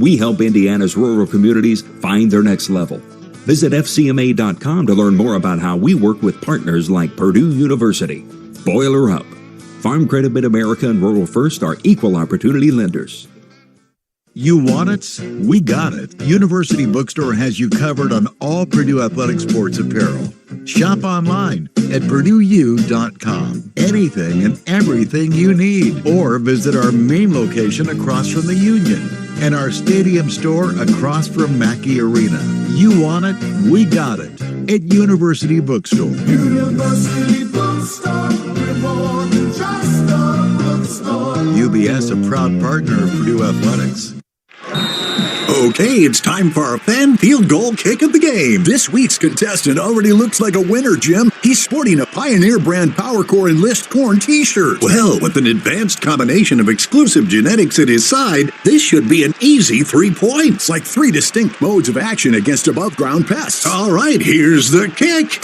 We help Indiana's rural communities find their next level. Visit fcma.com to learn more about how we work with partners like Purdue University. Boiler Up. Farm Credit Mid-America and Rural First are equal opportunity lenders. You want it? We got it. University Bookstore has you covered on all Purdue athletic sports apparel. Shop online at purdue.com. Anything and everything you need. Or visit our main location across from the Union and our stadium store across from Mackey Arena. You want it? We got it at University Bookstore. University Bookstore, we're more than just a bookstore. UBS, a proud partner of Purdue Athletics. Okay, it's time for our fan field goal kick of the game. This week's contestant already looks like a winner, Jim. He's sporting a Pioneer brand PowerCore Enlist Corn t-shirt. Well, with an advanced combination of exclusive genetics at his side, this should be an easy 3 points, like 3 distinct modes of action against above-ground pests. All right, here's the kick.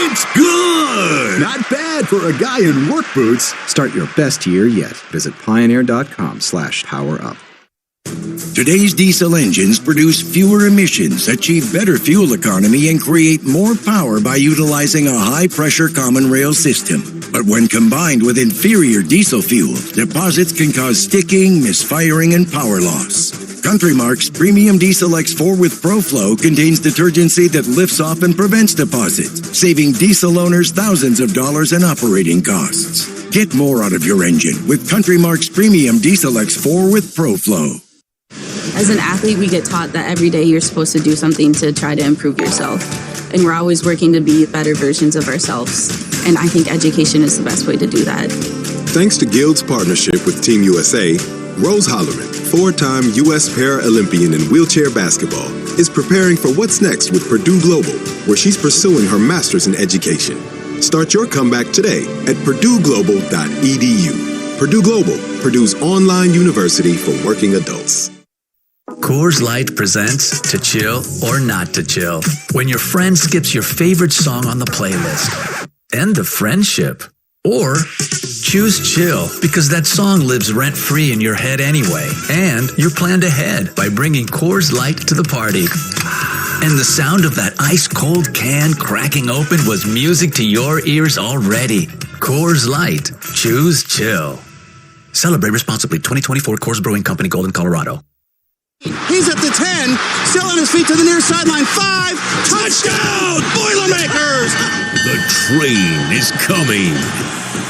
It's good! Not bad for a guy in work boots. Start your best year yet. Visit pioneer.com/powerup. Today's diesel engines produce fewer emissions, achieve better fuel economy, and create more power by utilizing a high-pressure common rail system. But when combined with inferior diesel fuel, deposits can cause sticking, misfiring, and power loss. CountryMark's Premium Diesel X4 with ProFlow contains detergency that lifts off and prevents deposits, saving diesel owners thousands of dollars in operating costs. Get more out of your engine with CountryMark's Premium Diesel X4 with ProFlow. As an athlete, we get taught that every day you're supposed to do something to try to improve yourself. And we're always working to be better versions of ourselves. And I think education is the best way to do that. Thanks to Guild's partnership with Team USA, Rose Hollerman, 4-time U.S. Paralympian in wheelchair basketball, is preparing for what's next with Purdue Global, where she's pursuing her master's in education. Start your comeback today at purdueglobal.edu. Purdue Global, Purdue's online university for working adults. Coors Light presents To Chill or Not to Chill. When your friend skips your favorite song on the playlist. End the friendship. Or choose chill because that song lives rent-free in your head anyway. And you're planned ahead by bringing Coors Light to the party. And the sound of that ice-cold can cracking open was music to your ears already. Coors Light. Choose chill. Celebrate responsibly. 2024 Coors Brewing Company, Golden, Colorado. He's at the 10, still on his feet to the near sideline. 5, touchdown, Boilermakers! The train is coming.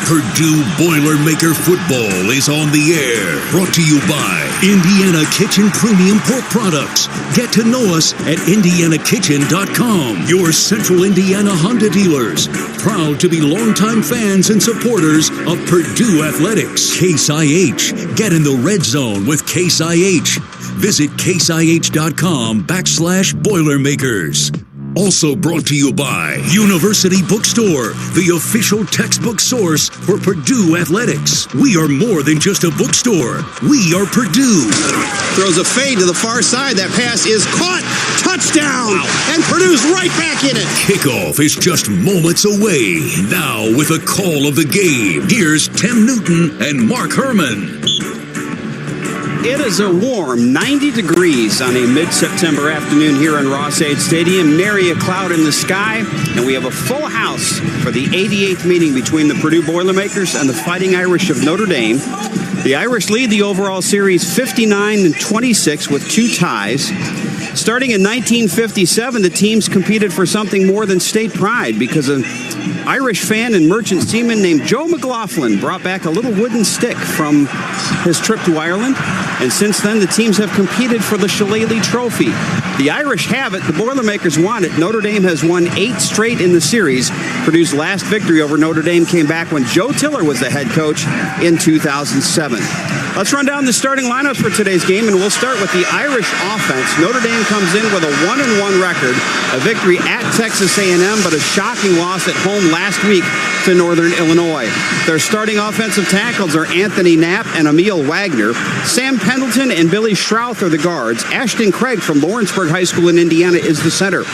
Purdue Boilermaker football is on the air. Brought to you by Indiana Kitchen Premium Pork Products. Get to know us at indianakitchen.com. Your Central Indiana Honda dealers. Proud to be longtime fans and supporters of Purdue Athletics. Case IH. Get in the red zone with Case IH. Visit caseih.com/Boilermakers. Also brought to you by University Bookstore, the official textbook source for Purdue Athletics. We are more than just a bookstore. We are Purdue. Throws a fade to the far side. That pass is caught. Touchdown! Wow. And Purdue's right back in it. Kickoff is just moments away. Now with a call of the game, here's Tim Newton and Mark Herman. It is a warm 90 degrees on a mid-September afternoon here in Ross-Ade Stadium. Nary a cloud in the sky, and we have a full house for the 88th meeting between the Purdue Boilermakers and the Fighting Irish of Notre Dame. The Irish lead the overall series 59-26 with 2 ties. Starting in 1957, the teams competed for something more than state pride because an Irish fan and merchant seaman named Joe McLaughlin brought back a little wooden stick from his trip to Ireland. And since then, the teams have competed for the Shillelagh Trophy. The Irish have it. The Boilermakers want it. Notre Dame has won 8 straight in the series. Purdue's last victory over Notre Dame came back when Joe Tiller was the head coach in 2007. Let's run down the starting lineups for today's game, and we'll start with the Irish offense. Notre Dame comes in with a 1-1 record, a victory at Texas A&M, but a shocking loss at home last week to Northern Illinois. Their starting offensive tackles are Anthony Knapp and Emil Wagner. Sam Pendleton and Billy Strouth are the guards. Ashton Craig from Lawrenceburg High School in Indiana is the center.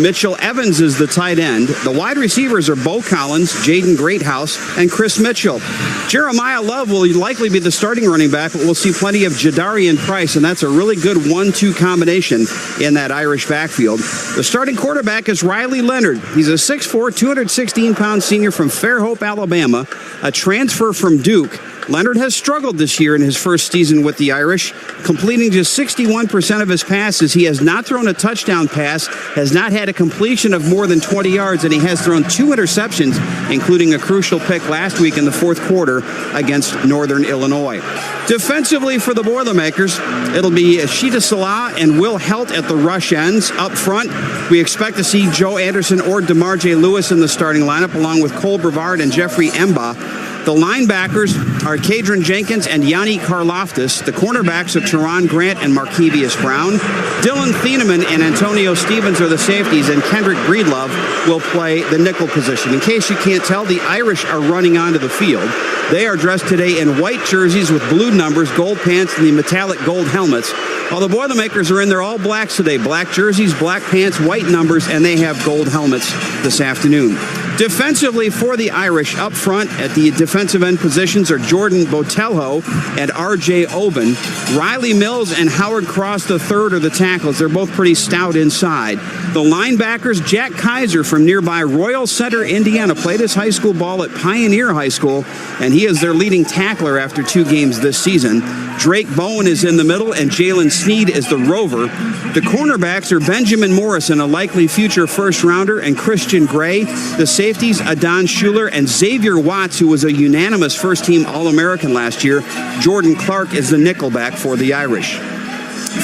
Mitchell Evans is the tight end. The wide receivers are Beaux Collins, Jaden Greathouse, and Chris Mitchell. Jeremiyah Love will likely be the starting running back, but we'll see plenty of Jadarian Price, and that's a really good 1-2 combination in that Irish backfield. The starting quarterback is Riley Leonard. He's a 6'4", 216-pound senior from Fairhope, Alabama, a transfer from Duke. Leonard has struggled this year in his first season with the Irish, completing just 61% of his passes. He has not thrown a touchdown pass, has not had a completion of more than 20 yards, and he has thrown 2 interceptions, including a crucial pick last week in the fourth quarter against Northern Illinois. Defensively for the Boilermakers, it'll be Ashita Salah and Will Helt at the rush ends. Up front, we expect to see Joe Anderson or DeMar J. Lewis in the starting lineup, along with Cole Brevard and Jeffrey Emba. The linebackers are Kadron Jenkins and Yanni Karloftis. The cornerbacks are Teron Grant and Markevius Brown. Dylan Thieneman and Antonio Stevens are the safeties, and Kendrick Breedlove will play the nickel position. In case you can't tell, the Irish are running onto the field. They are dressed today in white jerseys with blue numbers, gold pants, and the metallic gold helmets. While the Boilermakers are in their all blacks today. Black jerseys, black pants, white numbers, and they have gold helmets this afternoon. Defensively for the Irish, up front at the defensive end positions are Jordan Botelho and R.J. Oben. Riley Mills and Howard Cross III are the tackles. They're both pretty stout inside. The linebackers, Jack Kaiser from nearby Royal Center, Indiana, played his high school ball at Pioneer High School, and he is their leading tackler after 2 games this season. Drake Bowen is in the middle, and Jalen Sneed is the rover. The cornerbacks are Benjamin Morrison, a likely future first-rounder, and Christian Gray. The safeties, Adon Schuler and Xavier Watts, who was a unanimous first-team All-American last year. Jordan Clark is the nickelback for the Irish.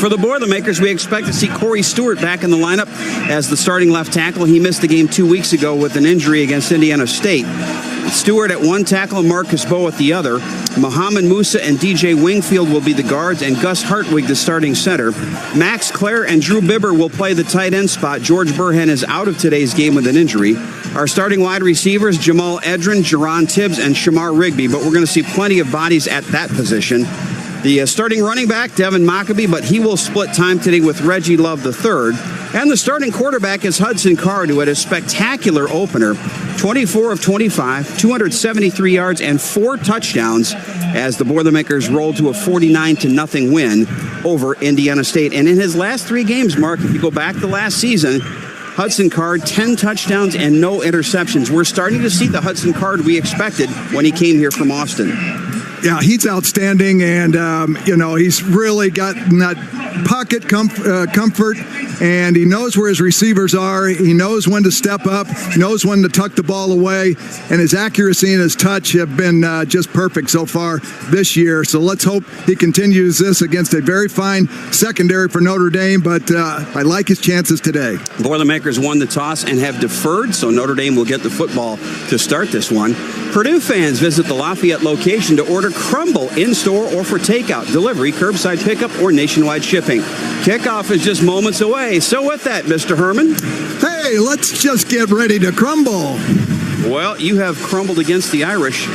For the Boilermakers, we expect to see Corey Stewart back in the lineup as the starting left tackle. He missed the game 2 weeks ago with an injury against Indiana State. Stewart at one tackle and Marcus Bowe at the other. Muhammad Musa and DJ Wingfield will be the guards, and Gus Hartwig the starting center. Max Klare and Drew Bibber will play the tight end spot. George Burhan is out of today's game with an injury. Our starting wide receivers, Jamal Edrin, Jerron Tibbs, and Shamar Rigby, but we're going to see plenty of bodies at that position. The starting running back, Devin Mockobee, but he will split time today with Reggie Love III. And the starting quarterback is Hudson Card, who had a spectacular opener. 24 of 25, 273 yards, and 4 touchdowns as the Boilermakers rolled to a 49-0 win over Indiana State. And in his last 3 games, Mark, if you go back to last season, Hudson Card, 10 touchdowns and no interceptions. We're starting to see the Hudson Card we expected when he came here from Austin. Yeah, he's outstanding, and, he's really got that pocket comfort, and he knows where his receivers are. He knows when to step up, knows when to tuck the ball away, and his accuracy and his touch have been just perfect so far this year. So let's hope he continues this against a very fine secondary for Notre Dame, but I like his chances today. Boilermakers won the toss and have deferred, so Notre Dame will get the football to start this one. Purdue fans visit the Lafayette location to order Crumble in-store or for takeout, delivery, curbside pickup, or nationwide shipping. Kickoff is just moments away. So with that, Mr. Herman. Hey, let's just get ready to crumble. Well, you have crumbled against the Irish.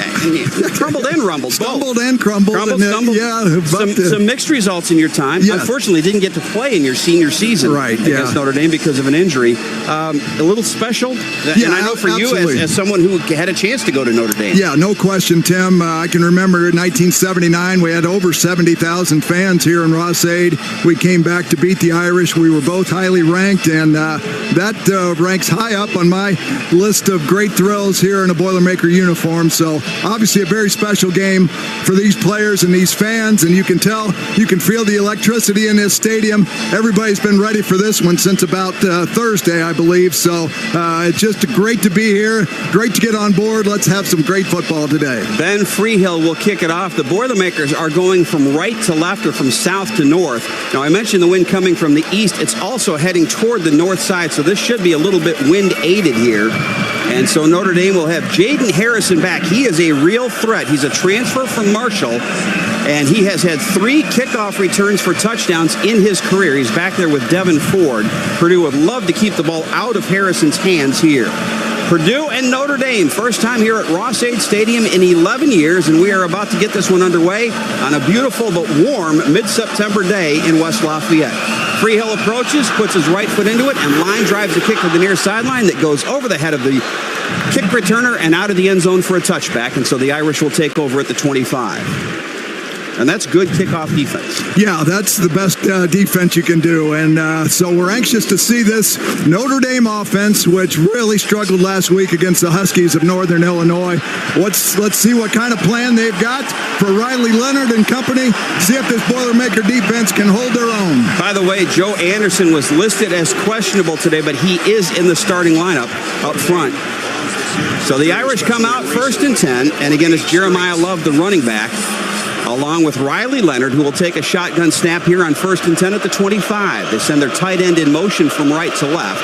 Crumbled and rumbled. Stumbled and crumbled. Stumbled. Yeah, some mixed results in your time. Yes. Unfortunately, didn't get to play in your senior season against Notre Dame because of an injury. A little special. And I know for absolutely. you, as someone who had a chance to go to Notre Dame. Yeah, no question, Tim. I can remember in 1979, we had over 70,000 fans here in Ross-Ade. We came back to beat the Irish. We were both highly ranked, and that ranks high up on my list of great thrills here in a Boilermaker uniform. So obviously a very special game for these players and these fans, and you can feel the electricity in this stadium. Everybody's been ready for this one since about Thursday, I believe. So it's just great to be here, great to get on board. Let's have some great football today. Ben Freehill will kick it off. The Boilermakers are going from right to left or from south to north. Now, I mentioned the wind coming from the east. It's also heading toward the north side, so this should be a little bit wind aided here. And so Notre Dame will have Jaden Harrison back. He is a real threat. He's a transfer from Marshall, and he has had 3 kickoff returns for touchdowns in his career. He's back there with Devin Ford. Purdue would love to keep the ball out of Harrison's hands here. Purdue and Notre Dame, first time here at Ross-Ade Stadium in 11 years, and we are about to get this one underway on a beautiful but warm mid-September day in West Lafayette. Freehill approaches, puts his right foot into it, and line drives a kick to the near sideline that goes over the head of the kick returner and out of the end zone for a touchback, and so the Irish will take over at the 25. And that's good kickoff defense. Yeah, that's the best defense you can do. And so we're anxious to see this Notre Dame offense, which really struggled last week against the Huskies of Northern Illinois. Let's see what kind of plan they've got for Riley Leonard and company. See if this Boilermaker defense can hold their own. By the way, Joe Anderson was listed as questionable today, but he is in the starting lineup up front. So the Irish come out 1st and 10, and again, it's Jeremiyah Love, the running back, along with Riley Leonard, who will take a shotgun snap here on 1st and 10 at the 25. They send their tight end in motion from right to left.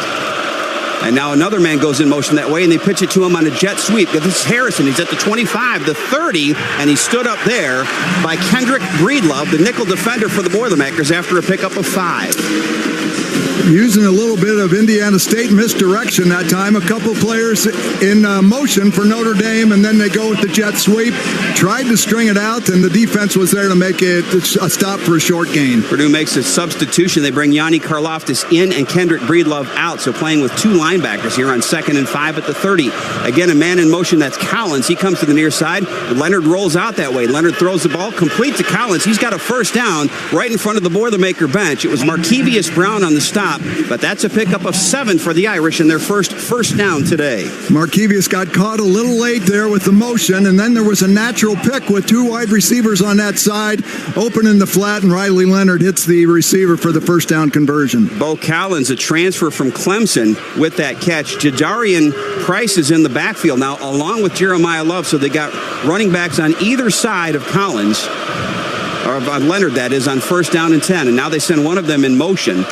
And now another man goes in motion that way, and they pitch it to him on a jet sweep. This is Harrison. He's at the 25, the 30, and he stood up there by Kendrick Breedlove, the nickel defender for the Boilermakers, after a pickup of 5. Using a little bit of Indiana State misdirection that time. A couple players in motion for Notre Dame, and then they go with the jet sweep. Tried to string it out, and the defense was there to make it a stop for a short gain. Purdue makes a substitution. They bring Yanni Karloftis in and Kendrick Breedlove out, so playing with 2 linebackers here on 2nd and 5 at the 30. Again, a man in motion, that's Collins. He comes to the near side. Leonard rolls out that way. Leonard throws the ball complete to Collins. He's got a first down right in front of the Boilermaker bench. It was Markevius Brown on the stop, but that's a pickup of 7 for the Irish in their first down today. Markevius got caught a little late there with the motion, and then there was a natural pick with 2 wide receivers on that side, open in the flat, and Riley Leonard hits the receiver for the first down conversion. Beaux Collins, a transfer from Clemson, with that catch. Jadarian Price is in the backfield now, along with Jeremiyah Love, so they got running backs on either side of Collins, or on Leonard, that is, on 1st down and 10, and now they send one of them in motion.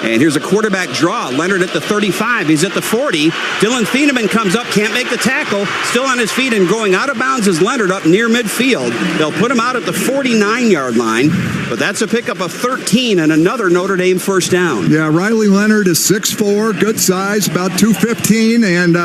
And here's a quarterback draw. Leonard at the 35. He's at the 40. Dylan Thieneman comes up, can't make the tackle. Still on his feet and going out of bounds is Leonard up near midfield. They'll put him out at the 49-yard line. But that's a pickup of 13 and another Notre Dame first down. Yeah, Riley Leonard is 6'4", good size, about 215, and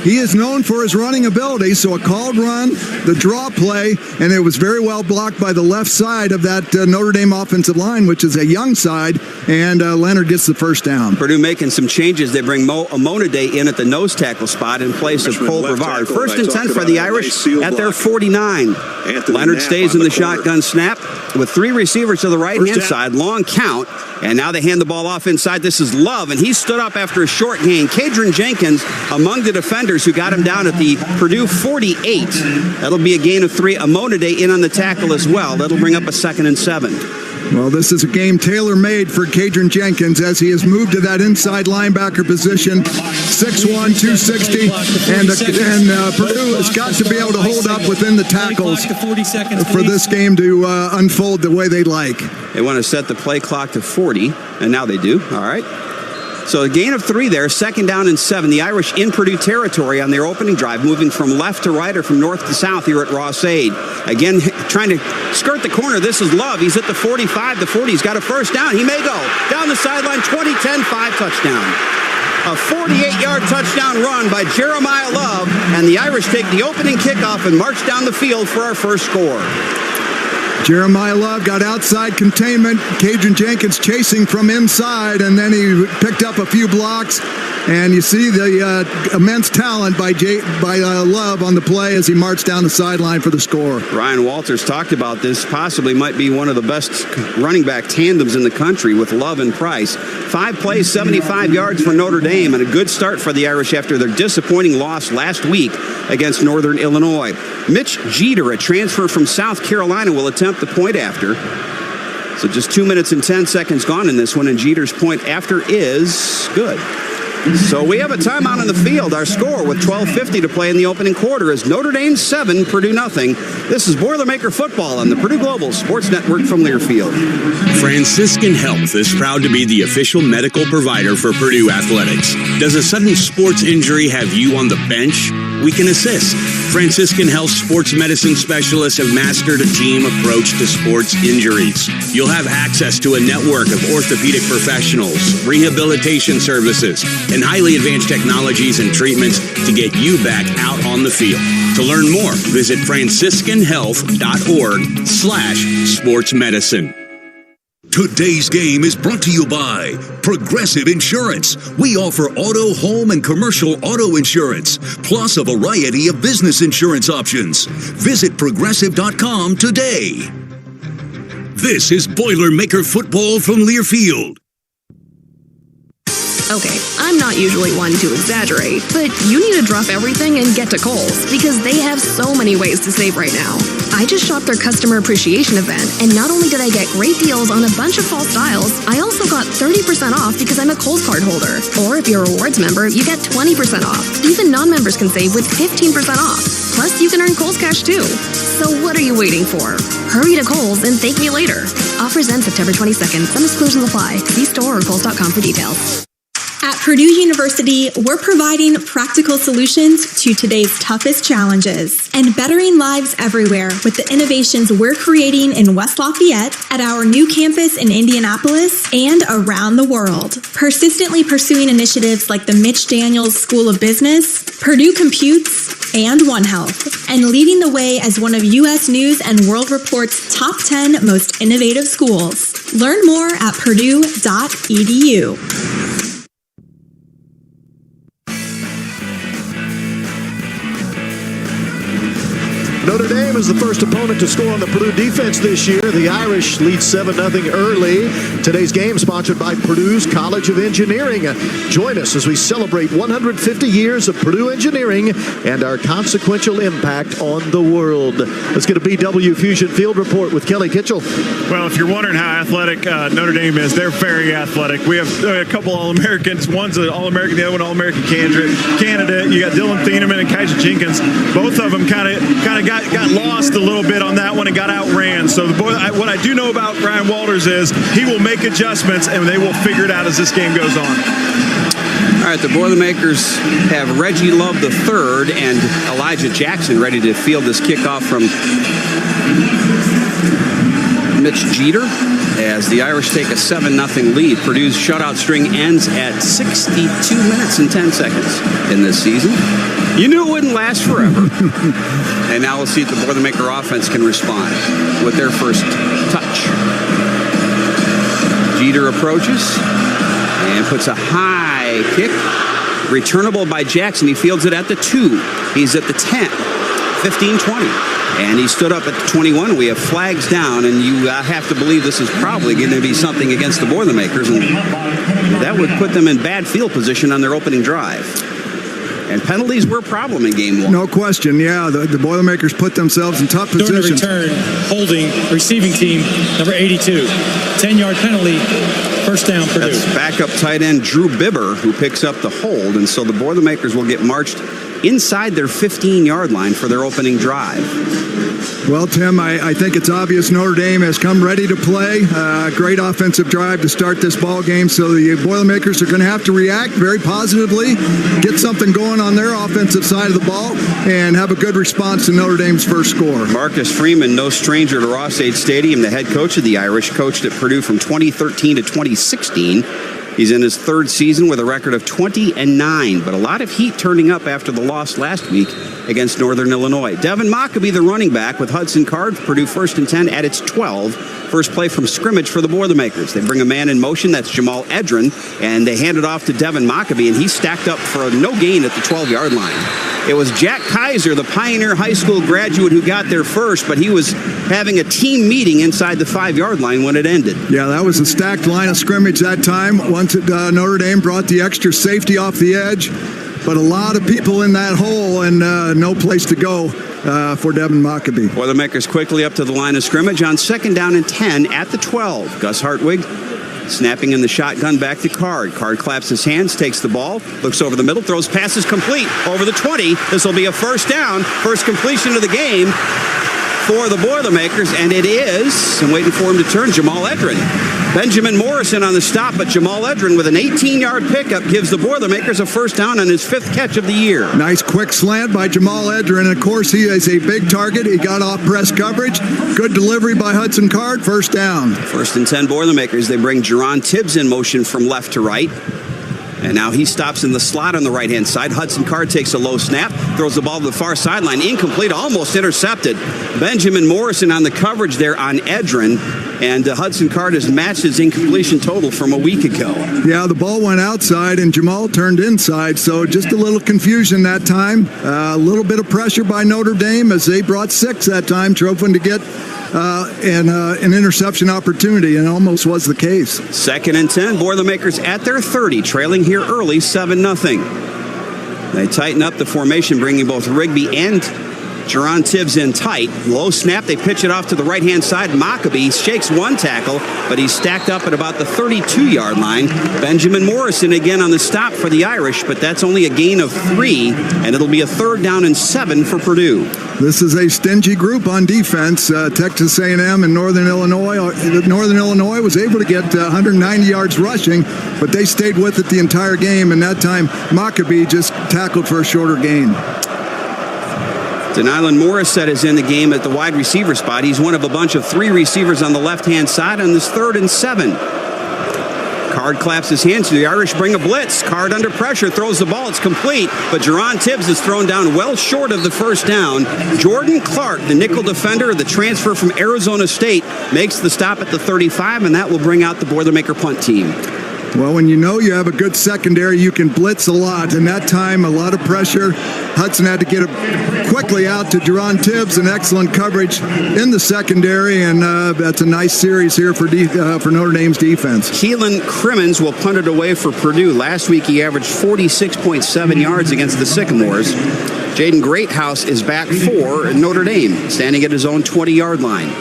he is known for his running ability. So a called run, the draw play, and it was very well blocked by the left side of that Notre Dame offensive line, which is a young side, and Leonard gets the first down. Purdue making some changes. They bring Mo Amonade in at the nose tackle spot in place of Cole Brevard. 1st and 10 for the Irish at their 49. Leonard stays in the shotgun snap with 3 receivers to the right-hand side, long count, and now they hand the ball off inside. This is Love, and he stood up after a short gain. Kadron Jenkins among the defenders who got him down at the Purdue 48. That'll be a gain of 3. Amonade in on the tackle as well. That'll bring up a 2nd and 7. Well, this is a game tailor-made for Kadron Jenkins as he has moved to that inside linebacker position, 6'1", 260, and Purdue has got to be able to hold up within the tackles for this game to unfold the way they like. They want to set the play clock to 40, and now they do. All right. So a gain of 3 there, 2nd down and 7. The Irish in Purdue territory on their opening drive, moving from left to right or from north to south here at Ross-Ade. Again, trying to skirt the corner. This is Love. He's at the 45, the 40. He's got a first down. He may go down the sideline, 20-10, 5 touchdown. A 48-yard touchdown run by Jeremiyah Love, and the Irish take the opening kickoff and march down the field for our first score. Jeremiyah Love got outside containment. Kadron Jenkins chasing from inside, and then he picked up a few blocks. And you see the immense talent by Love on the play as he marched down the sideline for the score. Ryan Walters talked about this. Possibly might be one of the best running back tandems in the country with Love and Price. 5 plays, 75 yards for Notre Dame, and a good start for the Irish after their disappointing loss last week against Northern Illinois. Mitch Jeter, a transfer from South Carolina, will attempt the point after. So just 2 minutes and 10 seconds gone in this one, and Jeter's point after is good. So we have a timeout on the field. Our score with 12:50 to play in the opening quarter is Notre Dame 7, Purdue nothing. This is Boilermaker football on the Purdue Global Sports Network from Learfield. Franciscan Health is proud to be the official medical provider for Purdue athletics. Does a sudden sports injury have you on the bench? we can assist. Franciscan Health sports medicine specialists have mastered a team approach to sports injuries. You'll have access to a network of orthopedic professionals, rehabilitation services, and highly advanced technologies and treatments to get you back out on the field. To learn more, visit franciscanhealth.org/sportsmedicine. Today's game is brought to you by Progressive Insurance. We offer auto, home, and commercial auto insurance, plus a variety of business insurance options. Visit Progressive.com today. This is Boilermaker football from Learfield. Okay, I'm not usually one to exaggerate, but you need to drop everything and get to Kohl's because they have so many ways to save right now. I just shopped their customer appreciation event, and not only did I get great deals on a bunch of fall styles, I also got 30% off because I'm a Kohl's card holder. Or if you're a rewards member, you get 20% off. Even non-members can save with 15% off. Plus, you can earn Kohl's cash too. So what are you waiting for? Hurry to Kohl's and thank me later. Offers end September 22nd. Some exclusions apply. See store or Kohl's.com for details. At Purdue University, we're providing practical solutions to today's toughest challenges and bettering lives everywhere with the innovations we're creating in West Lafayette, at our new campus in Indianapolis, and around the world. Persistently pursuing initiatives like the Mitch Daniels School of Business, Purdue Computes, and One Health, and leading the way as one of U.S. News and World Report's top 10 most innovative schools. Learn more at purdue.edu. Notre Dame is the first opponent to score on the Purdue defense this year. The Irish lead 7-0 early. Today's game sponsored by Purdue's College of Engineering. Join us as we celebrate 150 years of Purdue engineering and our consequential impact on the world. Let's get a BW Fusion Field Report with Kelly Kitchell. Well, if you're wondering how athletic Notre Dame is, they're very athletic. We have a couple All-Americans. One's an All-American, the other one All-American candidate. You got Dylan Thieneman and Kaija Jenkins. Both of them kind of got lost a little bit on that one and got outran. So what I do know about Brian Walters is he will make adjustments and they will figure it out as this game goes on. All right, the Boilermakers have Reggie Love III and Elijah Jackson ready to field this kickoff from Mitch Jeter as the Irish take a 7-0 lead. Purdue's shutout string ends at 62 minutes and 10 seconds in this season. You knew it wouldn't last forever. And now we'll see if the Boilermaker offense can respond with their first touch. Jeter approaches and puts a high kick. Returnable by Jackson. He fields it at the 2. He's at the 10, 15, 20. And he stood up at the 21. We have flags down, and you have to believe this is probably going to be something against the Boilermakers, and that would put them in bad field position on their opening drive. And penalties were a problem in game one. No question, yeah. The Boilermakers put themselves in tough positions. During the return, holding receiving team number 82. 10-yard penalty, first down Purdue. That's backup tight end Drew Bibber who picks up the hold, and so the Boilermakers will get marched inside their 15-yard line for their opening drive. Well, Tim, I think it's obvious Notre Dame has come ready to play. Great offensive drive to start this ball game, so the Boilermakers are going to have to react very positively, get something going on their offensive side of the ball, and have a good response to Notre Dame's first score. Marcus Freeman, no stranger to Ross-Ade Stadium, the head coach of the Irish, coached at Purdue from 2013 to 2016. He's in his third season with a record of 20-9, but a lot of heat turning up after the loss last week against Northern Illinois. Devin Mockobee, the running back, with Hudson Card, Purdue 1st and 10 at its 12. First play from scrimmage for the Boilermakers. They bring a man in motion, that's Jamal Edrin, and they hand it off to Devin Mockobee, and he's stacked up for a no gain at the 12-yard line. It was Jack Kaiser, the Pioneer High School graduate, who got there first, but he was having a team meeting inside the 5-yard line when it ended. Yeah, that was a stacked line of scrimmage that time. Once Notre Dame brought the extra safety off the edge, but a lot of people in that hole and no place to go for Devin Mockobee. Boilermakers quickly up to the line of scrimmage on 2nd down and 10 at the 12. Gus Hartwig snapping in the shotgun back to Card. Card claps his hands, takes the ball, looks over the middle, throws passes complete over the 20. This will be a first down, first completion of the game for the Boilermakers, and it is, I'm waiting for him to turn, Jamal Edrin. Benjamin Morrison on the stop, but Jamal Edrin with an 18-yard pickup gives the Boilermakers a first down on his 5th catch of the year. Nice quick slant by Jamal Edrin. And of course, he is a big target. He got off press coverage. Good delivery by Hudson Card. First down. 1st and 10 Boilermakers. They bring Jerron Tibbs in motion from left to right. And now he stops in the slot on the right-hand side. Hudson Card takes a low snap, throws the ball to the far sideline. Incomplete, almost intercepted. Benjamin Morrison on the coverage there on Edrin. And Hudson Card has matched his incompletion total from a week ago. Yeah, the ball went outside and Jamal turned inside. So just a little confusion that time. A little bit of pressure by Notre Dame as they brought 6 that time, troping to get an interception opportunity, and almost was the case. 2nd and 10, Boilermakers at their 30, trailing here early, 7-0. They tighten up the formation, bringing both Rigby and Jerron Tibbs in tight. Low snap, they pitch it off to the right-hand side. Mockobee shakes one tackle, but he's stacked up at about the 32-yard line. Benjamin Morrison again on the stop for the Irish, but that's only a gain of 3, and it'll be a 3rd down and 7 for Purdue. This is a stingy group on defense. Texas A&M and Northern Illinois. Northern Illinois was able to get 190 yards rushing, but they stayed with it the entire game, and that time Mockobee just tackled for a shorter gain. Denylon Morissette is in the game at the wide receiver spot. He's one of a bunch of 3 receivers on the left-hand side on this 3rd and 7. Card claps his hands. The Irish bring a blitz. Card under pressure, throws the ball. It's complete, but Jerron Tibbs is thrown down well short of the first down. Jordan Clark, the nickel defender, the transfer from Arizona State, makes the stop at the 35, and that will bring out the Boilermaker punt team. Well, when you know you have a good secondary, you can blitz a lot. And that time, a lot of pressure. Hudson had to get it quickly out to Jerron Tibbs, and excellent coverage in the secondary. And that's a nice series here for Notre Dame's defense. Keelan Crimmins will punt it away for Purdue. Last week, he averaged 46.7 yards against the Sycamores. Jaden Greathouse is back for Notre Dame, standing at his own 20-yard line.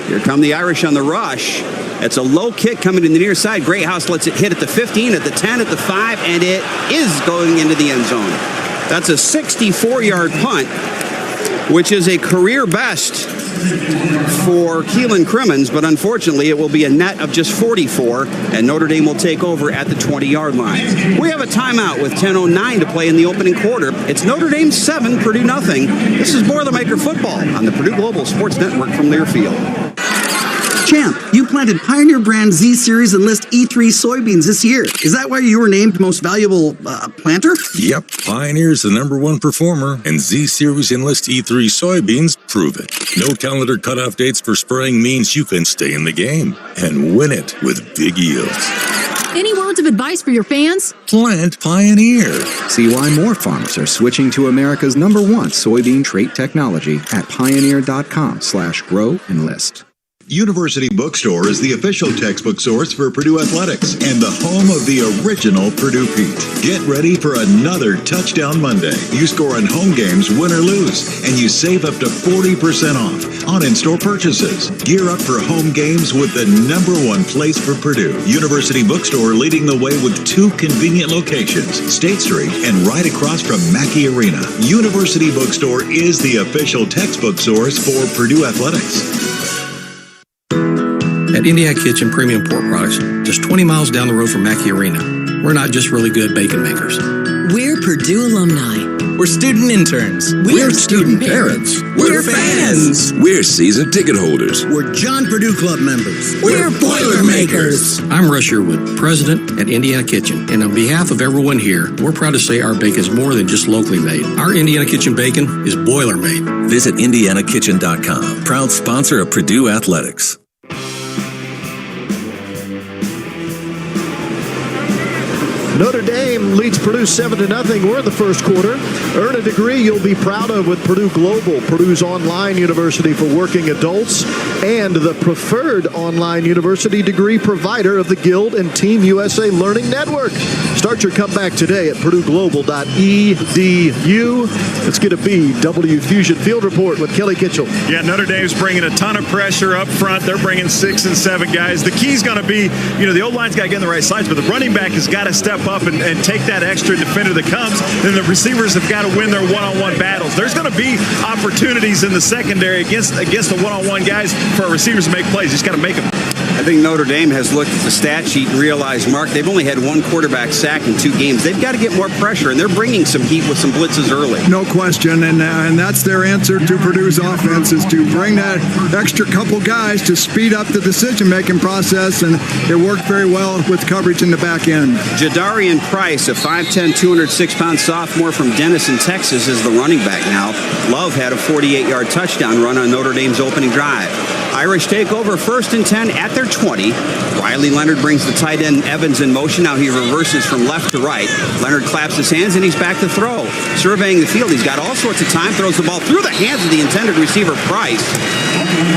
Here come the Irish on the rush. It's a low kick coming to the near side. Greathouse lets it hit at the 15, at the 10, at the 5, and it is going into the end zone. That's a 64-yard punt, which is a career best for Keelan Crimmins, but unfortunately it will be a net of just 44, and Notre Dame will take over at the 20-yard line. We have a timeout with 10:09 to play in the opening quarter. It's Notre Dame 7, Purdue nothing. This is Boilermaker football on the Purdue Global Sports Network from Learfield. Champ, you planted Pioneer brand Z Series Enlist E3 soybeans this year. Is that why you were named most valuable planter? Yep, Pioneer's the #1 performer, and Z Series Enlist E3 soybeans prove it. No calendar cutoff dates for spraying means you can stay in the game and win it with big yields. Any words of advice for your fans? Plant Pioneer. See why more farmers are switching to America's #1 soybean trait technology at pioneer.com/grow-enlist. University Bookstore is the official textbook source for Purdue Athletics and the home of the original Purdue Pete. Get ready for another Touchdown Monday. You score on home games, win or lose, and you save up to 40% off on in-store purchases. Gear up for home games with the #1 place for Purdue. University Bookstore leading the way with 2 convenient locations, State Street and right across from Mackey Arena. University Bookstore is the official textbook source for Purdue Athletics. At Indiana Kitchen Premium Pork Products, just 20 miles down the road from Mackey Arena, we're not just really good bacon makers. We're Purdue alumni. We're student interns. We're student parents. We're fans. We're season ticket holders. We're John Purdue Club members. We're Boilermakers. I'm Russ Sherwood, president at Indiana Kitchen, and on behalf of everyone here, we're proud to say our bacon is more than just locally made. Our Indiana Kitchen bacon is boiler made. Visit IndianaKitchen.com, proud sponsor of Purdue Athletics. Notre Dame leads Purdue 7-0. We're in the first quarter. Earn a degree you'll be proud of with Purdue Global, Purdue's online university for working adults, and the preferred online university degree provider of the Guild and Team USA Learning Network. Start your comeback today at purdueglobal.edu. Let's get a BW Fusion Field Report with Kelly Kitchell. Yeah, Notre Dame's bringing a ton of pressure up front. They're bringing 6 and 7 guys. The key's going to be, the old line's got to get in the right sides, but the running back has got to step up and take that extra defender that comes, then the receivers have got to win their one-on-one battles. There's going to be opportunities in the secondary against the one-on-one guys for our receivers to make plays. You just got to make them. I think Notre Dame has looked at the stat sheet and realized, Mark, they've only had one quarterback sack in 2 games. They've got to get more pressure, and they're bringing some heat with some blitzes early. No question, and that's their answer to Purdue's offense, is to bring that extra couple guys to speed up the decision-making process, and it worked very well with coverage in the back end. Jadarian Price, a 5'10", 206-pound sophomore from Denison, Texas, is the running back now. Love had a 48-yard touchdown run on Notre Dame's opening drive. Irish take over 1st and 10 at their 20. Riley Leonard brings the tight end Evans in motion. Now he reverses from left to right. Leonard claps his hands, and he's back to throw. Surveying the field, he's got all sorts of time, throws the ball through the hands of the intended receiver, Price.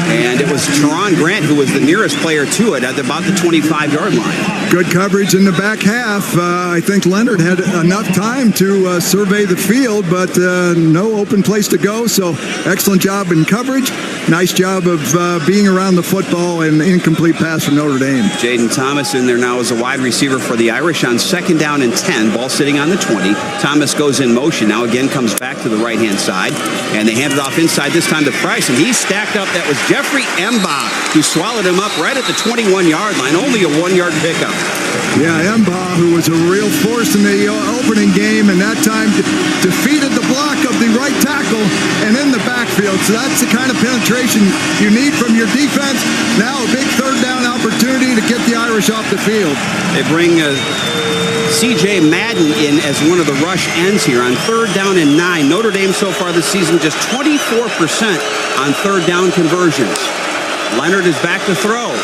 And it was Teron Grant who was the nearest player to it at about the 25-yard line. Good coverage in the back half. I think Leonard had enough time to survey the field, but no open place to go. So excellent job in coverage. Nice job of being around the football, and incomplete pass from Notre Dame. Jaden Thomas in there now as a wide receiver for the Irish on 2nd down and 10. Ball sitting on the 20. Thomas goes in motion. Now again comes back to the right-hand side. And they hand it off inside, this time to Price. And he's stacked up. That was Jeffrey Mbaugh who swallowed him up right at the 21-yard line. Only a 1-yard pickup. Yeah, Mbaugh, who was a real force in the opening game, and that time defeated the block of the right tackle and in the backfield. So that's the kind of penetration you need from your defense. Now a big 3rd down opportunity to get the Irish off the field. They bring C.J. Madden in as one of the rush ends here on 3rd down and 9. Notre Dame so far this season just 24% on 3rd down conversions. Leonard is back to throw.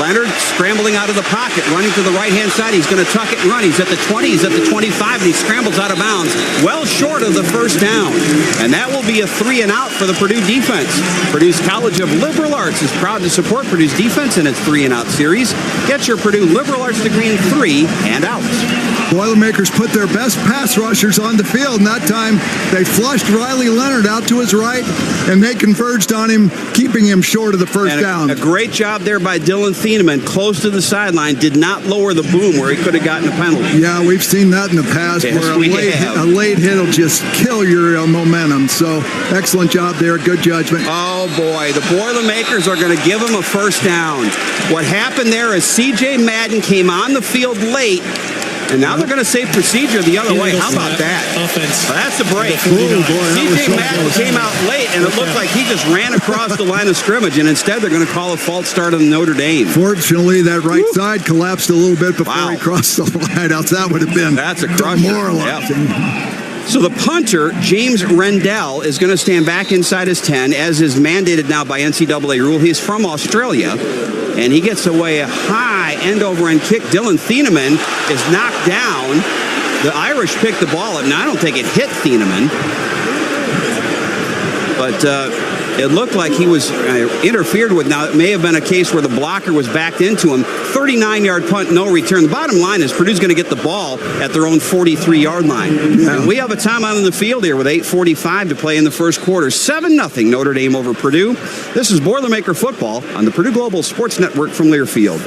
Leonard scrambling out of the pocket, running to the right-hand side. He's going to tuck it and run. He's at the 20, he's at the 25, and he scrambles out of bounds, well short of the 1st down. And that will be a 3 and out for the Purdue defense. Purdue's College of Liberal Arts is proud to support Purdue's defense in its 3 and out series. Get your Purdue Liberal Arts degree in 3 and out. Boilermakers put their best pass rushers on the field, and that time they flushed Riley Leonard out to his right, and they converged on him, keeping him short of the 1st down. A great job there by Dylan Thieneman, close to the sideline, did not lower the boom where he could have gotten a penalty. Yeah, we've seen that in the past, yes, where a late hit will just kill your momentum. So excellent job there, good judgment. Oh boy, the Boilermakers are going to give him a 1st down. What happened there is C.J. Madden came on the field late, and now they're going to say procedure the other way. How about that? Offense. Well, that's a break. C.J. Madden came out late, and it looked like he just ran across the line of scrimmage, and instead they're going to call a false start on Notre Dame. Fortunately, that right side collapsed a little bit before he crossed the line, else that would have been demoralizing. Yep. So the punter, James Rendell, is going to stand back inside his 10, as is mandated now by NCAA rule. He's from Australia, and he gets away a high end-over-end kick. Dylan Thieneman is knocked down. The Irish picked the ball up. Now, I don't think it hit Thieneman, but it looked like he was interfered with. Now, it may have been a case where the blocker was backed into him. 39-yard punt, no return. The bottom line is Purdue's going to get the ball at their own 43-yard line. Yeah. And we have a timeout on the field here with 8:45 to play in the 1st quarter. 7-0 Notre Dame over Purdue. This is Boilermaker Football on the Purdue Global Sports Network from Learfield.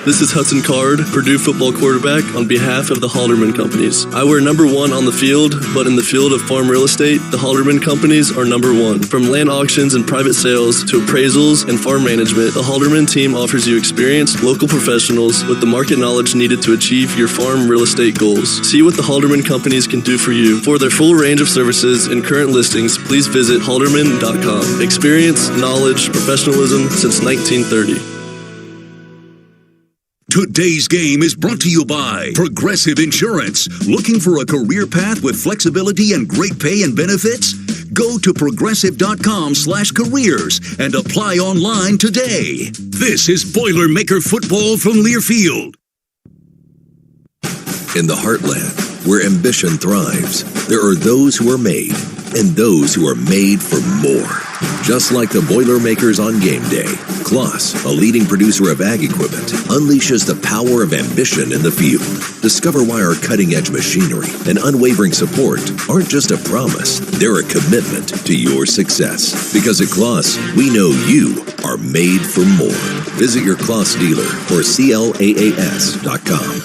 This is Hudson Card, Purdue football quarterback, on behalf of the Halderman Companies. I wear number 1 on the field, but in the field of farm real estate, the Halderman Companies are number 1. From land auctions and private sales to appraisals and farm management, the Halderman team offers you experienced local professionals with the market knowledge needed to achieve your farm real estate goals. See what the Halderman Companies can do for you. For their full range of services and current listings, please visit halderman.com. Experience, knowledge, professionalism since 1930. Today's game is brought to you by Progressive Insurance. Looking for a career path with flexibility and great pay and benefits? Go to progressive.com/careers and apply online today. This is Boilermaker Football from Learfield. In the heartland, where ambition thrives, there are those who are made and those who are made for more. Just like the Boilermakers on game day, Kloss, a leading producer of ag equipment, unleashes the power of ambition in the field. Discover why our cutting-edge machinery and unwavering support aren't just a promise, they're a commitment to your success. Because at Kloss, we know you are made for more. Visit your Kloss dealer or CLAAS.com.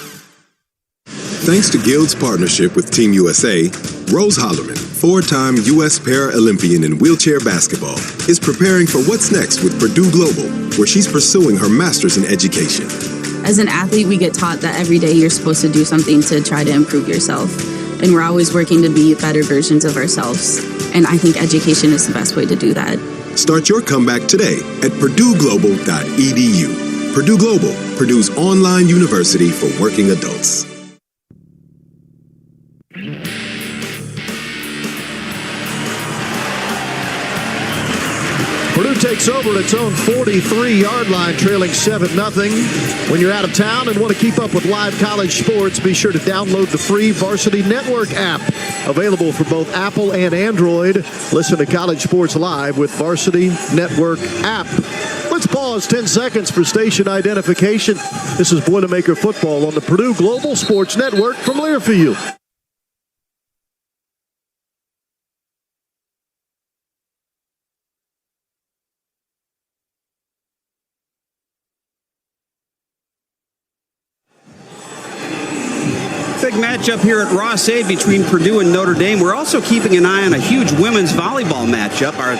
Thanks to Guild's partnership with Team USA, Rose Hollerman, 4-time U.S. Paralympian in wheelchair basketball, is preparing for what's next with Purdue Global, where she's pursuing her master's in education. As an athlete, we get taught that every day you're supposed to do something to try to improve yourself. And we're always working to be better versions of ourselves. And I think education is the best way to do that. Start your comeback today at purdueglobal.edu. Purdue Global, Purdue's online university for working adults. Purdue takes over at its own 43-yard line, trailing 7-0. When you're out of town and want to keep up with live college sports, be sure to download the free Varsity Network app. Available for both Apple and Android. Listen to college sports live with Varsity Network app. Let's pause 10 seconds for station identification. This is Boilermaker Football on the Purdue Global Sports Network from Learfield. Big matchup here at Ross-Ade between Purdue and Notre Dame. We're also keeping an eye on a huge women's volleyball matchup. Our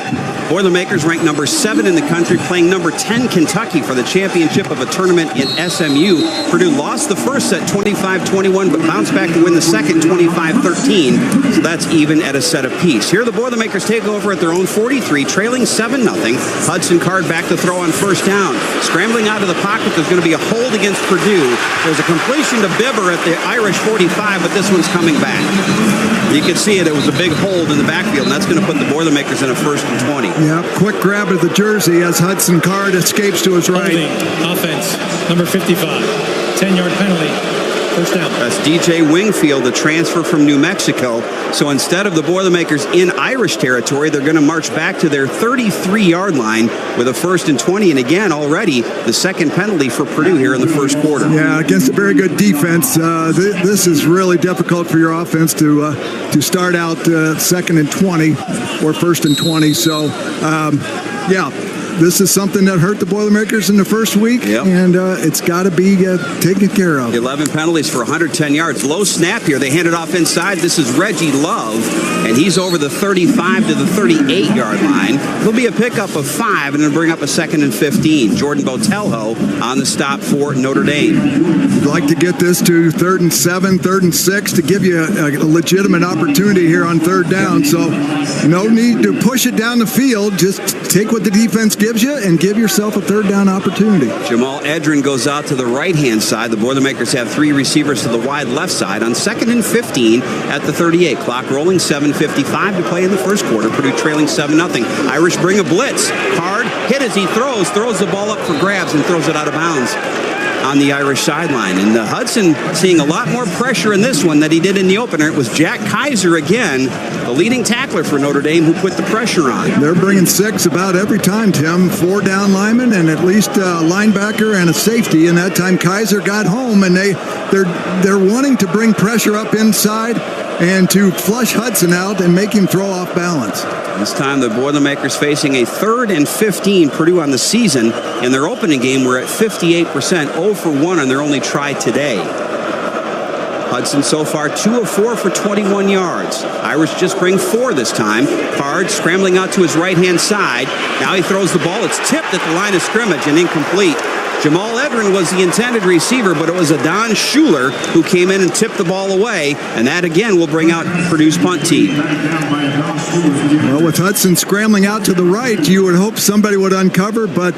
Boilermakers ranked number 7 in the country, playing number 10 Kentucky for the championship of a tournament in SMU. Purdue lost the first set 25-21, but bounced back to win the second 25-13. So that's even at a set apiece. Here the Boilermakers take over at their own 43, trailing 7-0. Hudson Card back to throw on first down. Scrambling out of the pocket, there's going to be a hold against Purdue. There's a completion to Bibber at the Irish 45, but this one's coming back. You can see it was a big hold in the backfield, and that's going to put the Boilermakers in a 1st and 20. Yeah, quick grab of the jersey as Hudson Card escapes to his right. Offense, number 55, 10-yard penalty. First down. That's DJ Wingfield, the transfer from New Mexico. So instead of the Boilermakers in Irish territory, they're going to march back to their 33-yard line with a 1st and 20. And again, already the second penalty for Purdue here in the first quarter. Yeah, against a very good defense. This is really difficult for your offense to start out 2nd and 20 or 1st and 20. So, yeah. This is something that hurt the Boilermakers in the first week, and it's got to be taken care of. 11 penalties for 110 yards. Low snap here. They hand it off inside. This is Reggie Love, and he's over the 35 to the 38-yard line. There'll be a pickup of 5, and it'll bring up a 2nd and 15. Jordan Botelho on the stop for Notre Dame. I'd like to get this to 3rd and 7, 3rd and 6 to give you a legitimate opportunity here on 3rd down. So no need to push it down the field. Just take what the defense gives you and give yourself a 3rd down opportunity. Jamal Edrin goes out to the right-hand side. The Boilermakers have 3 receivers to the wide left side on 2nd and 15 at the 38. Clock rolling, 7:55 to play in the first quarter. Purdue trailing 7-0. Irish bring a blitz. Card hit as he throws the ball up for grabs and throws it out of bounds on the Irish sideline. And Hudson seeing a lot more pressure in this one than he did in the opener. It was Jack Kaiser again, the leading tackler for Notre Dame, who put the pressure on. They're bringing 6 about every time, Tim. 4 down linemen and at least a linebacker and a safety. And that time Kaiser got home, and they're wanting to bring pressure up inside and to flush Hudson out and make him throw off balance. This time the Boilermakers facing a 3rd and 15. Purdue on the season. In their opening game, we're at 58%, 0 for 1 on their only try today. Hudson so far 2 of 4 for 21 yards. Irish just bring 4 this time. Card scrambling out to his right-hand side. Now he throws the ball. It's tipped at the line of scrimmage and incomplete. Jamal Edrin was the intended receiver, but it was Adon Schuler who came in and tipped the ball away, and that again will bring out Purdue's punt team. Well, with Hudson scrambling out to the right, you would hope somebody would uncover, but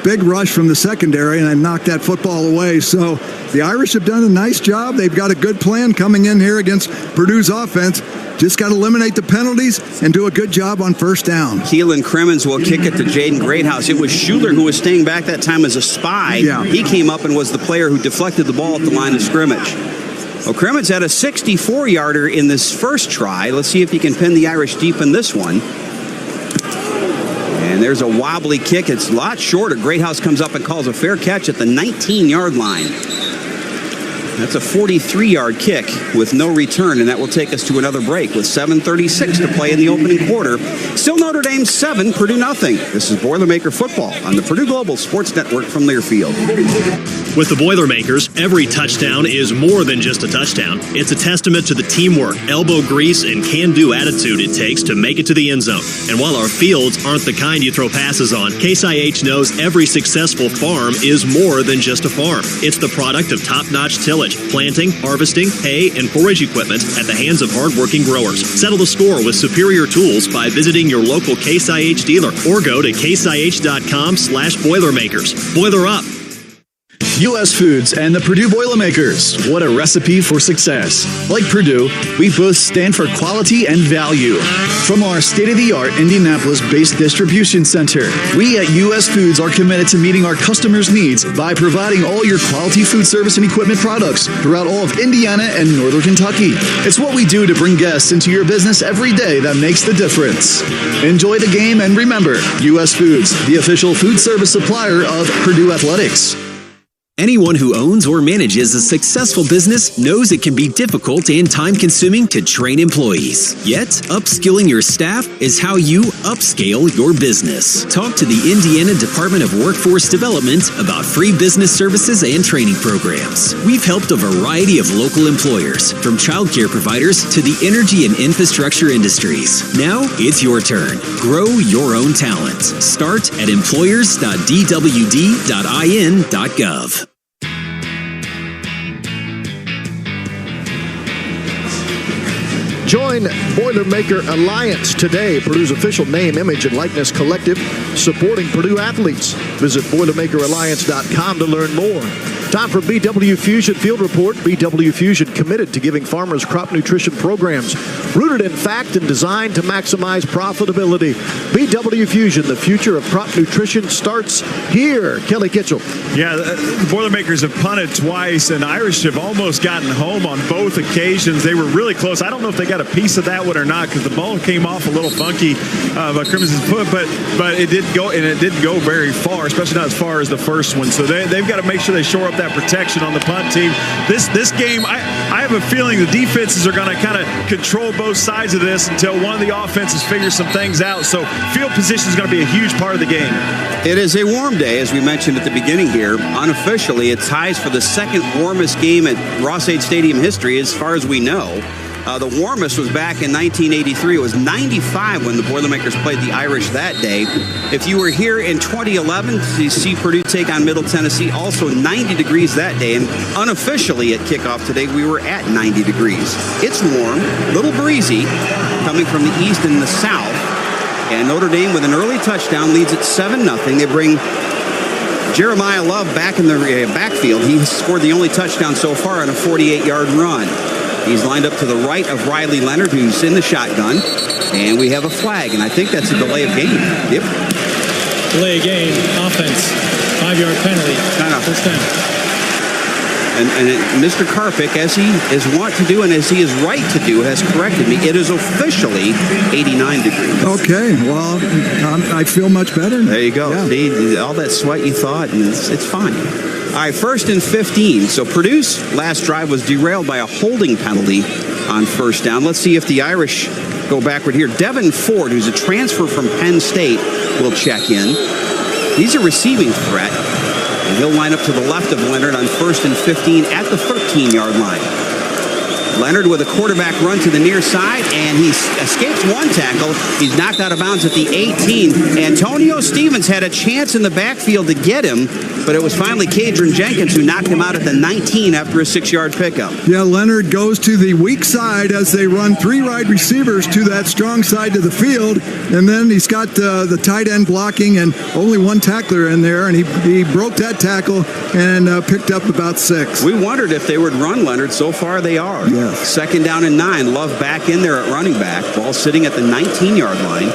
big rush from the secondary, and I knocked that football away. So the Irish have done a nice job. They've got a good plan coming in here against Purdue's offense. Just got to eliminate the penalties and do a good job on 1st down. Keelan Crimmins will kick it to Jaden Greathouse. It was Schuler who was staying back that time as a spy. Yeah. He came up and was the player who deflected the ball at the line of scrimmage. Well, Crimmins had a 64-yarder in this first try. Let's see if he can pin the Irish deep in this one. And there's a wobbly kick. It's a lot shorter. Greathouse comes up and calls a fair catch at the 19-yard line. That's a 43-yard kick with no return, and that will take us to another break with 7:36 to play in the opening quarter. Still Notre Dame 7, Purdue nothing. This is Boilermaker Football on the Purdue Global Sports Network from Learfield. With the Boilermakers, every touchdown is more than just a touchdown. It's a testament to the teamwork, elbow grease, and can-do attitude it takes to make it to the end zone. And while our fields aren't the kind you throw passes on, Case IH knows every successful farm is more than just a farm. It's the product of top-notch tillage, planting, harvesting, hay, and forage equipment at the hands of hard-working growers. Settle the score with superior tools by visiting your local Case IH dealer or go to caseih.com/Boilermakers. Boiler up! U.S. Foods and the Purdue Boilermakers. What a recipe for success. Like Purdue, we both stand for quality and value. From our state-of-the-art Indianapolis-based distribution center, we at U.S. Foods are committed to meeting our customers' needs by providing all your quality food service and equipment products throughout all of Indiana and Northern Kentucky. It's what we do to bring guests into your business every day that makes the difference. Enjoy the game and remember, U.S. Foods, the official food service supplier of Purdue Athletics. Anyone who owns or manages a successful business knows it can be difficult and time-consuming to train employees. Yet, upskilling your staff is how you upscale your business. Talk to the Indiana Department of Workforce Development about free business services and training programs. We've helped a variety of local employers, from childcare providers to the energy and infrastructure industries. Now, it's your turn. Grow your own talent. Start at employers.dwd.in.gov. Join Boilermaker Alliance today, Purdue's official name, image, and likeness collective supporting Purdue athletes. Visit boilermakeralliance.com to learn more. Time for BW Fusion Field Report. BW Fusion committed to giving farmers crop nutrition programs rooted in fact and designed to maximize profitability. BW Fusion, the future of crop nutrition starts here. Kelly Kitchell. Yeah, the Boilermakers have punted twice, and Irish have almost gotten home on both occasions. They were really close. I don't know if they got a piece of that one or not, because the ball came off a little funky by Crimson's foot, but it did go, and it didn't go very far, especially not as far as the first one. So they've got to make sure they shore up that protection on the punt team. This game, I have a feeling the defenses are going to kind of control both sides of this until one of the offenses figures some things out. So field position is going to be a huge part of the game. It is a warm day, as we mentioned at the beginning here. Unofficially, it ties for the second warmest game at Ross-Ade Stadium history, as far as we know. The warmest was back in 1983. It was 95 when the Boilermakers played the Irish that day. If you were here in 2011 to see Purdue take on Middle Tennessee, also 90 degrees that day. And unofficially at kickoff today, we were at 90 degrees. It's warm, a little breezy, coming from the east and the south. And Notre Dame, with an early touchdown, leads at 7-0. They bring Jeremiyah Love back in the backfield. He scored the only touchdown so far on a 48-yard run. He's lined up to the right of Leonard, who's in the shotgun. And we have a flag, and I think that's a delay of game. Yep. Delay of game, offense, 5-yard penalty. First down. And Mr. Karpik, as he is wont to do and as he is right to do, has corrected me. It is officially 89 degrees. Okay, well, I feel much better now. There you go. Yeah. See, all that sweat you thought, and it's fine. All right, 1st and 15. So Purdue's last drive was derailed by a holding penalty on first down. Let's see if the Irish go backward here. Devin Ford, who's a transfer from Penn State, will check in. He's a receiving threat, and he'll line up to the left of Leonard on 1st and 15 at the 13-yard line. Leonard with a quarterback run to the near side, and he escapes one tackle. He's knocked out of bounds at the 18. Antonio Stevens had a chance in the backfield to get him, but it was finally Kadron Jenkins who knocked him out at the 19 after a 6-yard pickup. Yeah, Leonard goes to the weak side as they run 3 wide receivers to that strong side of the field, and then he's got the tight end blocking and only one tackler in there, and he broke that tackle and picked up about 6. We wondered if they would run Leonard. So far they are. Yeah. 2nd down and 9. Love back in there at running back. Ball sitting at the 19-yard line.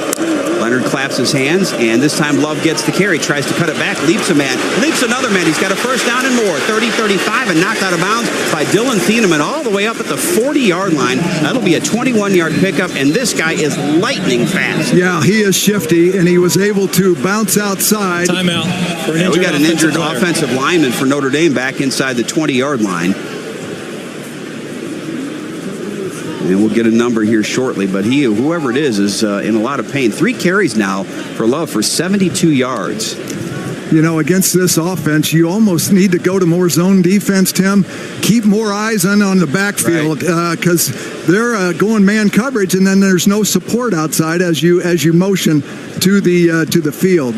Leonard claps his hands, and this time Love gets the carry, tries to cut it back, leaps a man, leaps another man. He's got a first down and more. 30-35, and knocked out of bounds by Dylan Thieneman all the way up at the 40-yard line. That'll be a 21-yard pickup, and this guy is lightning fast. Yeah, he is shifty, and he was able to bounce outside. Timeout for an injured we got an injured player. offensive lineman for Notre Dame back inside the 20-yard line. And we'll get a number here shortly, but whoever it is in a lot of pain. 3 carries now for Love for 72 yards. against this offense, you almost need to go to more zone defense, Tim. Keep more eyes on the backfield because they're going man coverage, and then there's no support outside as you motion to the field.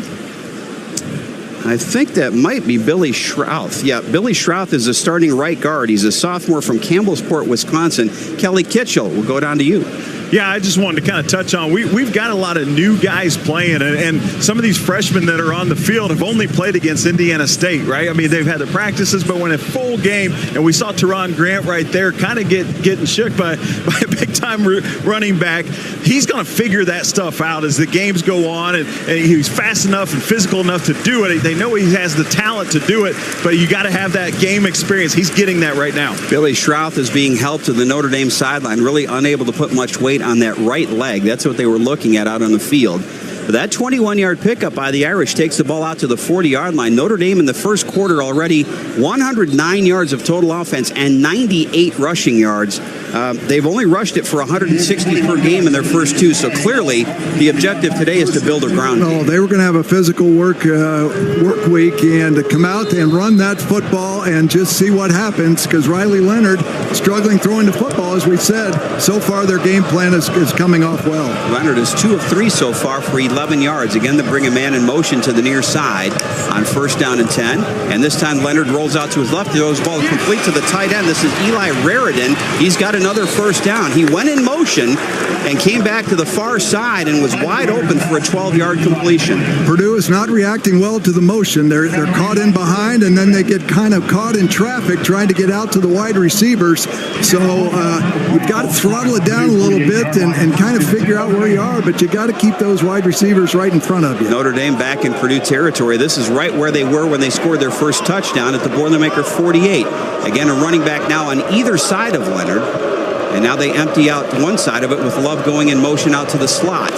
I think that might be Billy Schrouth. Yeah, Billy Schrouth is a starting right guard. He's a sophomore from Campbellsport, Wisconsin. Kelly Kitchell, we'll go down to you. Yeah, I just wanted to kind of touch on, we've got a lot of new guys playing, and some of these freshmen that are on the field have only played against Indiana State, right? I mean, they've had the practices, but when a full game, and we saw Teron Grant right there kind of getting shook by a big-time running back. He's going to figure that stuff out as the games go on, and he's fast enough and physical enough to do it. They know he has the talent to do it, but you got to have that game experience. He's getting that right now. Billy Schrouth is being helped to the Notre Dame sideline, really unable to put much weight on that right leg. That's what they were looking at out on the field. But that 21-yard pickup by the Irish takes the ball out to the 40-yard line. Notre Dame in the first quarter already 109 yards of total offense and 98 rushing yards. They've only rushed it for 160 per game in their first two, so clearly the objective today is to build a ground game. Well, they were going to have a physical work week and to come out and run that football and just see what happens, because Riley Leonard struggling throwing the football, as we said. So far their game plan is coming off well. Leonard is 2 of 3 so far for 11 yards. Again, to bring a man in motion to the near side on 1st down and 10. And this time Leonard rolls out to his left. Throws the ball complete to the tight end. This is Eli Raridan. He's got another 1st down. He went in motion and came back to the far side and was wide open for a 12-yard completion. Purdue is not reacting well to the motion. They're caught in behind, and then they get kind of caught in traffic trying to get out to the wide receivers. So you've got to throttle it down a little bit and kind of figure out where you are, but you got to keep those wide receivers right in front of you. Notre Dame back in Purdue territory. This is right where they were when they scored their first touchdown at the Boilermaker 48. Again, a running back now on either side of Leonard. And now they empty out one side of it with Love going in motion out to the slot.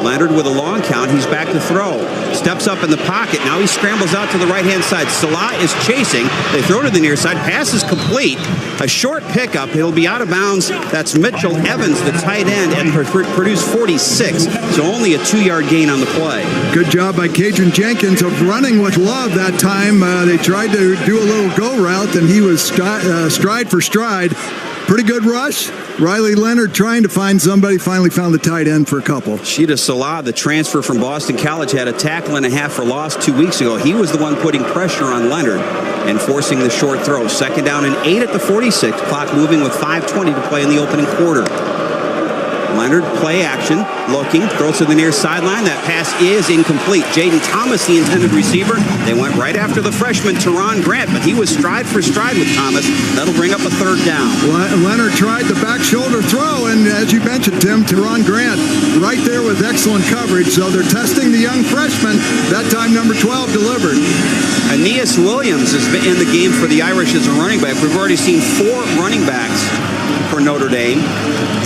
Leonard with a long count. He's back to throw. Steps up in the pocket. Now he scrambles out to the right-hand side. Salah is chasing. They throw to the near side. Pass is complete. A short pickup. It'll be out of bounds. That's Mitchell Evans, the tight end, at Purdue's 46. So only a 2-yard gain on the play. Good job by Cajun Jenkins of running with Love that time. They tried to do a little go route, and he was stride for stride. Pretty good rush. Riley Leonard trying to find somebody, finally found the tight end for a couple. Sheeta Salah, the transfer from Boston College, had a tackle and a half for loss 2 weeks ago. He was the one putting pressure on Leonard and forcing the short throw. 2nd down and 8 at the 46. Clock moving with 5:20 to play in the opening quarter. Leonard, play action, looking, throws to the near sideline. That pass is incomplete. Jaden Thomas, the intended receiver. They went right after the freshman, Teron Grant, but he was stride for stride with Thomas. That'll bring up a 3rd down. Leonard tried the back shoulder throw, and as you mentioned, Tim, Teron Grant right there with excellent coverage. So they're testing the young freshman. That time, number 12 delivered. Aeneas Williams has been in the game for the Irish as a running back. We've already seen 4 running backs for Notre Dame.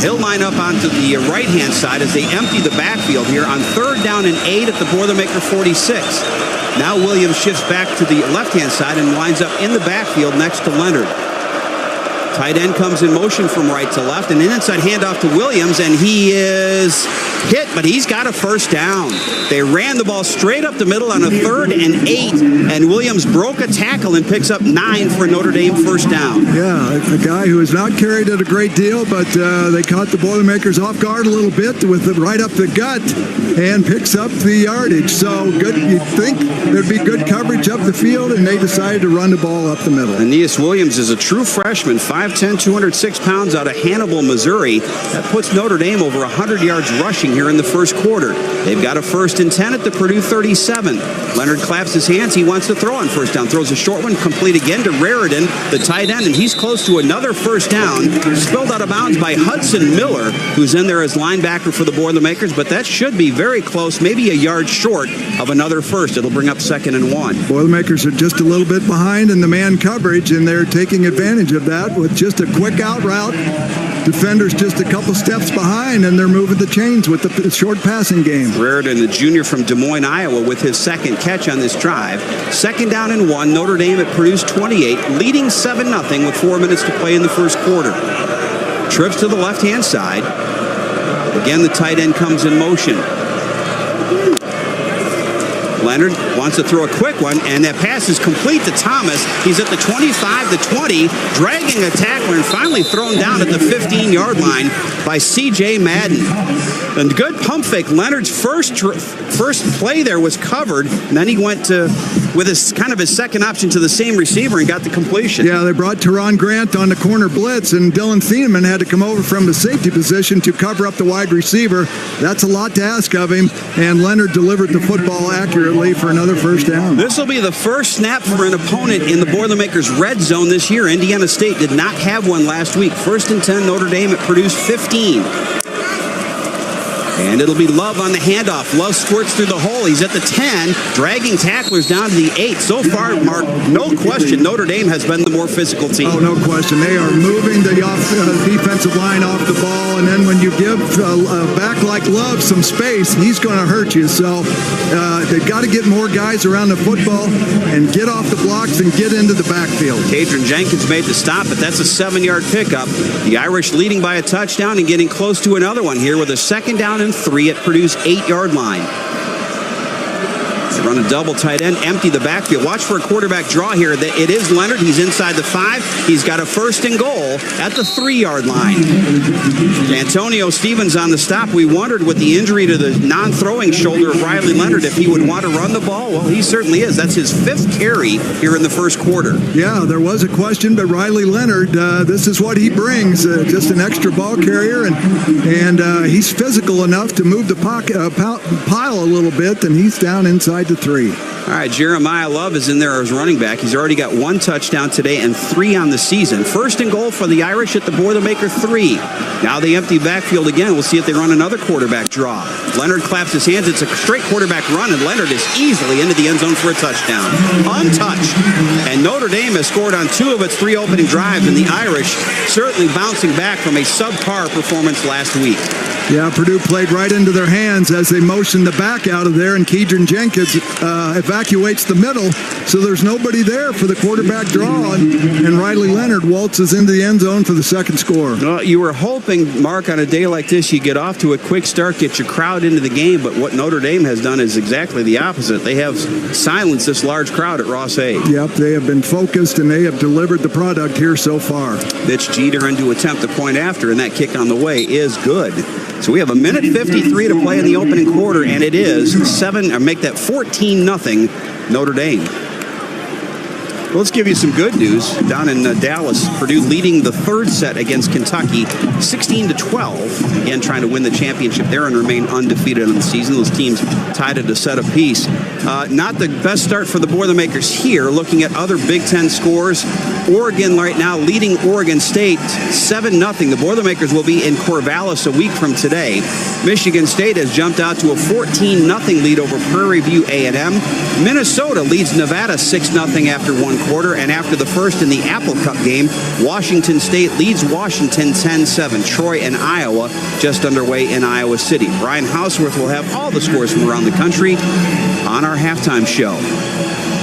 He'll line up onto the right-hand side as they empty the backfield here on 3rd down and 8 at the Boilermaker 46. Now Williams shifts back to the left-hand side and lines up in the backfield next to Leonard. Tight end comes in motion from right to left, and an inside handoff to Williams, and he is hit, but he's got a 1st down. They ran the ball straight up the middle on a 3rd and 8, and Williams broke a tackle and picks up 9 for Notre Dame 1st down. Yeah, a guy who has not carried it a great deal, but they caught the Boilermakers off guard a little bit with it right up the gut and picks up the yardage. So good. You'd think there'd be good coverage up the field, and they decided to run the ball up the middle. Aeneas Williams is a true freshman, 5'10", 206 pounds, out of Hannibal, Missouri. That puts Notre Dame over 100 yards rushing here in the first quarter. They've got a 1st and 10 at the Purdue 37. Leonard claps his hands. He wants to throw on 1st down. Throws a short one, complete again to Raridan, the tight end, and he's close to another 1st down. Spilled out of bounds by Hudson Miller, who's in there as linebacker for the Boilermakers, but that should be very close, maybe a yard short of another 1st. It'll bring up 2nd and 1. Boilermakers are just a little bit behind in the man coverage, and they're taking advantage of that with just a quick out route. Defenders just a couple steps behind, and they're moving the chains with the short passing game. Raridan, the junior from Des Moines, Iowa, with his 2nd catch on this drive. 2nd down and 1. Notre Dame at Purdue's 28, leading 7-0 with 4 minutes to play in the first quarter. Trips to the left-hand side. Again, the tight end comes in motion. Leonard wants to throw a quick one, and that pass is complete to Thomas. He's at the 25, the 20, dragging a tackler, and finally thrown down at the 15-yard line by C.J. Madden. And good pump fake. Leonard's first play there was covered, and then he went with his second option to the same receiver and got the completion. Yeah, they brought Teron Grant on the corner blitz, and Dylan Thieneman had to come over from the safety position to cover up the wide receiver. That's a lot to ask of him, and Leonard delivered the football accurately for another first down. This will be the first snap for an opponent in the Boilermakers red zone this year. Indiana State did not have one last week. 1st and 10, Notre Dame at Purdue's 15. And it'll be Love on the handoff. Love squirts through the hole. He's at the 10, dragging tacklers down to the 8. So far, Mark, no question, Notre Dame has been the more physical team. Oh, no question. They are moving the defensive line off the ball, and then when you give a back like Love some space, he's going to hurt you. So they've got to get more guys around the football and get off the blocks and get into the backfield. Kadron Jenkins made the stop, but that's a 7-yard pickup. The Irish leading by a touchdown and getting close to another one here with a 2nd down and 3 at Purdue's 8-yard line. They run a double tight end, empty the backfield. Watch for a quarterback draw here. It is Leonard. He's inside the 5. He's got a 1st and goal at the 3-yard line. Antonio Stevens on the stop. We wondered with the injury to the non-throwing shoulder of Riley Leonard if he would want to run the ball. Well, he certainly is. That's his 5th carry here in the first quarter. Yeah, there was a question, but Riley Leonard, this is what he brings, just an extra ball carrier, and he's physical enough to move the pile a little bit, and he's down inside the 3. All right, Jeremiyah Love is in there as running back. He's already got 1 touchdown today and 3 on the season. 1st and goal for the Irish at the Boilermaker 3. Now they empty backfield again. We'll see if they run another quarterback draw. Leonard claps his hands. It's a straight quarterback run, and Leonard is easily into the end zone for a touchdown. Untouched. And Notre Dame has scored on 2 of its 3 opening drives, and the Irish certainly bouncing back from a subpar performance last week. Yeah, Purdue played right into their hands as they motioned the back out of there, and Kadron Jenkins evacuates the middle, so there's nobody there for the quarterback draw, and Riley Leonard waltzes into the end zone for the 2nd score. Well, you were hoping, Mark, on a day like this, you get off to a quick start, get your crowd into the game, but what Notre Dame has done is exactly the opposite. They have silenced this large crowd at Ross-Ade. Yep, they have been focused, and they have delivered the product here so far. Mitch Jeter in to attempt a point after, and that kick on the way is good. So we have 1:53 to play in the opening quarter, and it is 14-0 Notre Dame. Well, let's give you some good news. Down in Dallas, Purdue leading the 3rd set against Kentucky, 16-12. Again, trying to win the championship there and remain undefeated in the season. Those teams tied at a set apiece. Not the best start for the Boilermakers here. Looking at other Big Ten scores, Oregon right now leading Oregon State 7-0. The Boilermakers will be in Corvallis a week from today. Michigan State has jumped out to a 14-0 lead over Prairie View A&M. Minnesota leads Nevada 6-0 after 1 quarter, and after the first in the Apple Cup game, Washington State leads Washington 10-7. Troy and Iowa just underway in Iowa City. Brian Houseworth will have all the scores from around the country on our halftime show.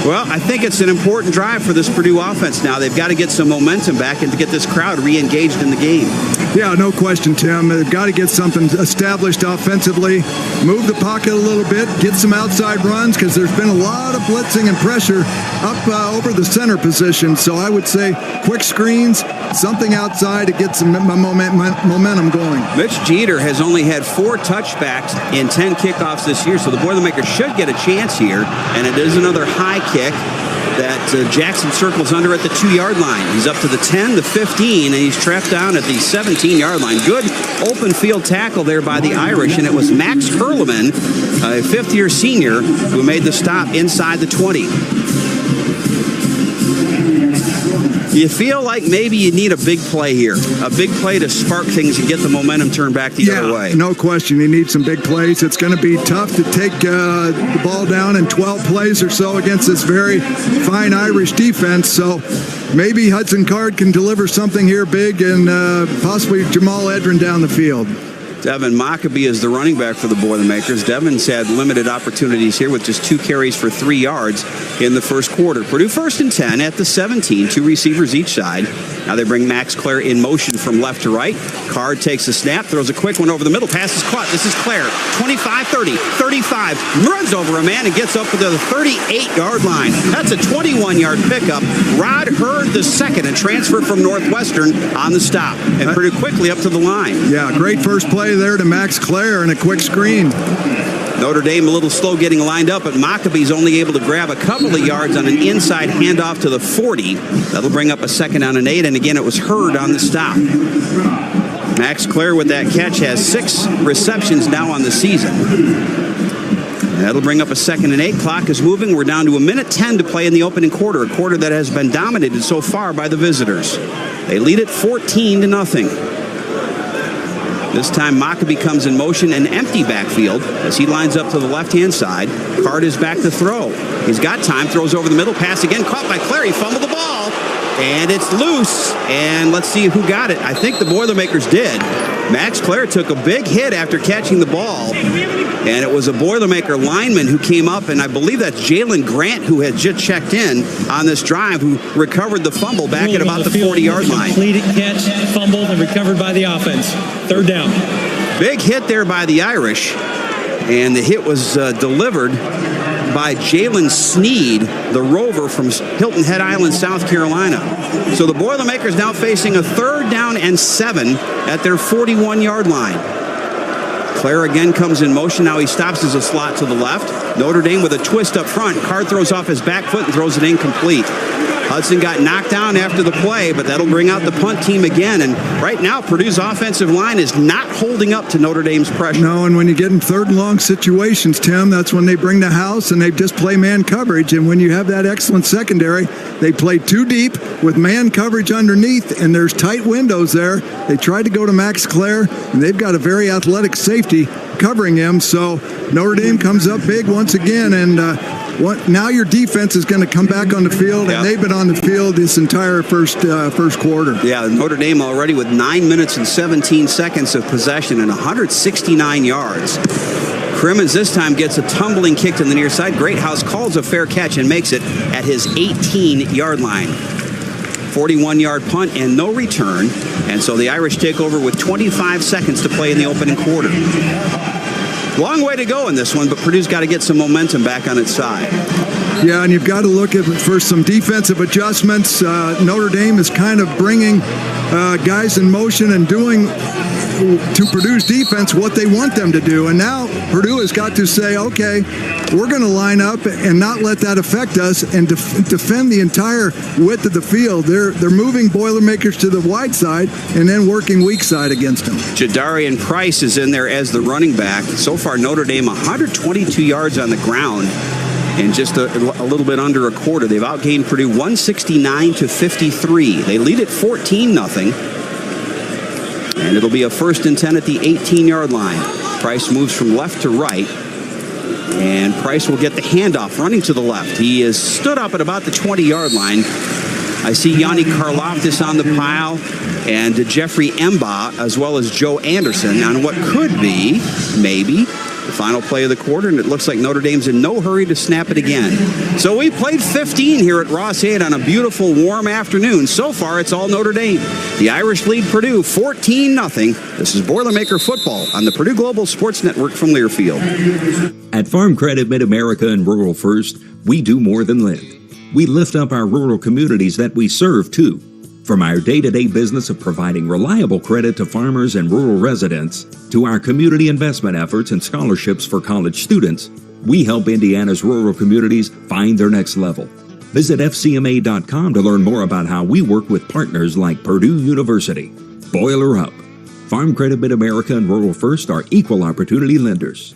Well, I think it's an important drive for this Purdue offense now. They've got to get some momentum back and to get this crowd re-engaged in the game. Yeah, no question, Tim. They've got to get something established offensively, move the pocket a little bit, get some outside runs, because there's been a lot of blitzing and pressure up over the center position. So I would say quick screens, something outside to get some momentum going. Mitch Jeter has only had 4 touchbacks in 10 kickoffs this year, so the Boilermakers should get a chance here, and it is another high kick that Jackson circles under at the 2-yard line. He's up to the 10, the 15, and he's trapped down at the 17-yard line. Good open field tackle there by the Irish, and it was Max Hurleman, a 5th-year senior, who made the stop inside the 20. You feel like maybe you need a big play here, a big play to spark things and get the momentum turned back the other way. No question. You need some big plays. It's going to be tough to take the ball down in 12 plays or so against this very fine Irish defense. So maybe Hudson Card can deliver something here big and possibly Jamal Edrin down the field. Devin Mockobee is the running back for the Boilermakers. Devin's had limited opportunities here with just 2 carries for 3 yards in the first quarter. Purdue 1st and 10 at the 17, 2 receivers each side. Now they bring Max Klare in motion from left to right. Card takes a snap, throws a quick one over the middle. Pass is caught. This is Klare. 25, 30, 35. Runs over a man and gets up to the 38-yard line. That's a 21-yard pickup. Rod Hurd the second, a transfer from Northwestern on the stop. And Purdue quickly up to the line. Yeah, great first play there to Max Klare and a quick screen. Notre Dame a little slow getting lined up, but Mockobee's only able to grab a couple of yards on an inside handoff to the 40. That'll bring up a 2nd down and 8, and again, it was Hurd on the stop. Max Klare with that catch has 6 receptions now on the season. That'll bring up a 2nd and 8. Clock is moving. We're down to 1:10 to play in the opening quarter, a quarter that has been dominated so far by the visitors. They lead it 14-0. This time, Mockobee comes in motion, an empty backfield as he lines up to the left-hand side. Card is back to throw. He's got time, throws over the middle, pass again, caught by Klare. He fumbled the ball, and it's loose. And let's see who got it. I think the Boilermakers did. Max Klare took a big hit after catching the ball, and it was a Boilermaker lineman who came up, and I believe that's Jalen Grant, who had just checked in on this drive, who recovered the fumble back at about the 40-yard line. Completed catch, fumbled, and recovered by the offense. 3rd down. Big hit there by the Irish, and the hit was delivered by Jalen Sneed, the rover from Hilton Head Island, South Carolina. So the Boilermakers now facing a 3rd down and 7 at their 41-yard line. Klare again comes in motion. Now he stops as a slot to the left. Notre Dame with a twist up front. Card throws off his back foot and throws it incomplete. Hudson got knocked down after the play, but that'll bring out the punt team again. And right now, Purdue's offensive line is not holding up to Notre Dame's pressure. No, and when you get in 3rd and long situations, Tim, that's when they bring the house and they just play man coverage. And when you have that excellent secondary, they play too deep with man coverage underneath, and there's tight windows there. They tried to go to Max Klare, and they've got a very athletic safety covering him. So Notre Dame comes up big once again, and now your defense is going to come back on the field, and they've been on the field this entire first quarter. Yeah, Notre Dame already with 9 minutes and 17 seconds of possession and 169 yards. Crimmins this time gets a tumbling kick to the near side. Greathouse calls a fair catch and makes it at his 18-yard line. 41-yard punt and no return, and so the Irish take over with 25 seconds to play in the opening quarter. Long way to go in this one, but Purdue's got to get some momentum back on its side. Yeah, and you've got to look at for some defensive adjustments. Notre Dame is kind of bringing guys in motion and doing to Purdue's defense what they want them to do. And now Purdue has got to say, okay, we're going to line up and not let that affect us and defend the entire width of the field. They're moving Boilermakers to the wide side and then working weak side against them. Jadarian Price is in there as the running back. So far, Notre Dame 122 yards on the ground in just a little bit under a quarter. They've outgained Purdue 169-53. They lead at 14-0. And it'll be a 1st and 10 at the 18-yard line. Price moves from left to right. And Price will get the handoff running to the left. He is stood up at about the 20-yard line. I see Yanni Karloftis on the pile and Jeffrey Emba as well as Joe Anderson on what could be, maybe, the final play of the quarter, and it looks like Notre Dame's in no hurry to snap it again. So we played 15 here at Ross-Ade on a beautiful, warm afternoon. So far, it's all Notre Dame. The Irish lead Purdue 14-0. This is Boilermaker Football on the Purdue Global Sports Network from Learfield. At Farm Credit Mid-America and Rural First, we do more than lend. We lift up our rural communities that we serve, too. From our day-to-day business of providing reliable credit to farmers and rural residents, to our community investment efforts and scholarships for college students, we help Indiana's rural communities find their next level. Visit FCMA.com to learn more about how we work with partners like Purdue University. Boiler up. Farm Credit Mid-America and Rural First are equal opportunity lenders.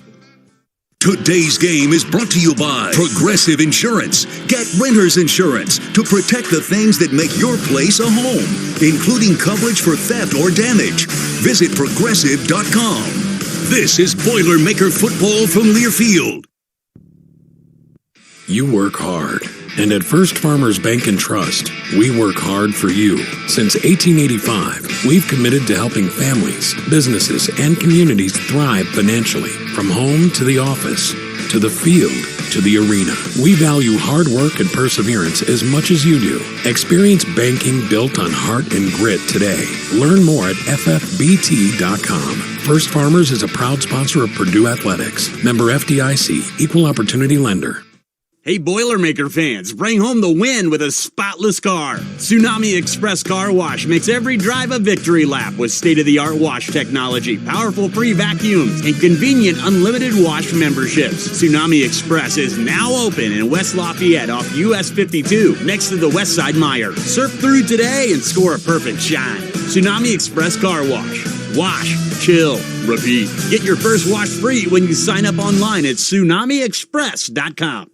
Today's game is brought to you by Progressive Insurance. Get renter's insurance to protect the things that make your place a home, including coverage for theft or damage. Visit Progressive.com. This is Boilermaker Football from Learfield. You work hard, And at First Farmers Bank and Trust, we work hard for you. Since 1885, we've committed to helping families, businesses, and communities thrive financially. From home to the office, to the field, to the arena. We value hard work and perseverance as much as you do. Experience banking built on heart and grit today. Learn more at ffbt.com. First Farmers is a proud sponsor of Purdue Athletics. Member FDIC, Equal Opportunity Lender. Hey, Boilermaker fans, bring home the win with a spotless car. Tsunami Express Car Wash makes every drive a victory lap with state-of-the-art wash technology, powerful free vacuums, and convenient unlimited wash memberships. Tsunami Express is now open in West Lafayette off US 52, next to the Westside Mire. Surf through today and score a perfect shine. Tsunami Express Car Wash. Wash, chill, repeat. Get your first wash free when you sign up online at tsunamiexpress.com.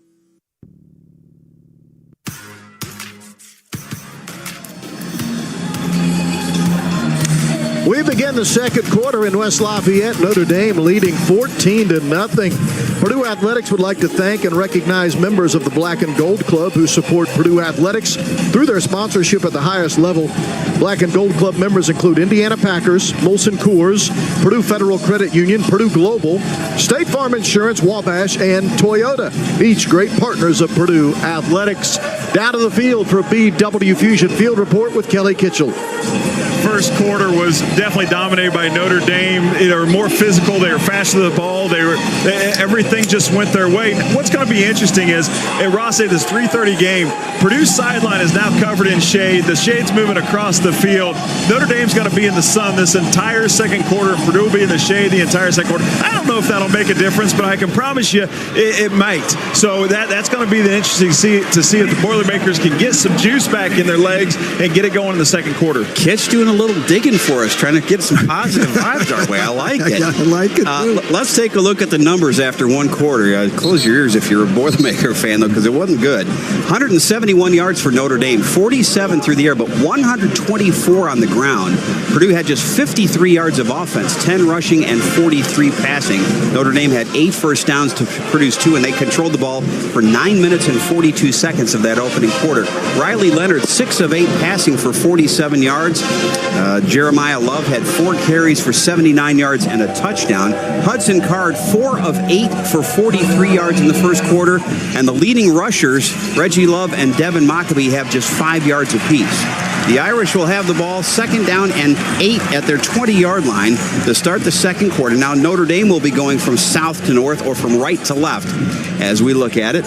We begin the second quarter in West Lafayette. Notre Dame leading 14-0. Purdue Athletics would like to thank and recognize members of the Black and Gold Club who support Purdue Athletics through their sponsorship at the highest level. Black and Gold Club members include Indiana Packers, Molson Coors, Purdue Federal Credit Union, Purdue Global, State Farm Insurance, Wabash, and Toyota, each great partners of Purdue Athletics. Down to the field for BW Fusion Field Report with Kelly Kitchell. First quarter was definitely dominated by Notre Dame. They were more physical. They were faster to the ball. Everything just went their way. What's going to be interesting is at Ross-Ade, this 3:30 game, Purdue's sideline is now covered in shade. The shade's moving across the field. Notre Dame's going to be in the sun this entire second quarter. Purdue will be in the shade the entire second quarter. I don't know if that'll make a difference, but I can promise you it might. So that's going to be the interesting to see if the Boilermakers can get some juice back in their legs and get it going in the second quarter. Kitch doing a little digging for us, trying to get some positive vibes our way. I like it. I like it. Let's take a look at the numbers after one quarter. Close your ears if you're a Boilermaker fan, though, because it wasn't good. 171 yards for Notre Dame, 47 through the air, but 124 on the ground. Purdue had just 53 yards of offense, 10 rushing and 43 passing. Notre Dame had 8 first downs to Purdue's 2, and they controlled the ball for 9 minutes and 42 seconds of that opening quarter. Riley Leonard, 6 of 8 passing for 47 yards. Jeremiyah Love had 4 carries for 79 yards and a touchdown. Hudson Card, 4 of 8 for 43 yards in the first quarter. And the leading rushers, Reggie Love and Devin Mockobee, have just 5 yards apiece. The Irish will have the ball second down and 8 at their 20-yard line to start the second quarter. Now Notre Dame will be going from south to north or from right to left as we look at it.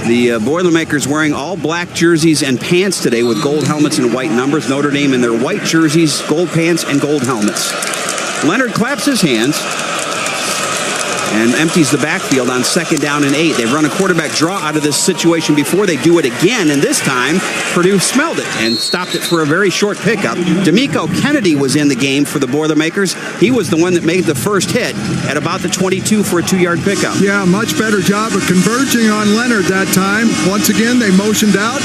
The Boilermakers wearing all black jerseys and pants today with gold helmets and white numbers. Notre Dame in their white jerseys, gold pants, and gold helmets. Leonard claps his hands and empties the backfield on second down and 8. They've run a quarterback draw out of this situation before. They do it again, and this time Purdue smelled it and stopped it for a very short pickup. D'Amico Kennedy was in the game for the Boilermakers. He was the one that made the first hit at about the 22 for a 2-yard pickup. Yeah, much better job of converging on Leonard that time. Once again, they motioned out,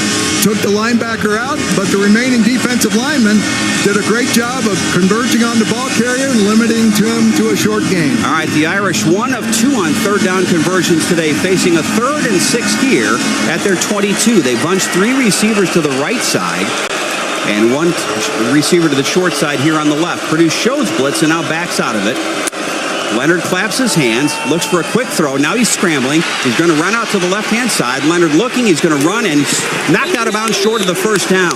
took the linebacker out, but the remaining defensive lineman did a great job of converging on the ball carrier and limiting him to a short gain. All right, the Irish 1 of 2 on third down conversions today, facing a 3rd and 6 here at their 22. They bunched 3 receivers to the right side and 1 receiver to the short side here on the left. Purdue shows blitz and now backs out of it. Leonard claps his hands, looks for a quick throw. Now he's scrambling. He's going to run out to the left-hand side. Leonard looking. He's going to run and knocked out of bounds short of the first down.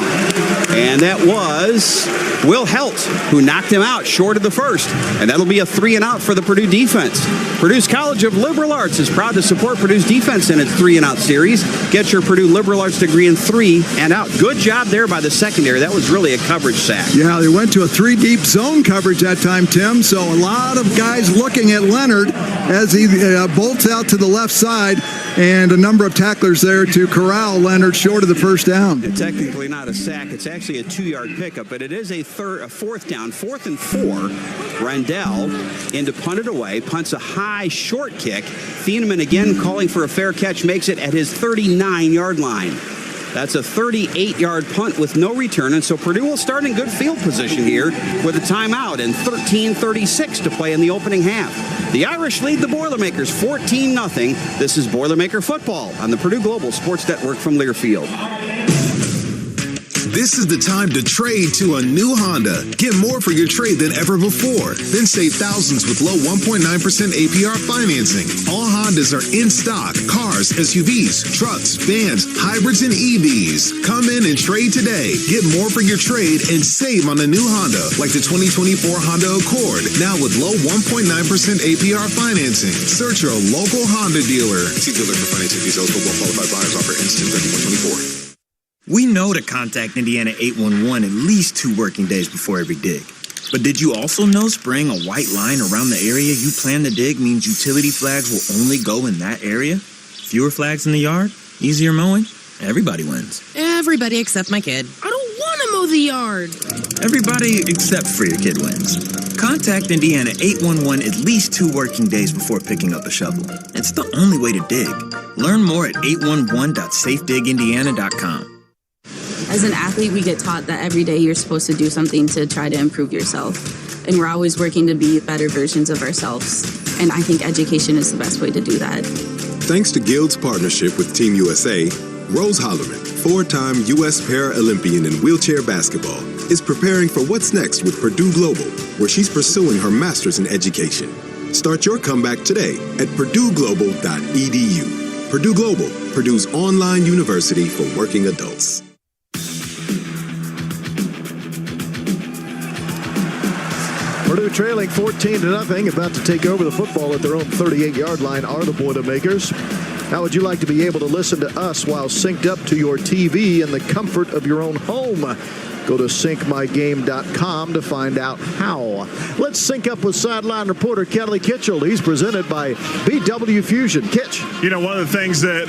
And that was Will Helt, who knocked him out short of the first. And that'll be a 3-and-out for the Purdue defense. Purdue's College of Liberal Arts is proud to support Purdue's defense in its 3-and-out series. Get your Purdue Liberal Arts degree in 3-and-out. Good job there by the secondary. That was really a coverage sack. Yeah, they went to a 3-deep zone coverage that time, Tim. So a lot of guys looking at Leonard as he bolts out to the left side, and a number of tacklers there to corral Leonard short of the first down. It's technically not a sack. It's actually a 2-yard pickup, but it is a 4th down, 4th and 4. Rendell in to punt it away, punts a high short kick. Thieneman again calling for a fair catch, makes it at his 39-yard line. That's a 38-yard punt with no return, and so Purdue will start in good field position here with a timeout and 13:36 to play in the opening half. The Irish lead the Boilermakers 14-0. This is Boilermaker football on the Purdue Global Sports Network from Learfield. This is the time to trade to a new Honda. Get more for your trade than ever before. Then save thousands with low 1.9% APR financing. All Hondas are in stock. Cars, SUVs, trucks, vans, hybrids, and EVs. Come in and trade today. Get more for your trade and save on a new Honda, like the 2024 Honda Accord, now with low 1.9% APR financing. Search your local Honda dealer. See dealer for financing details for well-qualified buyers. Offer ends 10/31/24. We know to contact Indiana 811 at least 2 working days before every dig. But did you also know spraying a white line around the area you plan to dig means utility flags will only go in that area? Fewer flags in the yard? Easier mowing? Everybody wins. Everybody except my kid. I don't want to mow the yard. Everybody except for your kid wins. Contact Indiana 811 at least 2 working days before picking up a shovel. It's the only way to dig. Learn more at 811.safedigindiana.com. As an athlete, we get taught that every day you're supposed to do something to try to improve yourself. And we're always working to be better versions of ourselves. And I think education is the best way to do that. Thanks to Guild's partnership with Team USA, Rose Hollerman, 4-time U.S. Paralympian in wheelchair basketball, is preparing for what's next with Purdue Global, where she's pursuing her master's in education. Start your comeback today at purdueglobal.edu. Purdue Global, Purdue's online university for working adults. Purdue trailing 14-0, about to take over the football at their own 38-yard line are the Boilermakers. How would you like to be able to listen to us while synced up to your TV in the comfort of your own home? Go to syncmygame.com to find out how. Let's sync up with sideline reporter Kelly Kitchell. He's presented by BW Fusion. Kitch. You know, one of the things that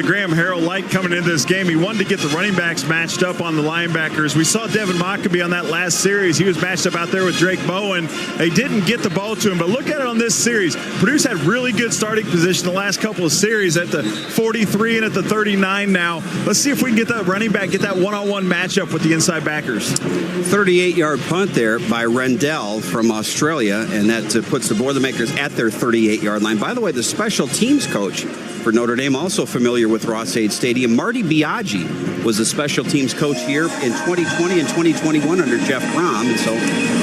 Graham Harrell liked coming into this game, he wanted to get the running backs matched up on the linebackers. We saw Devin Mockobee on that last series. He was matched up out there with Drake Bowen. They didn't get the ball to him, but look at it on this series. Purdue's had really good starting position the last couple of series at the 43 and at the 39 now. Let's see if we can get that running back, get that one-on-one matchup with the inside backers. 38-yard punt there by Rendell from Australia, and that puts the Boilermakers at their 38-yard line. By the way, the special teams coach for Notre Dame, also familiar with Ross-Ade Stadium, Marty Biaggi, was the special teams coach here in 2020 and 2021 under Jeff Brom, and so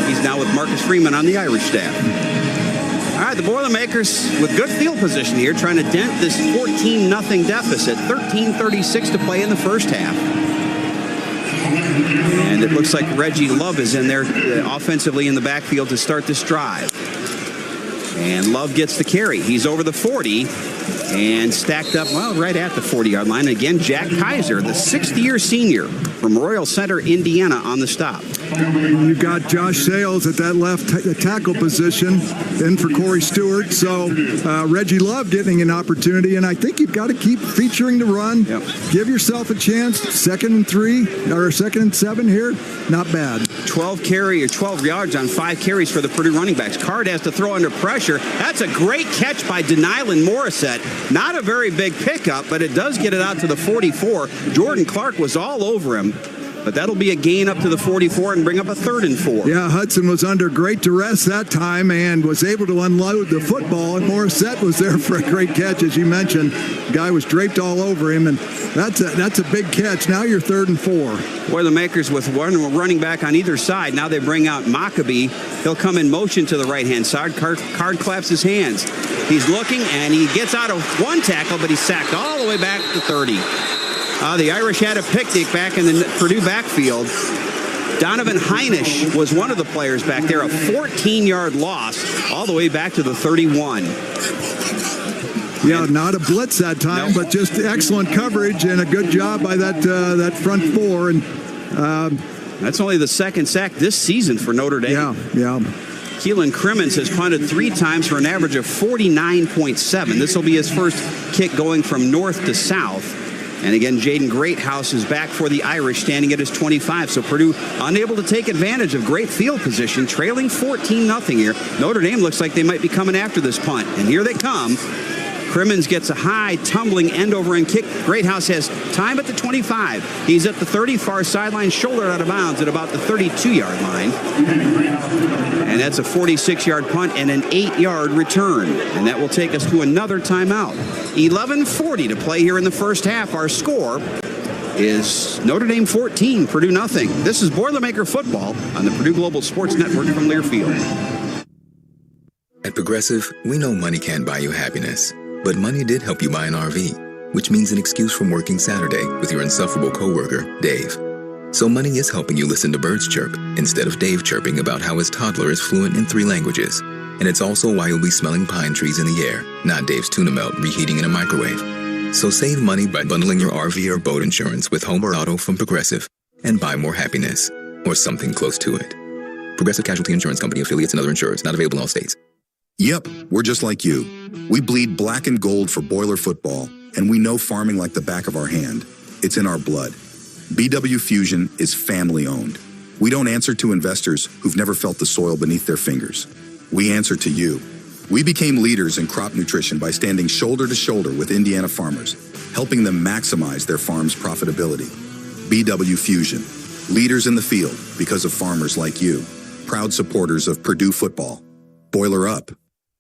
he's now with Marcus Freeman on the Irish staff. All right, the Boilermakers with good field position here, trying to dent this 14-0 deficit. 13:36 to play in the first half. And it looks like Reggie Love is in there offensively in the backfield to start this drive. And Love gets the carry. He's over the 40 and stacked up, well, right at the 40-yard line. Again, Jack Kaiser, the 6th-year senior from Royal Center, Indiana, on the stop. You've got Josh Sales at that left tackle position, in for Corey Stewart. So Reggie Love getting an opportunity, and I think you've got to keep featuring the run. Yep. Give yourself a chance. 2nd and 3 or 2nd and 7 here, not bad. 12 yards on 5 carries for the Purdue running backs. Card has to throw under pressure. That's a great catch by Denylin Morissette. Not a very big pickup, but it does get it out to the 44. Jordan Clark was all over him. But that'll be a gain up to the 44 and bring up a 3rd and 4. Yeah, Hudson was under great duress that time and was able to unload the football, and Morissette was there for a great catch, as you mentioned. The guy was draped all over him, and that's a big catch. Now you're 3rd and 4. Boilermakers with one running back on either side. Now they bring out Mockobee. He'll come in motion to the right-hand side. Card claps his hands. He's looking, and he gets out of one tackle, but he's sacked all the way back to 30. The Irish had a picnic back in the Purdue backfield. Donovan Heinisch was one of the players back there. A 14-yard loss all the way back to the 31. Yeah, not a blitz that time, but just excellent coverage and a good job by that front 4. And that's only the 2nd sack this season for Notre Dame. Yeah. Keelan Crimmins has punted 3 times for an average of 49.7. This will be his first kick going from north to south. And again, Jaden Greathouse is back for the Irish, standing at his 25. So Purdue unable to take advantage of great field position, trailing 14-0 here. Notre Dame looks like they might be coming after this punt. And here they come. Crimmins gets a high, tumbling end-over-end kick. Greathouse has time at the 25. He's at the 30, far sideline, shoulder out of bounds at about the 32-yard line. And that's a 46-yard punt and an 8-yard return. And that will take us to another timeout. 11:40 to play here in the first half. Our score is Notre Dame 14, Purdue nothing. This is Boilermaker Football on the Purdue Global Sports Network from Learfield. At Progressive, we know money can't buy you happiness, but money did help you buy an RV, which means an excuse from working Saturday with your insufferable coworker, Dave. So money is helping you listen to birds chirp instead of Dave chirping about how his toddler is fluent in 3 languages. And it's also why you'll be smelling pine trees in the air, not Dave's tuna melt reheating in a microwave. So save money by bundling your RV or boat insurance with home or auto from Progressive and buy more happiness, or something close to it. Progressive Casualty Insurance Company, affiliates, and other insurers. Not available in all states. Yep, we're just like you. We bleed black and gold for Boiler football, and we know farming like the back of our hand. It's in our blood. BW Fusion is family-owned. We don't answer to investors who've never felt the soil beneath their fingers. We answer to you. We became leaders in crop nutrition by standing shoulder to shoulder with Indiana farmers, helping them maximize their farm's profitability. BW Fusion, leaders in the field because of farmers like you. Proud supporters of Purdue football. Boiler up.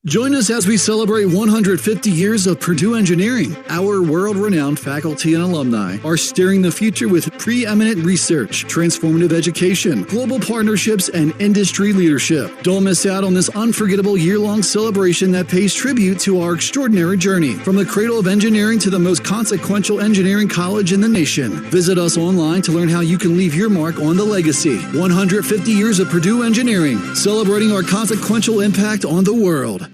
Join us as we celebrate 150 years of Purdue engineering. Our world-renowned faculty and alumni are steering the future with preeminent research, transformative education, global partnerships, and industry leadership. Don't miss out on this unforgettable year-long celebration that pays tribute to our extraordinary journey. From the cradle of engineering to the most consequential engineering college in the nation. Visit us online to learn how you can leave your mark on the legacy. 150 years of Purdue engineering, celebrating our consequential impact on the world.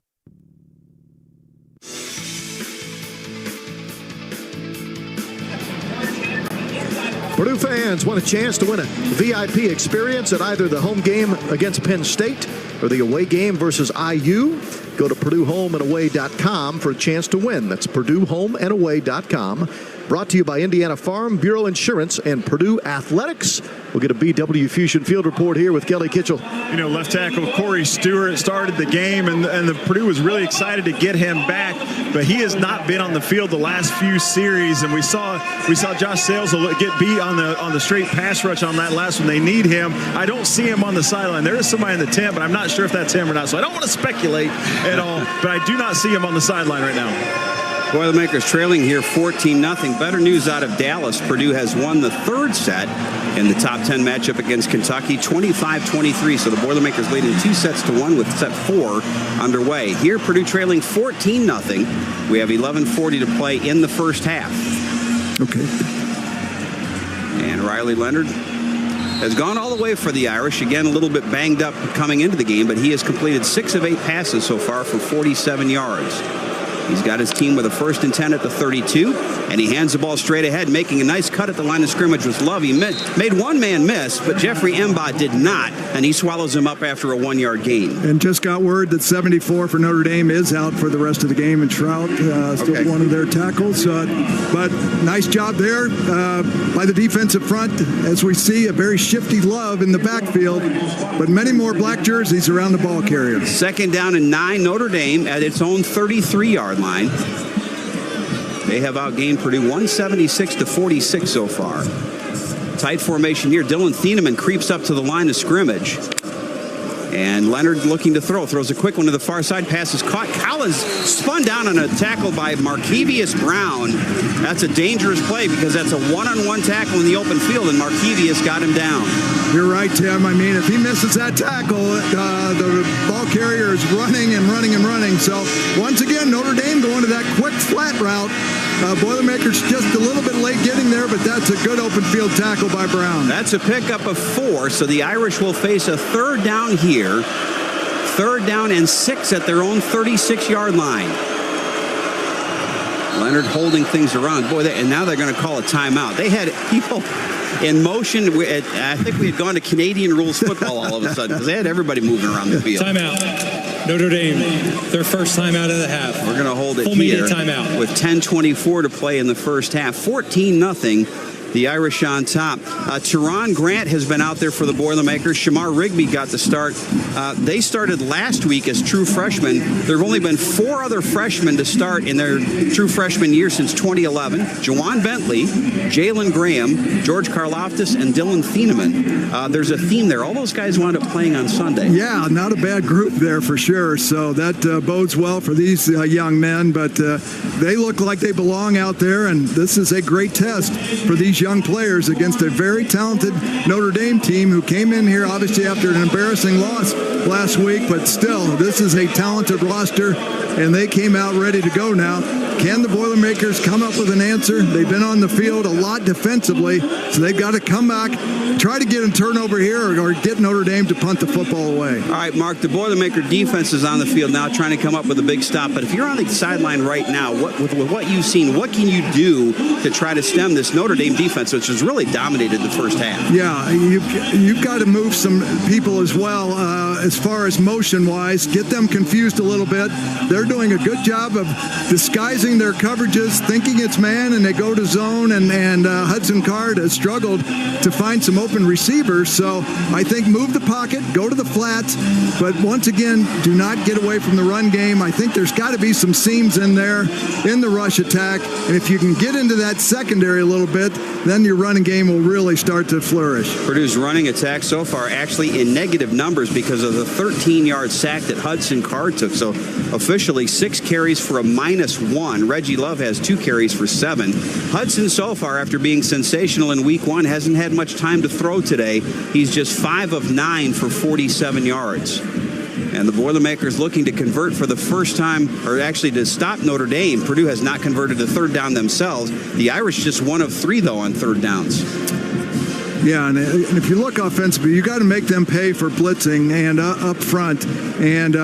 Purdue fans want a chance to win a VIP experience at either the home game against Penn State or the away game versus IU. Go to PurdueHomeAndAway.com for a chance to win. That's PurdueHomeAndAway.com. Brought to you by Indiana Farm Bureau Insurance and Purdue Athletics. We'll get a BW Fusion Field Report here with Kelly Kitchell. You know, left tackle Corey Stewart started the game, and the Purdue was really excited to get him back, but he has not been on the field the last few series, and we saw Josh Sales get beat on the straight pass rush on that last one. They need him. I don't see him on the sideline. There is somebody in the tent, but I'm not sure if that's him or not, so I don't want to speculate at all, but I do not see him on the sideline right now. Boilermakers trailing here 14-0. Better news out of Dallas. Purdue has won the third set in the top 10 matchup against Kentucky, 25-23. So the Boilermakers leading 2-1 with set 4 underway. Here, Purdue trailing 14-0. We have 11:40 to play in the first half. Okay. And Riley Leonard has gone all the way for the Irish. Again, a little bit banged up coming into the game, but he has completed 6 of 8 passes so far for 47 yards. He's got his team with a 1st and 10 at the 32, and he hands the ball straight ahead, making a nice cut at the line of scrimmage with Love. He made one man miss, but Jeffrey Emba did not, and he swallows him up after a 1-yard gain. And just got word that 74 for Notre Dame is out for the rest of the game, and Trout still one of their tackles. But nice job there by the defensive front, as we see a very shifty Love in the backfield, but many more black jerseys around the ball carrier. 2nd down and 9, Notre Dame at its own 33-yard line. They have outgained Purdue 176-46 so far. Tight formation here. Dylan Thieneman creeps up to the line of scrimmage. And Leonard looking to throw. Throws a quick one to the far side. Pass is caught. Collins spun down on a tackle by Markevius Brown. That's a dangerous play because that's a one-on-one tackle in the open field, and Markevius got him down. You're right, Tim. I mean, if he misses that tackle, the ball carrier is running and running and running. So, once again, Notre Dame going to that quick flat route. Boilermakers just a little bit late getting there, but that's a good open field tackle by Brown. That's a pickup of 4, so the Irish will face a 3rd down here. 3rd down and 6 at their own 36-yard line. Leonard holding things around. Boy, and now they're going to call a timeout. They had people in motion. I think we had gone to Canadian rules football all of a sudden because they had everybody moving around the field. Timeout. Notre Dame, their first timeout of the half. We're going to hold it Full here media timeout with 10:24 to play in the first half. 14-0. The Irish on top. Teron Grant has been out there for the Boilermakers. Shamar Rigby got the start. They started last week as true freshmen. There have only been 4 other freshmen to start in their true freshman year since 2011. Jawan Bentley, Jalen Graham, George Karloftis, and Dylan Thieneman. There's a theme there. All those guys wound up playing on Sunday. Yeah, not a bad group there for sure. So that bodes well for these young men. But they look like they belong out there, and this is a great test for these young players against a very talented Notre Dame team who came in here obviously after an embarrassing loss last week, but still, this is a talented roster, and they came out ready to go now. Can the Boilermakers come up with an answer? They've been on the field a lot defensively, so they've got to come back, try to get a turnover here or get Notre Dame to punt the football away. All right, Mark, the Boilermaker defense is on the field now trying to come up with a big stop, but if you're on the sideline right now, with what you've seen, what can you do to try to stem this Notre Dame defense, which has really dominated the first half? Yeah, you've got to move some people as well as far as motion-wise, get them confused a little bit. They're doing a good job of disguising their coverages, thinking it's man, and they go to zone, and Hudson Card has struggled to find some open receivers. So I think move the pocket, go to the flats, but once again, do not get away from the run game. I think there's got to be some seams in there in the rush attack, and if you can get into that secondary a little bit, then your running game will really start to flourish. Purdue's running attack so far actually in negative numbers because of the 13-yard sack that Hudson Card took. So officially 6 carries for a -1. Reggie Love has 2 carries for 7. Hudson so far, after being sensational in week 1, hasn't had much time to throw today. He's just 5 of 9 for 47 yards. And the Boilermakers looking to convert for the first time, or actually to stop Notre Dame. Purdue has not converted a third down themselves. The Irish just 1 of 3, though, on third downs. Yeah, and if you look offensively, you got to make them pay for blitzing and up front. And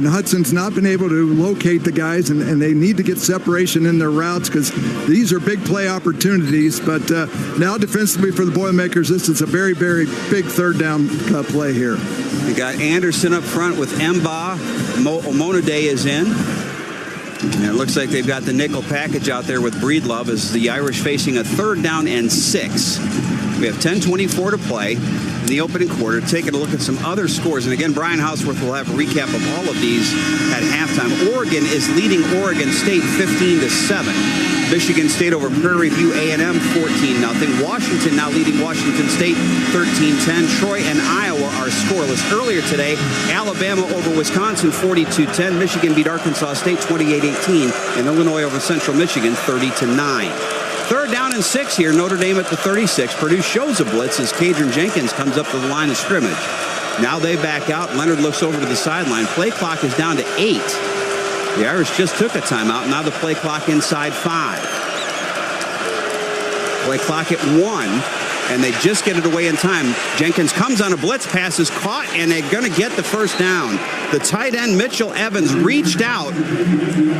Hudson's not been able to locate the guys, and they need to get separation in their routes because these are big play opportunities. But now defensively for the Boilermakers, this is a very, very big third down play here. You got Anderson up front with Mba. Omonade is in. And it looks like they've got the nickel package out there with Breedlove as the Irish facing a 3rd down and 6. We have 10:24 to play in the opening quarter. Taking a look at some other scores. And again, Brian Houseworth will have a recap of all of these at halftime. Oregon is leading Oregon State 15-7. Michigan State over Prairie View A&M 14-0. Washington now leading Washington State 13-10. Troy and Iowa are scoreless. Earlier today, Alabama over Wisconsin 42-10. Michigan beat Arkansas State 28-18. And Illinois over Central Michigan 30-9. 3rd down and 6 here. Notre Dame at the 36. Purdue shows a blitz as Kadron Jenkins comes up to the line of scrimmage. Now they back out. Leonard looks over to the sideline. Play clock is down to 8. The Irish just took a timeout. Now the play clock inside 5. Play clock at 1. And they just get it away in time. Jenkins comes on a blitz, pass is caught, and they're going to get the first down. The tight end, Mitchell Evans, reached out.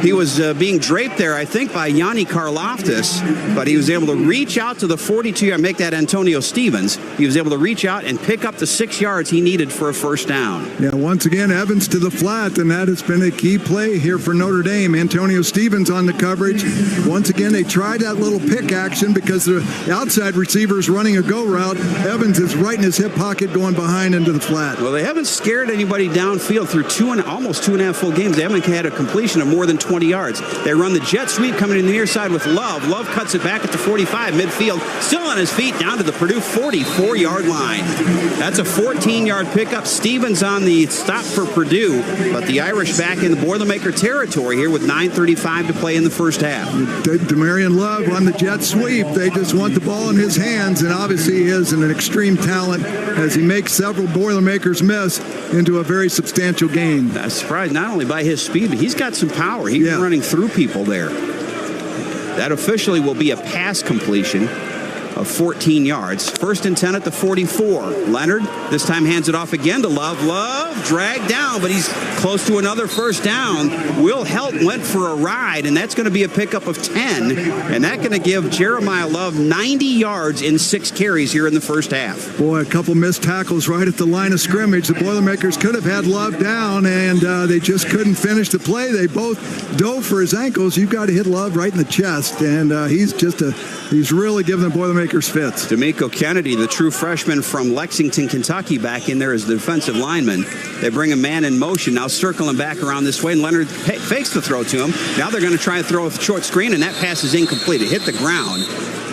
He was being draped there, I think, by Yanni Karloftis, but he was able to reach out to the 42-yard, make that Antonio Stevens. He was able to reach out and pick up the 6 yards he needed for a first down. Yeah, once again, Evans to the flat, and that has been a key play here for Notre Dame. Antonio Stevens on the coverage. Once again, they tried that little pick action because the outside receiver is running a go route. Evans is right in his hip pocket going behind into the flat. Well, they haven't scared anybody downfield through almost 2.5 full games. They haven't had a completion of more than 20 yards. They run the jet sweep coming in the near side with Love. Love cuts it back at the 45 midfield. Still on his feet down to the Purdue 44-yard line. That's a 14-yard pickup. Stevens on the stop for Purdue, but the Irish back in the Boilermaker territory here with 9:35 to play in the first half. Demarion Love on the jet sweep. They just want the ball in his hands, and obviously he is an extreme talent as he makes several Boilermakers miss into a very substantial gain. I'm surprised not only by his speed, but he's got some power. He's running through people there. That officially will be a pass completion of 14 yards. 1st and 10 at the 44. Leonard this time hands it off again to Love. Love dragged down, but he's close to another first down. Will Helt went for a ride, and that's going to be a pickup of 10, and that's going to give Jeremiyah Love 90 yards in 6 carries here in the first half. Boy, a couple missed tackles right at the line of scrimmage. The Boilermakers could have had Love down, and they just couldn't finish the play. They both dove for his ankles. You've got to hit Love right in the chest, and he's really giving the Boilermakers Boilermakers fits. D'Amico Kennedy, the true freshman from Lexington, Kentucky, back in there as the defensive lineman. They bring a man in motion, now circling back around this way, and Leonard fakes the throw to him. Now they're going to try and throw a short screen, and that pass is incomplete. It hit the ground.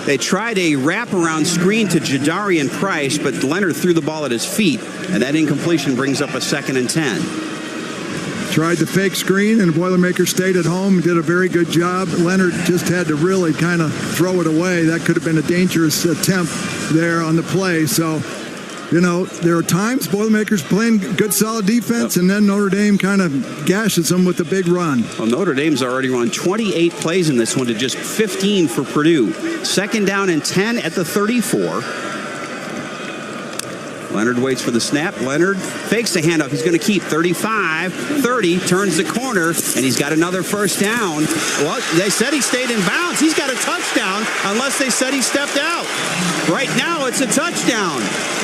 They tried a wraparound screen to Jadarian Price, but Leonard threw the ball at his feet, and that incompletion brings up a 2nd and 10. Tried the fake screen, and Boilermakers stayed at home and did a very good job. Leonard just had to really kind of throw it away. That could have been a dangerous attempt there on the play. So, you know, there are times Boilermakers playing good, solid defense, and then Notre Dame kind of gashes them with a big run. Well, Notre Dame's already run 28 plays in this one to just 15 for Purdue. 2nd down and 10 at the 34. Leonard waits for the snap. Leonard fakes the handoff. He's going to keep 35, 30, turns the corner, and he's got another first down. Well, they said he stayed in bounds. He's got a touchdown unless they said he stepped out. Right now, it's a touchdown.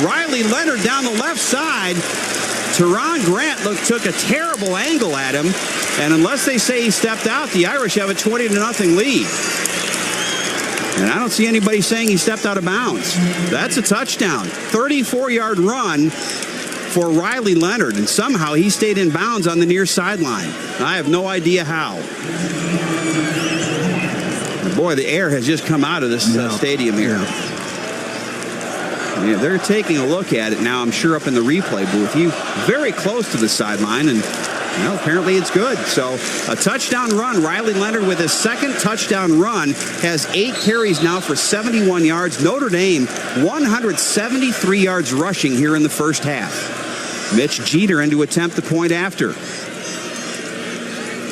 Riley Leonard down the left side. Teron Grant took a terrible angle at him, and unless they say he stepped out, the Irish have a 20-0 lead. And I don't see anybody saying he stepped out of bounds. That's a touchdown. 34-yard run for Riley Leonard, and somehow he stayed in bounds on the near sideline. I have no idea how. Boy, the air has just come out of this stadium here. Yeah, they're taking a look at it now, I'm sure, up in the replay booth. Very close to the sideline, and well, apparently it's good. So a touchdown run. Riley Leonard with his 2nd touchdown run has 8 carries now for 71 yards. Notre Dame 173 yards rushing here in the first half. Mitch Jeter in to attempt the point after.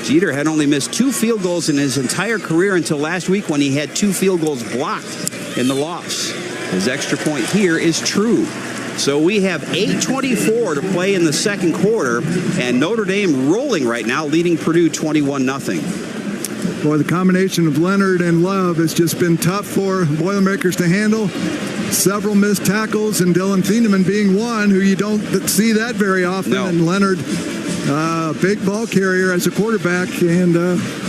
Jeter had only missed 2 field goals in his entire career until last week when he had 2 field goals blocked in the loss. His extra point here is true. So we have 8:24 to play in the 2nd quarter, and Notre Dame rolling right now, leading Purdue 21-0. Boy, the combination of Leonard and Love has just been tough for Boilermakers to handle. Several missed tackles, and Dylan Thieneman being one who you don't see that very often. No. And Leonard, big ball carrier as a quarterback, and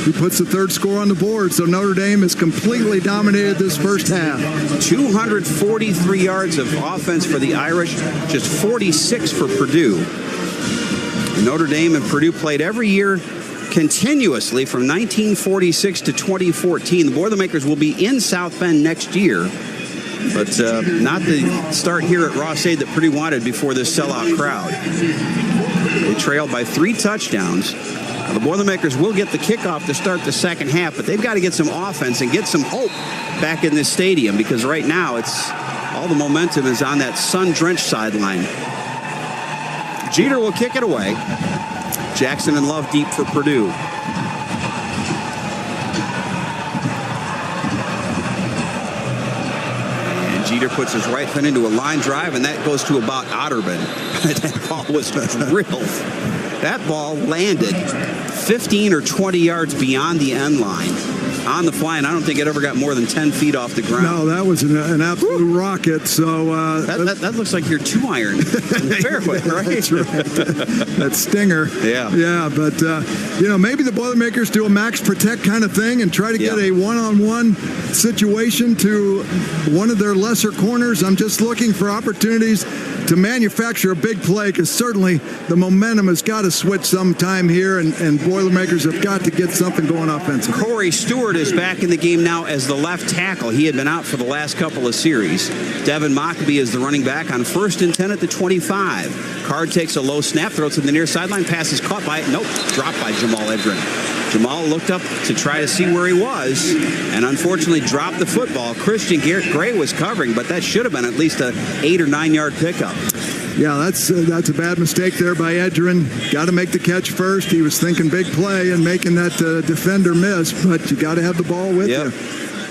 he puts the 3rd score on the board. So Notre Dame has completely dominated this first half. 243 yards of offense for the Irish, just 46 for Purdue. Notre Dame and Purdue played every year continuously from 1946 to 2014. The Boilermakers will be in South Bend next year, but not the start here at Ross-Ade that Purdue wanted before this sellout crowd. They trailed by 3 touchdowns. The Boilermakers will get the kickoff to start the second half, but they've got to get some offense and get some hope back in this stadium, because right now it's all the momentum is on that sun-drenched sideline. Jeter will kick it away. Jackson and Love deep for Purdue. Jeter puts his right foot into a line drive, and that goes to about Otterman. That ball was drilled. That ball landed 15 or 20 yards beyond the end line on the fly, and I don't think it ever got more than 10 feet off the ground. No, that was an absolute rocket. So that looks like your 2-iron in the fairway, right? That's right. That stinger. Yeah. Yeah, but, maybe the Boilermakers do a max protect kind of thing and try to get a one-on-one situation to one of their lesser corners. I'm just looking for opportunities to manufacture a big play, because certainly the momentum has got to switch sometime here, and Boilermakers have got to get something going offensively. Corey Stewart is back in the game now as the left tackle. He had been out for the last couple of series. Devin Mockobee is the running back on 1st and 10 at the 25. Card takes a low snap, throws to the near sideline, pass is caught by, dropped by Jamal Edrin. Jamal looked up to try to see where he was, and unfortunately dropped the football. Christian Gray was covering, but that should have been at least a 8 or 9 yard pickup. Yeah, that's a bad mistake there by Edrin. Got to make the catch first. He was thinking big play and making that defender miss, but you got to have the ball with you.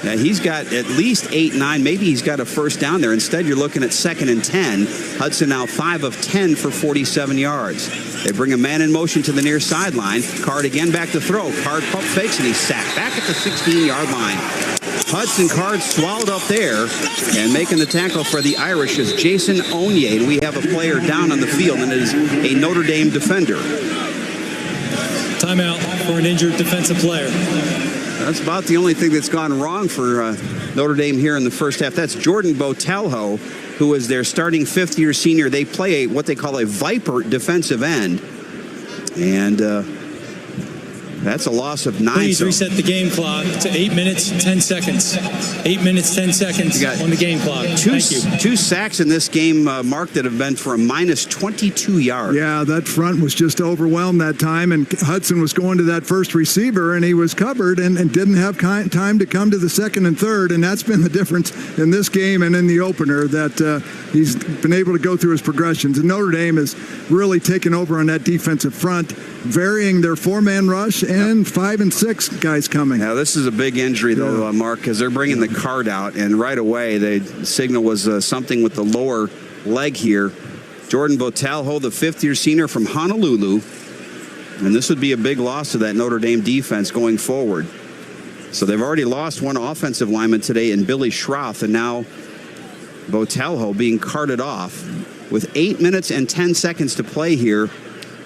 Now, he's got at least 8, 9. Maybe he's got a first down there. Instead, you're looking at 2nd and 10. Hudson now 5 of 10 for 47 yards. They bring a man in motion to the near sideline. Card again back to throw. Card pump fakes, and he's sacked back at the 16-yard line. Hudson Card swallowed up there, and making the tackle for the Irish is Jason Onye. And we have a player down on the field, and it is a Notre Dame defender. Timeout for an injured defensive player. That's about the only thing that's gone wrong for Notre Dame here in the first half. That's Jordan Botelho, who is their starting fifth-year senior. They play what they call a Viper defensive end. And that's a loss of 9. Please reset the game clock to 8 minutes, 10 seconds. 8 minutes, 10 seconds on the game clock. Thank you. 2 sacks in this game, Mark, that have been for a minus 22 yards. Yeah, that front was just overwhelmed that time, and Hudson was going to that first receiver, and he was covered and didn't have time to come to the second and third, and that's been the difference in this game and in the opener, that he's been able to go through his progressions. And Notre Dame has really taken over on that defensive front, varying their 4-man rush and 5 and 6 guys coming. Now, this is a big injury, though, Mark, because they're bringing the card out, and right away the signal was something with the lower leg here. Jordan Botelho, the fifth-year senior from Honolulu, and this would be a big loss to that Notre Dame defense going forward. So they've already lost one offensive lineman today in Billy Schroth, and now Botelho being carted off with 8 minutes and 10 seconds to play here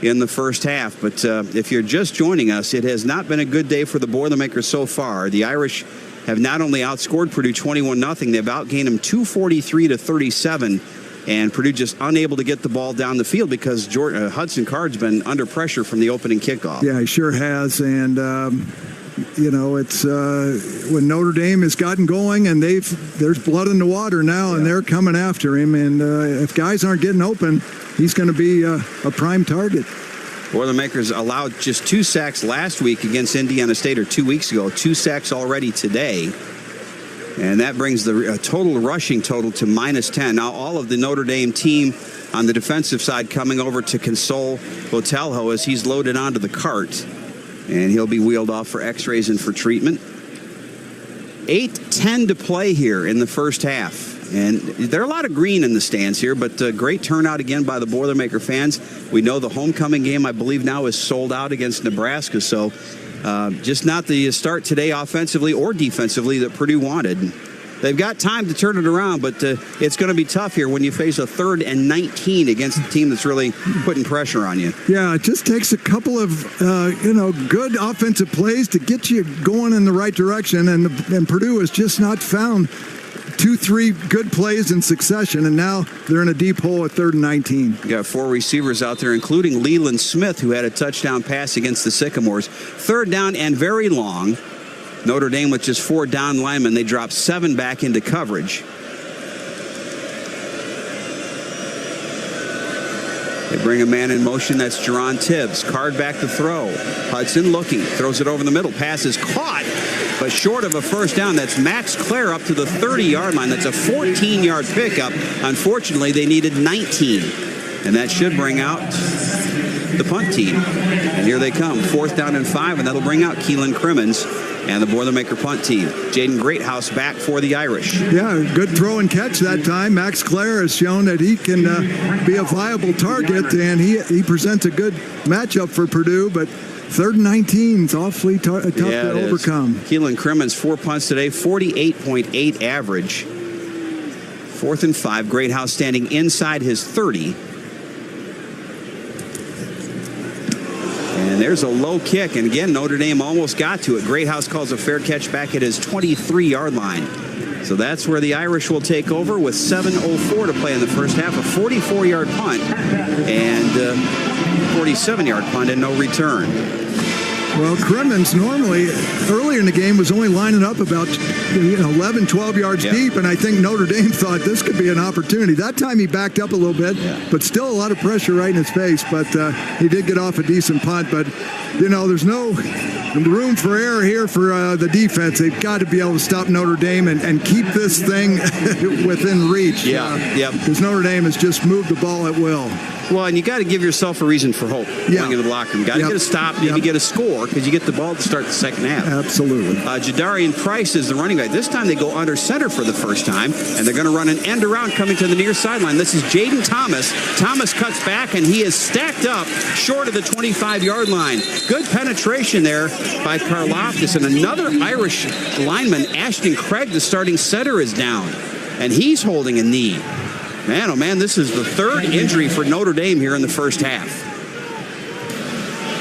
in the first half. But if you're just joining us, it has not been a good day for the Boilermakers so far. The Irish have not only outscored Purdue 21-0, they've outgained them 243-37, and Purdue just unable to get the ball down the field because Hudson Card's been under pressure from the opening kickoff. Yeah, he sure has, and it's when Notre Dame has gotten going, and there's blood in the water now, and they're coming after him, and if guys aren't getting open, he's going to be a prime target. Boilermakers allowed just 2 sacks last week against Indiana State, or 2 weeks ago. 2 sacks already today. And that brings the total rushing total to minus 10. Now, all of the Notre Dame team on the defensive side coming over to console Botelho as he's loaded onto the cart. And he'll be wheeled off for x-rays and for treatment. 8:10 to play here in the first half. And there are a lot of green in the stands here, but great turnout again by the Boilermaker fans. We know the homecoming game, I believe, now is sold out against Nebraska. So just not the start today offensively or defensively that Purdue wanted. They've got time to turn it around, but it's going to be tough here when you face a 3rd and 19 against a team that's really putting pressure on you. Yeah, it just takes a couple of good offensive plays to get you going in the right direction, and Purdue has just not found 2-3 good plays in succession, and now they're in a deep hole at 3rd and 19. You got 4 receivers out there, including Leland Smith, who had a touchdown pass against the Sycamores. 3rd down and very long. Notre Dame with just 4 down linemen. They drop 7 back into coverage. They bring a man in motion. That's Jerron Tibbs. Card back to throw. Hudson looking. Throws it over the middle. Pass is caught, but short of a first down. That's Max Klare up to the 30-yard line. That's a 14-yard pickup. Unfortunately, they needed 19. And that should bring out the punt team. And here they come. 4th down and 5, and that'll bring out Keelan Crimmins and the Boilermaker punt team. Jaden Greathouse back for the Irish. Yeah, good throw and catch that time. Max Klare has shown that he can be a viable target, and he presents a good matchup for Purdue, but 3rd and 19 is awfully tough to overcome. Keelan Crimmins, 4 punts today, 48.8 average. 4th and 5. Greathouse standing inside his 30. And there's a low kick, and again, Notre Dame almost got to it. Greathouse calls a fair catch back at his 23-yard line. So that's where the Irish will take over with 7:04 to play in the first half. A 44-yard punt and 47-yard punt and no return. Well, Crimmins normally earlier in the game was only lining up about 11, 12 yards deep, and I think Notre Dame thought this could be an opportunity. That time he backed up a little bit, but still a lot of pressure right in his face. But he did get off a decent punt. But, there's no room for error here for the defense. They've got to be able to stop Notre Dame and keep this thing within reach. Because Notre Dame has just moved the ball at will. Well, and you got to give yourself a reason for hope going into the locker room. Got to get a stop, you get a score, because you get the ball to start the second half. Absolutely. Jadarian Price is the running back. This time they go under center for the first time, and they're going to run an end around coming to the near sideline. This is Jaden Thomas. Thomas cuts back, and he is stacked up short of the 25-yard line. Good penetration there by Karlaftis, and another Irish lineman, Ashton Craig, the starting center, is down, and he's holding a knee. Man, oh man, this is the 3rd injury for Notre Dame here in the first half.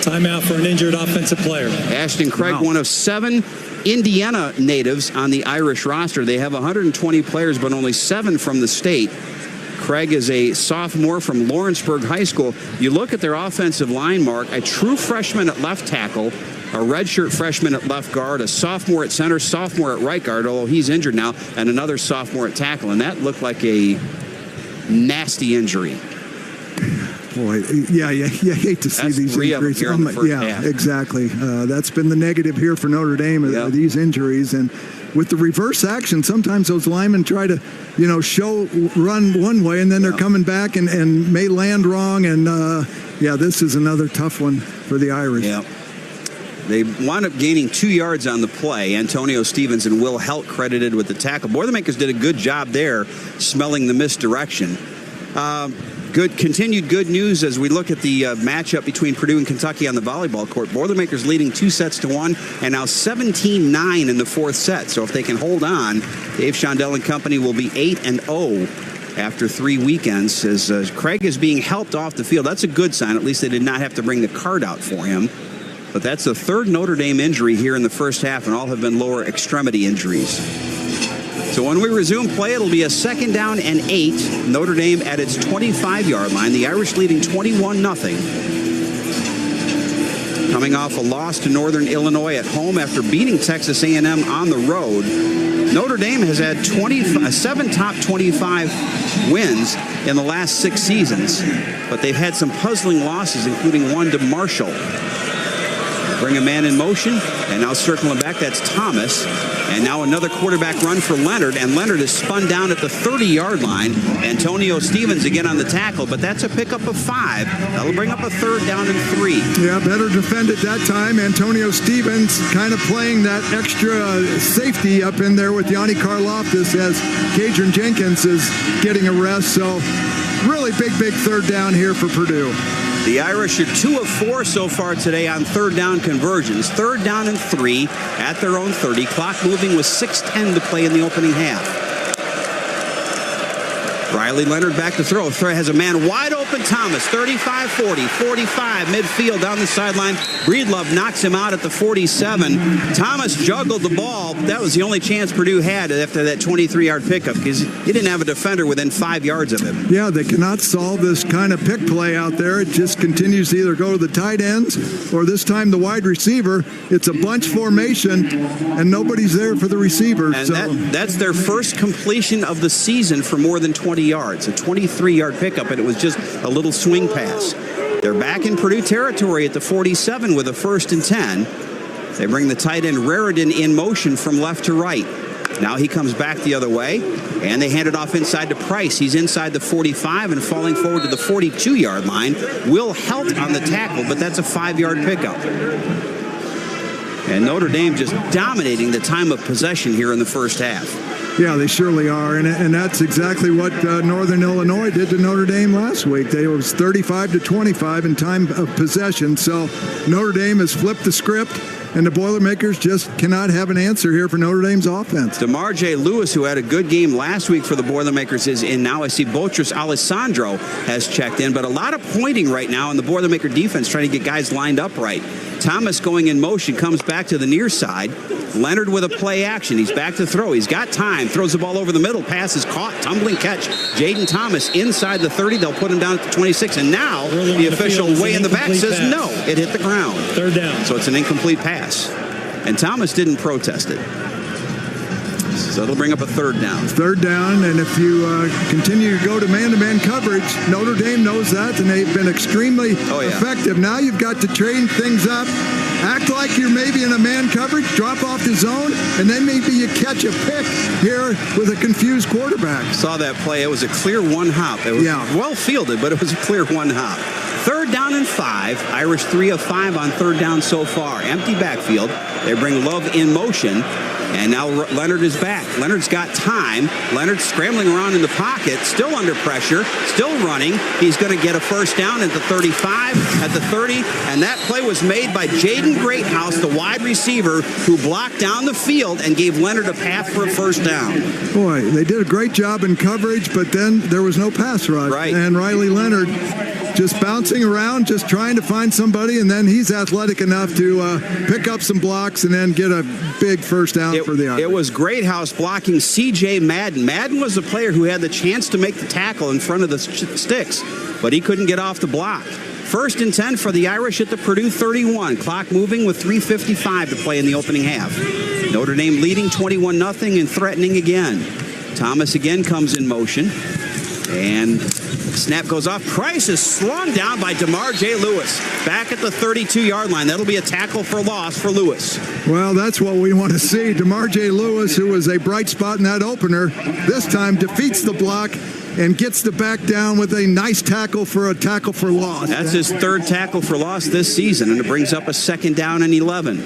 Timeout for an injured offensive player. Ashton Craig, one of 7 Indiana natives on the Irish roster. They have 120 players, but only 7 from the state. Craig is a sophomore from Lawrenceburg High School. You look at their offensive line, Mark, a true freshman at left tackle, a redshirt freshman at left guard, a sophomore at center, sophomore at right guard, although he's injured now, and another sophomore at tackle. And that looked like a nasty injury. Boy, yeah, you hate to see these injuries. Half. Exactly. That's been the negative here for Notre Dame, these injuries. And with the reverse action, sometimes those linemen try to, run one way, and then they're coming back and may land wrong. And, this is another tough one for the Irish. Yeah. They wound up gaining 2 yards on the play. Antonio Stevens and Will Helt credited with the tackle. Boilermakers did a good job there, smelling the misdirection. Continued good news as we look at the matchup between Purdue and Kentucky on the volleyball court. Boilermakers leading 2-1 and now 17-9 in the 4th set. So if they can hold on, Dave Shondell and company will be 8-0 after 3 weekends as Craig is being helped off the field. That's a good sign. At least they did not have to bring the card out for him. But that's the 3rd Notre Dame injury here in the first half, and all have been lower extremity injuries. So when we resume play, it'll be a 2nd down and 8. Notre Dame at its 25-yard line. The Irish leading 21-0. Coming off a loss to Northern Illinois at home after beating Texas A&M on the road. Notre Dame has had 7 top 25 wins in the last 6 seasons, but they've had some puzzling losses, including one to Marshall. Bring a man in motion, and now circling back, that's Thomas. And now another quarterback run for Leonard, and Leonard is spun down at the 30-yard line. Antonio Stevens again on the tackle, but that's a pickup of 5. That'll bring up a 3rd down and 3. Yeah, better defended that time. Antonio Stevens kind of playing that extra safety up in there with Yanni Karloftis as Kadrian Jenkins is getting a rest. So really big 3rd down here for Purdue. The Irish are 2 of 4 so far today on 3rd down conversions. 3rd down and 3 at their own 30. Clock moving with 6:10 to play in the opening half. Riley Leonard back to throw. Has a man wide open. Thomas, 35-40, 45, midfield down the sideline. Breedlove knocks him out at the 47. Thomas juggled the ball. That was the only chance Purdue had after that 23-yard pickup because he didn't have a defender within 5 yards of him. Yeah, they cannot solve this kind of pick play out there. It just continues to either go to the tight ends or this time the wide receiver. It's a bunch formation, and nobody's there for the receiver. And that's their first completion of the season for more than 20 yards, a 23-yard pickup, and it was just a little swing pass. They're back in Purdue territory at the 47 with a 1st and 10. They bring the tight end Raridan in motion from left to right. Now he comes back the other way, and they hand it off inside to Price. He's inside the 45 and falling forward to the 42-yard line. Will Helt on the tackle, but that's a 5-yard pickup. And Notre Dame just dominating the time of possession here in the first half. Yeah, they surely are, and that's exactly what Northern Illinois did to Notre Dame last week. It was 35-25 in time of possession, so Notre Dame has flipped the script, and the Boilermakers just cannot have an answer here for Notre Dame's offense. DeMar J. Lewis, who had a good game last week for the Boilermakers, is in now. I see Boutros Alessandro has checked in, but a lot of pointing right now in the Boilermaker defense trying to get guys lined up right. Thomas going in motion, comes back to the near side. Leonard with a play action. He's back to throw. He's got time. Throws the ball over the middle. Pass is caught. Tumbling catch. Jaden Thomas inside the 30. They'll put him down at the 26. And now the official way in the back says no. It hit the ground. 3rd down. So it's an incomplete pass. And Thomas didn't protest it. So it'll bring up a 3rd down. 3rd down, and if you continue to go to man-to-man coverage, Notre Dame knows that, and they've been extremely effective. Now you've got to train things up, act like you're maybe in a man coverage, drop off the zone, and then maybe you catch a pick here with a confused quarterback. Saw that play. It was a clear one hop. It was well fielded, but it was a clear one hop. 3rd down and 5. Irish 3 of 5 on 3rd down so far. Empty backfield. They bring Love in motion. And now Leonard is back. Leonard's got time. Leonard scrambling around in the pocket, still under pressure, still running. He's going to get a first down at the 35, at the 30. And that play was made by Jaden Greathouse, the wide receiver, who blocked down the field and gave Leonard a path for a first down. Boy, they did a great job in coverage, but then there was no pass rush. Right. And Riley Leonard just bouncing around, just trying to find somebody, and then he's athletic enough to pick up some blocks and then get a big first down for the Irish. It was Greathouse blocking C.J. Madden. Madden was the player who had the chance to make the tackle in front of the sticks, but he couldn't get off the block. 1st and 10 for the Irish at the Purdue 31. Clock moving with 3:55 to play in the opening half. Notre Dame leading 21-0 and threatening again. Thomas again comes in motion. And snap goes off. Price is slung down by DeMar J. Lewis. Back at the 32-yard line. That'll be a tackle for loss for Lewis. Well, that's what we want to see. DeMar J. Lewis, who was a bright spot in that opener, this time defeats the block and gets the back down with a nice tackle for loss. That's his 3rd tackle for loss this season, and it brings up a 2nd down and 11.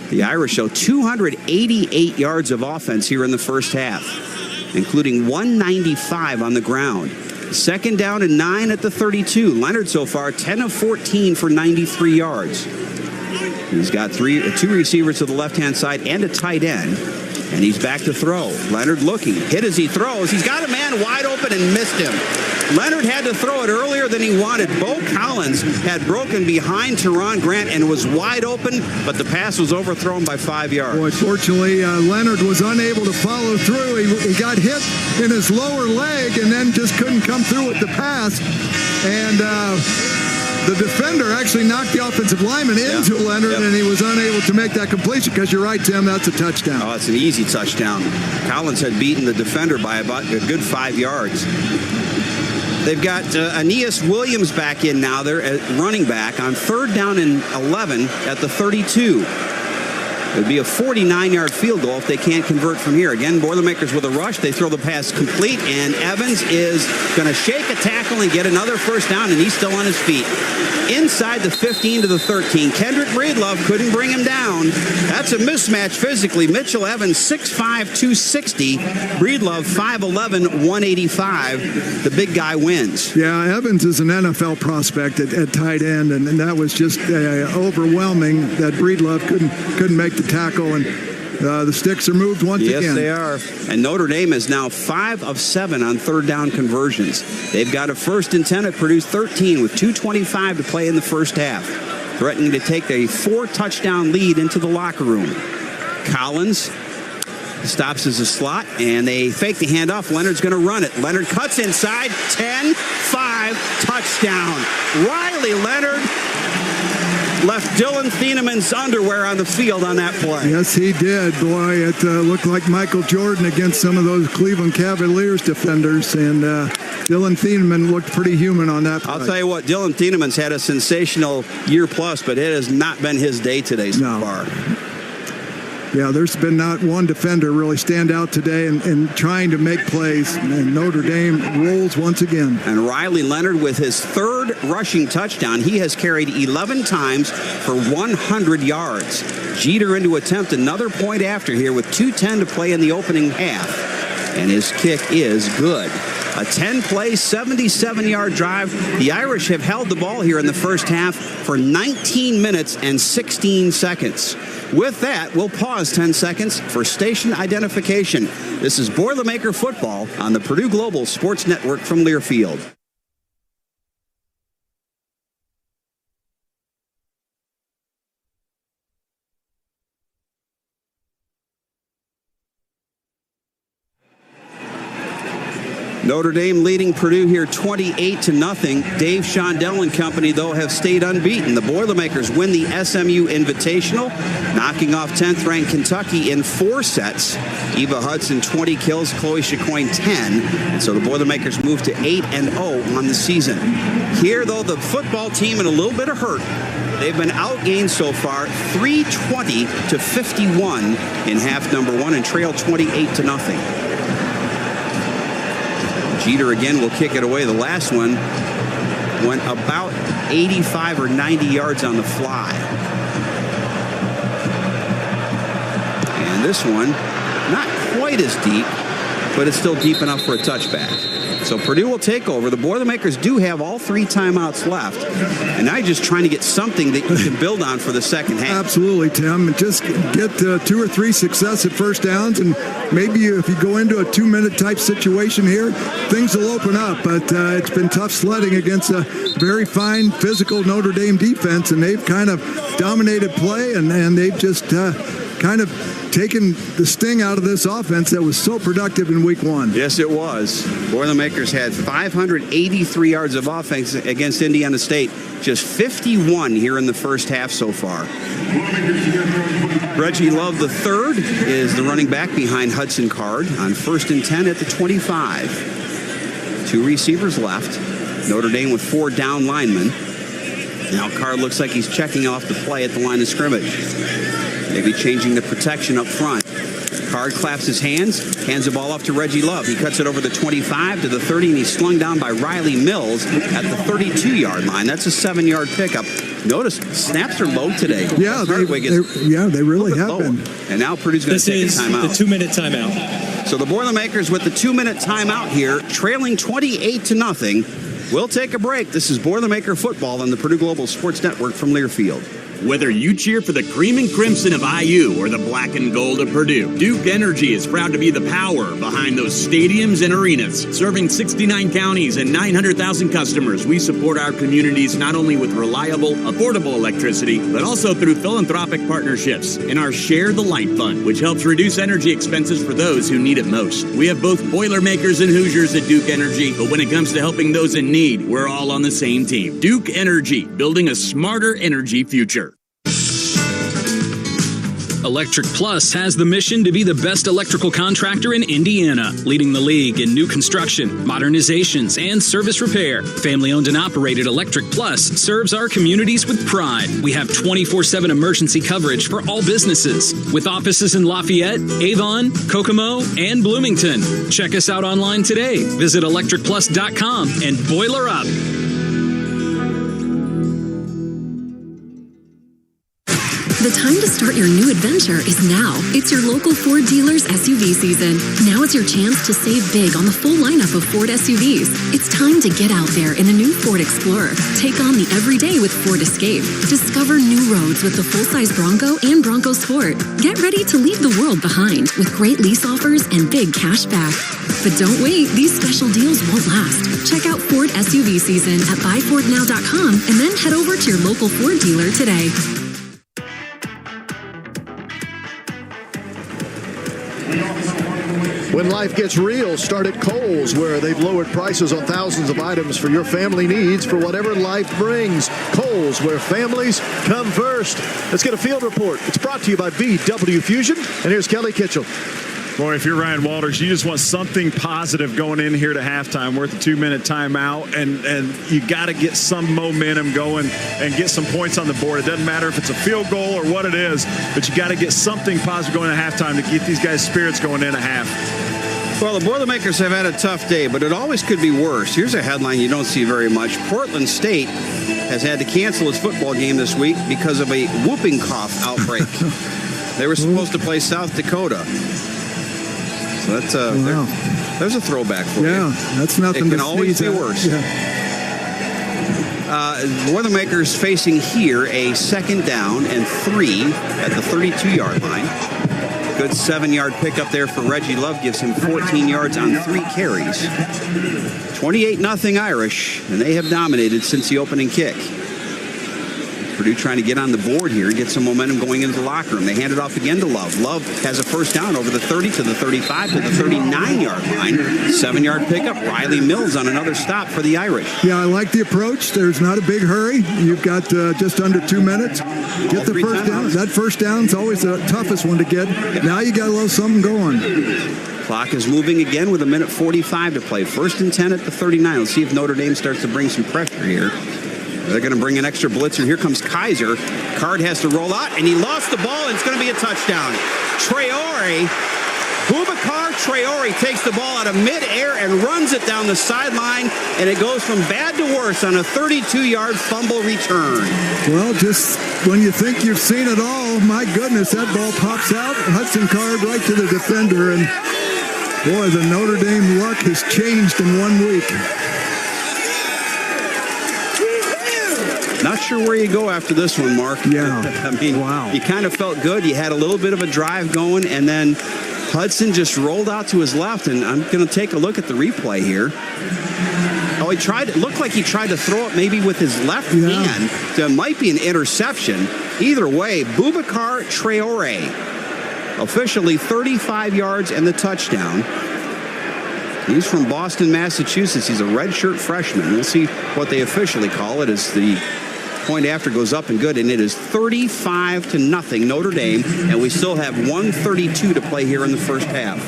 The Irish show 288 yards of offense here in the first half, including 195 on the ground. 2nd down and 9 at the 32. Leonard so far 10 of 14 for 93 yards. He's got 2 receivers to the left-hand side and a tight end. And he's back to throw. Leonard looking. Hit as he throws. He's got a man wide open and missed him. Leonard had to throw it earlier than he wanted. Beaux Collins had broken behind Teron Grant and was wide open, but the pass was overthrown by 5 yards. Boy, fortunately, Leonard was unable to follow through. He got hit in his lower leg and then just couldn't come through with the pass. And the defender actually knocked the offensive lineman into Leonard, and he was unable to make that completion because you're right, Tim, that's a touchdown. Oh, it's an easy touchdown. Collins had beaten the defender by about a good 5 yards. They've got Aeneas Williams back in now. They're at running back on 3rd down and 11 at the 32. It would be a 49-yard field goal if they can't convert from here. Again, Boilermakers with a rush. They throw the pass complete, and Evans is going to shake a tackle and get another first down, and he's still on his feet. Inside the 15 to the 13. Kendrick Breedlove couldn't bring him down. That's a mismatch physically. Mitchell Evans, 6'5", 260. Breedlove, 5'11", 185. The big guy wins. Yeah, Evans is an NFL prospect at tight end, and that was just overwhelming that Breedlove couldn't make the tackle, and the sticks are moved once again. Yes, they are. And Notre Dame is now 5 of 7 on 3rd down conversions. They've got a 1st and 10 at Purdue 13 with 2:25 to play in the first half. Threatening to take a 4-touchdown lead into the locker room. Collins stops as a slot, and they fake the handoff. Leonard's going to run it. Leonard cuts inside. 10-5 touchdown. Riley Leonard left Dylan Thieneman's underwear on the field on that play. Yes, he did. Boy, it looked like Michael Jordan against some of those Cleveland Cavaliers defenders, and Dylan Thieneman looked pretty human on that play. I'll tell you what, Dylan Thieneman's had a sensational year plus, but it has not been his day today so far. Yeah, there's been not one defender really stand out today in trying to make plays, and Notre Dame rolls once again. And Riley Leonard with his 3rd rushing touchdown. He has carried 11 times for 100 yards. Jeter in to attempt another point after here with 2:10 to play in the opening half. And his kick is good. A 10-play, 77-yard drive. The Irish have held the ball here in the first half for 19 minutes and 16 seconds. With that, we'll pause 10 seconds for station identification. This is Boilermaker Football on the Purdue Global Sports Network from Learfield. Notre Dame leading Purdue here 28-0. Dave Shondell and company, though, have stayed unbeaten. The Boilermakers win the SMU Invitational, knocking off 10th-ranked Kentucky in 4 sets. Eva Hudson, 20 kills, Chloe Chicoine, 10. And so the Boilermakers move to 8-0 on the season. Here, though, the football team in a little bit of hurt. They've been outgained so far 320-51 in half number 1 and trail 28-0. Jeter again will kick it away. The last one went about 85 or 90 yards on the fly. And this one, not quite as deep, but it's still deep enough for a touchback. So Purdue will take over. The Boilermakers do have all 3 timeouts left. And now you're just trying to get something that you can build on for the second half. Absolutely, Tim. And just get 2 or 3 successive first downs. And maybe if you go into a 2-minute type situation here, things will open up. But it's been tough sledding against a very fine physical Notre Dame defense. And they've kind of dominated play. And they've just kind of taken the sting out of this offense that was so productive in week 1. Yes, it was. Boilermakers had 583 yards of offense against Indiana State. Just 51 here in the first half so far. Reggie Love III is the running back behind Hudson Card on 1st and 10 at the 25. 2 receivers left. Notre Dame with 4 down linemen. Now Card looks like he's checking off the play at the line of scrimmage. Maybe changing the protection up front. Card claps his hands the ball off to Reggie Love. He cuts it over the 25 to the 30, and he's slung down by Riley Mills at the 32-yard line. That's a 7-yard pickup. Notice, snaps are low today. Yeah, they really have been. And now Purdue's going to take a timeout. This is the 2-minute timeout. So the Boilermakers with the 2-minute timeout here, trailing 28-0. We'll take a break. This is Boilermaker Football on the Purdue Global Sports Network from Learfield. Whether you cheer for the cream and crimson of IU or the black and gold of Purdue, Duke Energy is proud to be the power behind those stadiums and arenas. Serving 69 counties and 900,000 customers, we support our communities not only with reliable, affordable electricity, but also through philanthropic partnerships in our Share the Light Fund, which helps reduce energy expenses for those who need it most. We have both Boilermakers and Hoosiers at Duke Energy, but when it comes to helping those in need, we're all on the same team. Duke Energy, building a smarter energy future. Electric Plus has the mission to be the best electrical contractor in Indiana, leading the league in new construction, modernizations, and service repair. Family-owned and operated Electric Plus serves our communities with pride. We have 24/7 emergency coverage for all businesses, with offices in Lafayette, Avon, Kokomo, and Bloomington. Check us out online today. Visit electricplus.com and boiler up. The time to start your new adventure is now. It's your local Ford dealer's SUV season. Now is your chance to save big on the full lineup of Ford SUVs. It's time to get out there in a new Ford Explorer. Take on the everyday with Ford Escape. Discover new roads with the full-size Bronco and Bronco Sport. Get ready to leave the world behind with great lease offers and big cash back. But don't wait, these special deals won't last. Check out Ford SUV season at buyfordnow.com and then head over to your local Ford dealer today. When life gets real, start at Kohl's, where they've lowered prices on thousands of items for your family needs for whatever life brings. Kohl's, where families come first. Let's get a field report. It's brought to you by BW Fusion, and here's Kelly Kitchell. Boy, if you're Ryan Walters, you just want something positive going in here to halftime. We're at the 2-minute timeout, and you got to get some momentum going and get some points on the board. It doesn't matter if it's a field goal or what it is, but you got to get something positive going at halftime to get these guys' spirits going in at half. Well, the Boilermakers have had a tough day, but it always could be worse. Here's a headline you don't see very much. Portland State has had to cancel its football game this week because of a whooping cough outbreak. They were supposed to play South Dakota. So that's there's a throwback for you. Yeah, that's nothing. It can always be worse. Yeah. Boilermakers facing here a 2nd down and 3 at the 32-yard line. Good 7-yard pickup there for Reggie Love. Gives him 14 yards on 3 carries. 28-0 Irish, and they have dominated since the opening kick. Purdue trying to get on the board here, get some momentum going into the locker room. They hand it off again to Love. Love has a first down over the 30 to the 35 to the 39-yard line. 7-yard pickup. Riley Mills on another stop for the Irish. Yeah, I like the approach. There's not a big hurry. You've got just under 2 minutes. Get the first down. That first down's always the toughest one to get. Yep. Now you got a little something going. Clock is moving again with 1:45 to play. 1st and 10 at the 39. Let's see if Notre Dame starts to bring some pressure here. They're going to bring an extra blitzer. Here comes Kaiser. Card has to roll out, and he lost the ball, and it's going to be a touchdown. Boubacar Traore takes the ball out of midair and runs it down the sideline, and it goes from bad to worse on a 32-yard fumble return. Well, just when you think you've seen it all, Oh, my goodness, that ball pops out. Hudson Card right to the defender, and boy, the Notre Dame luck has changed in 1 week. Not sure where you go after this one, Mark. Yeah. I mean, wow. You kind of felt good. You had a little bit of a drive going, and then Hudson just rolled out to his left, and I'm going to take a look at the replay here. Oh, it looked like he tried to throw it maybe with his left hand. So it might be an interception. Either way, Boubacar Traore, officially 35 yards and the touchdown. He's from Boston, Massachusetts. He's a redshirt freshman. We'll see what they officially call it as the point after goes up and good, and it is 35-0 Notre Dame, and we still have 1:32 to play here in the first half.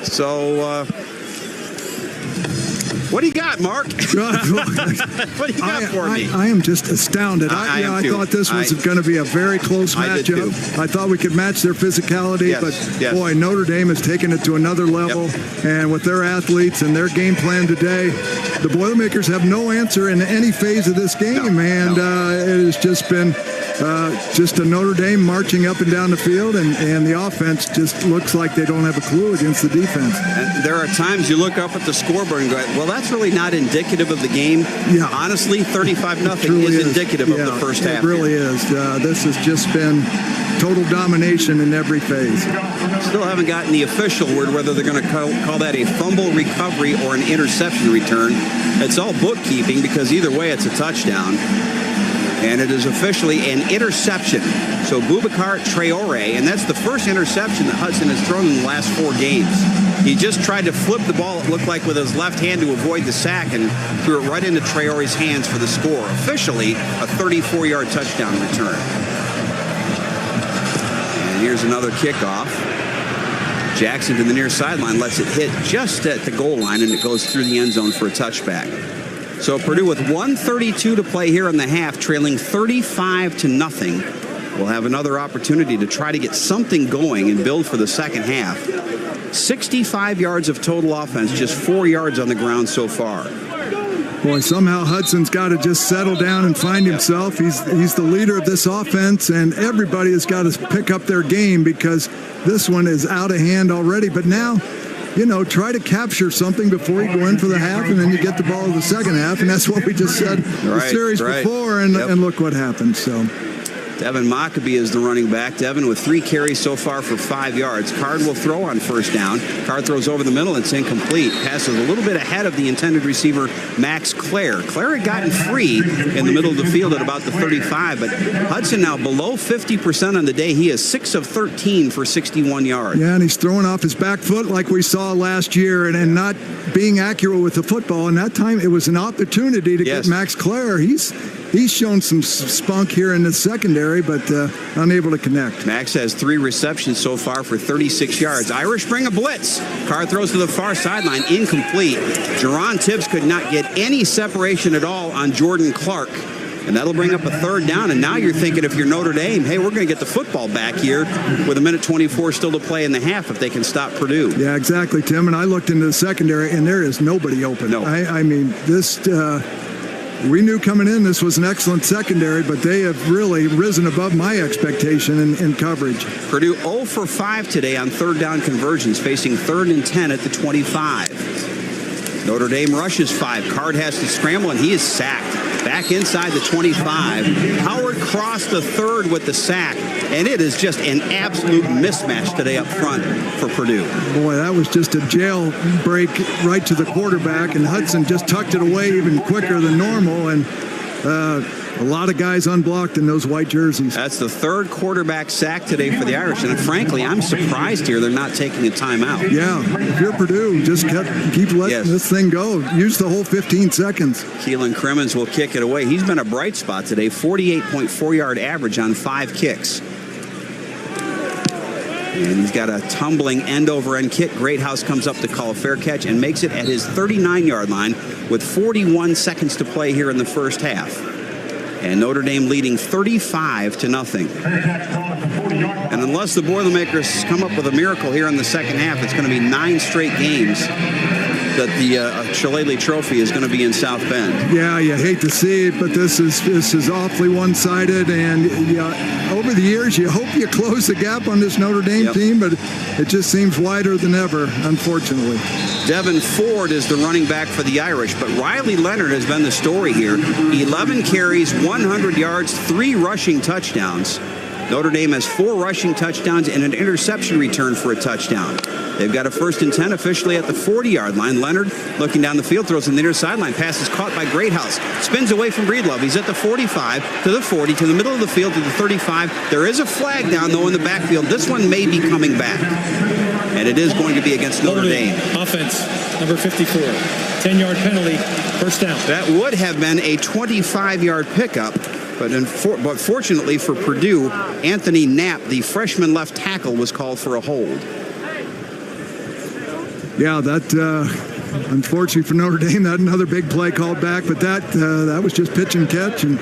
So, what do you got, Mark? What do you got for me? I am just astounded. I thought this was going to be a very close matchup. I thought we could match their physicality, but boy, Notre Dame has taken it to another level. And with their athletes and their game plan today, the Boilermakers have no answer in any phase of this game. It has just been just a Notre Dame marching up and down the field, and the offense just looks like they don't have a clue against the defense. And there are times you look up at the scoreboard and go, well, that's really not indicative of the game. Yeah. Honestly, 35-0 is indicative of the first half. It really is. This has just been total domination in every phase. Still haven't gotten the official word whether they're going to call that a fumble recovery or an interception return. It's all bookkeeping because either way it's a touchdown. And it is officially an interception. So Boubacar Traore, and that's the first interception that Hudson has thrown in the last 4 games. He just tried to flip the ball, it looked like, with his left hand to avoid the sack, and threw it right into Traore's hands for the score. Officially, a 34-yard touchdown return. And here's another kickoff. Jackson to the near sideline, lets it hit just at the goal line, and it goes through the end zone for a touchback. So Purdue with 1:32 to play here in the half, trailing 35-0. We'll have another opportunity to try to get something going and build for the second half. 65 yards of total offense, just 4 yards on the ground so far. Boy, somehow Hudson's got to just settle down and find himself. He's the leader of this offense, and everybody has got to pick up their game because this one is out of hand already. But now, try to capture something before you go in for the half, and then you get the ball in the second half, and that's what we just said the series before, and look what happened. So Devin Mockobee is the running back. Devin with 3 carries so far for 5 yards. Card will throw on first down. Card throws over the middle. It's incomplete. Passes a little bit ahead of the intended receiver, Max Klare. Klare had gotten free in the middle of the field at about the 35, but Hudson now below 50% on the day. He is 6 of 13 for 61 yards. Yeah, and he's throwing off his back foot like we saw last year and not being accurate with the football. And that time it was an opportunity to get Max Klare. He's shown some spunk here in the secondary, but unable to connect. Max has 3 receptions so far for 36 yards. Irish bring a blitz. Card throws to the far sideline, incomplete. Jerron Tibbs could not get any separation at all on Jordan Clark. And that'll bring up a third down. And now you're thinking, if you're Notre Dame, hey, we're going to get the football back here with 1:24 still to play in the half if they can stop Purdue. Yeah, exactly, Tim. And I looked into the secondary, and there is nobody open. No. I mean, this... we knew coming in this was an excellent secondary, but they have really risen above my expectation in coverage. Purdue 0 for 5 today on third down conversions, facing 3rd and 10 at the 25. Notre Dame rushes 5. Card has to scramble, and he is sacked. Back inside the 25. Howard crossed the 3rd with the sack, and it is just an absolute mismatch today up front for Purdue. Boy, that was just a jailbreak right to the quarterback, and Hudson just tucked it away even quicker than normal, and a lot of guys unblocked in those white jerseys. That's the 3rd quarterback sack today for the Irish, and frankly, I'm surprised here they're not taking a timeout. Yeah, if you're Purdue, just keep letting this thing go. Use the whole 15 seconds. Keelan Crimmins will kick it away. He's been a bright spot today, 48.4-yard average on 5 kicks. And he's got a tumbling end-over-end kick. Greathouse comes up to call a fair catch and makes it at his 39-yard line with 41 seconds to play here in the first half. And Notre Dame leading 35-0. And unless the Boilermakers come up with a miracle here in the second half, it's going to be 9 straight games that the Shillelagh Trophy is going to be in South Bend. Yeah, you hate to see it, but this is awfully one-sided, and over the years you hope you close the gap on this Notre Dame team, but it just seems wider than ever, unfortunately. Devin Ford is the running back for the Irish, but Riley Leonard has been the story here. 11 carries, 100 yards, 3 rushing touchdowns. Notre Dame has 4 rushing touchdowns and an interception return for a touchdown. They've got a 1st and 10 officially at the 40-yard line. Leonard looking down the field, throws in the near sideline. Pass is caught by Greathouse. Spins away from Breedlove. He's at the 45, to the 40, to the middle of the field, to the 35. There is a flag down, though, in the backfield. This one may be coming back. And it is going to be against Notre Dame. Offense, number 54. 10-yard penalty, first down. That would have been a 25-yard pickup. But fortunately for Purdue, Anthony Knapp, the freshman left tackle, was called for a hold. Yeah, that unfortunately for Notre Dame, that another big play called back, but that was just pitch and catch, and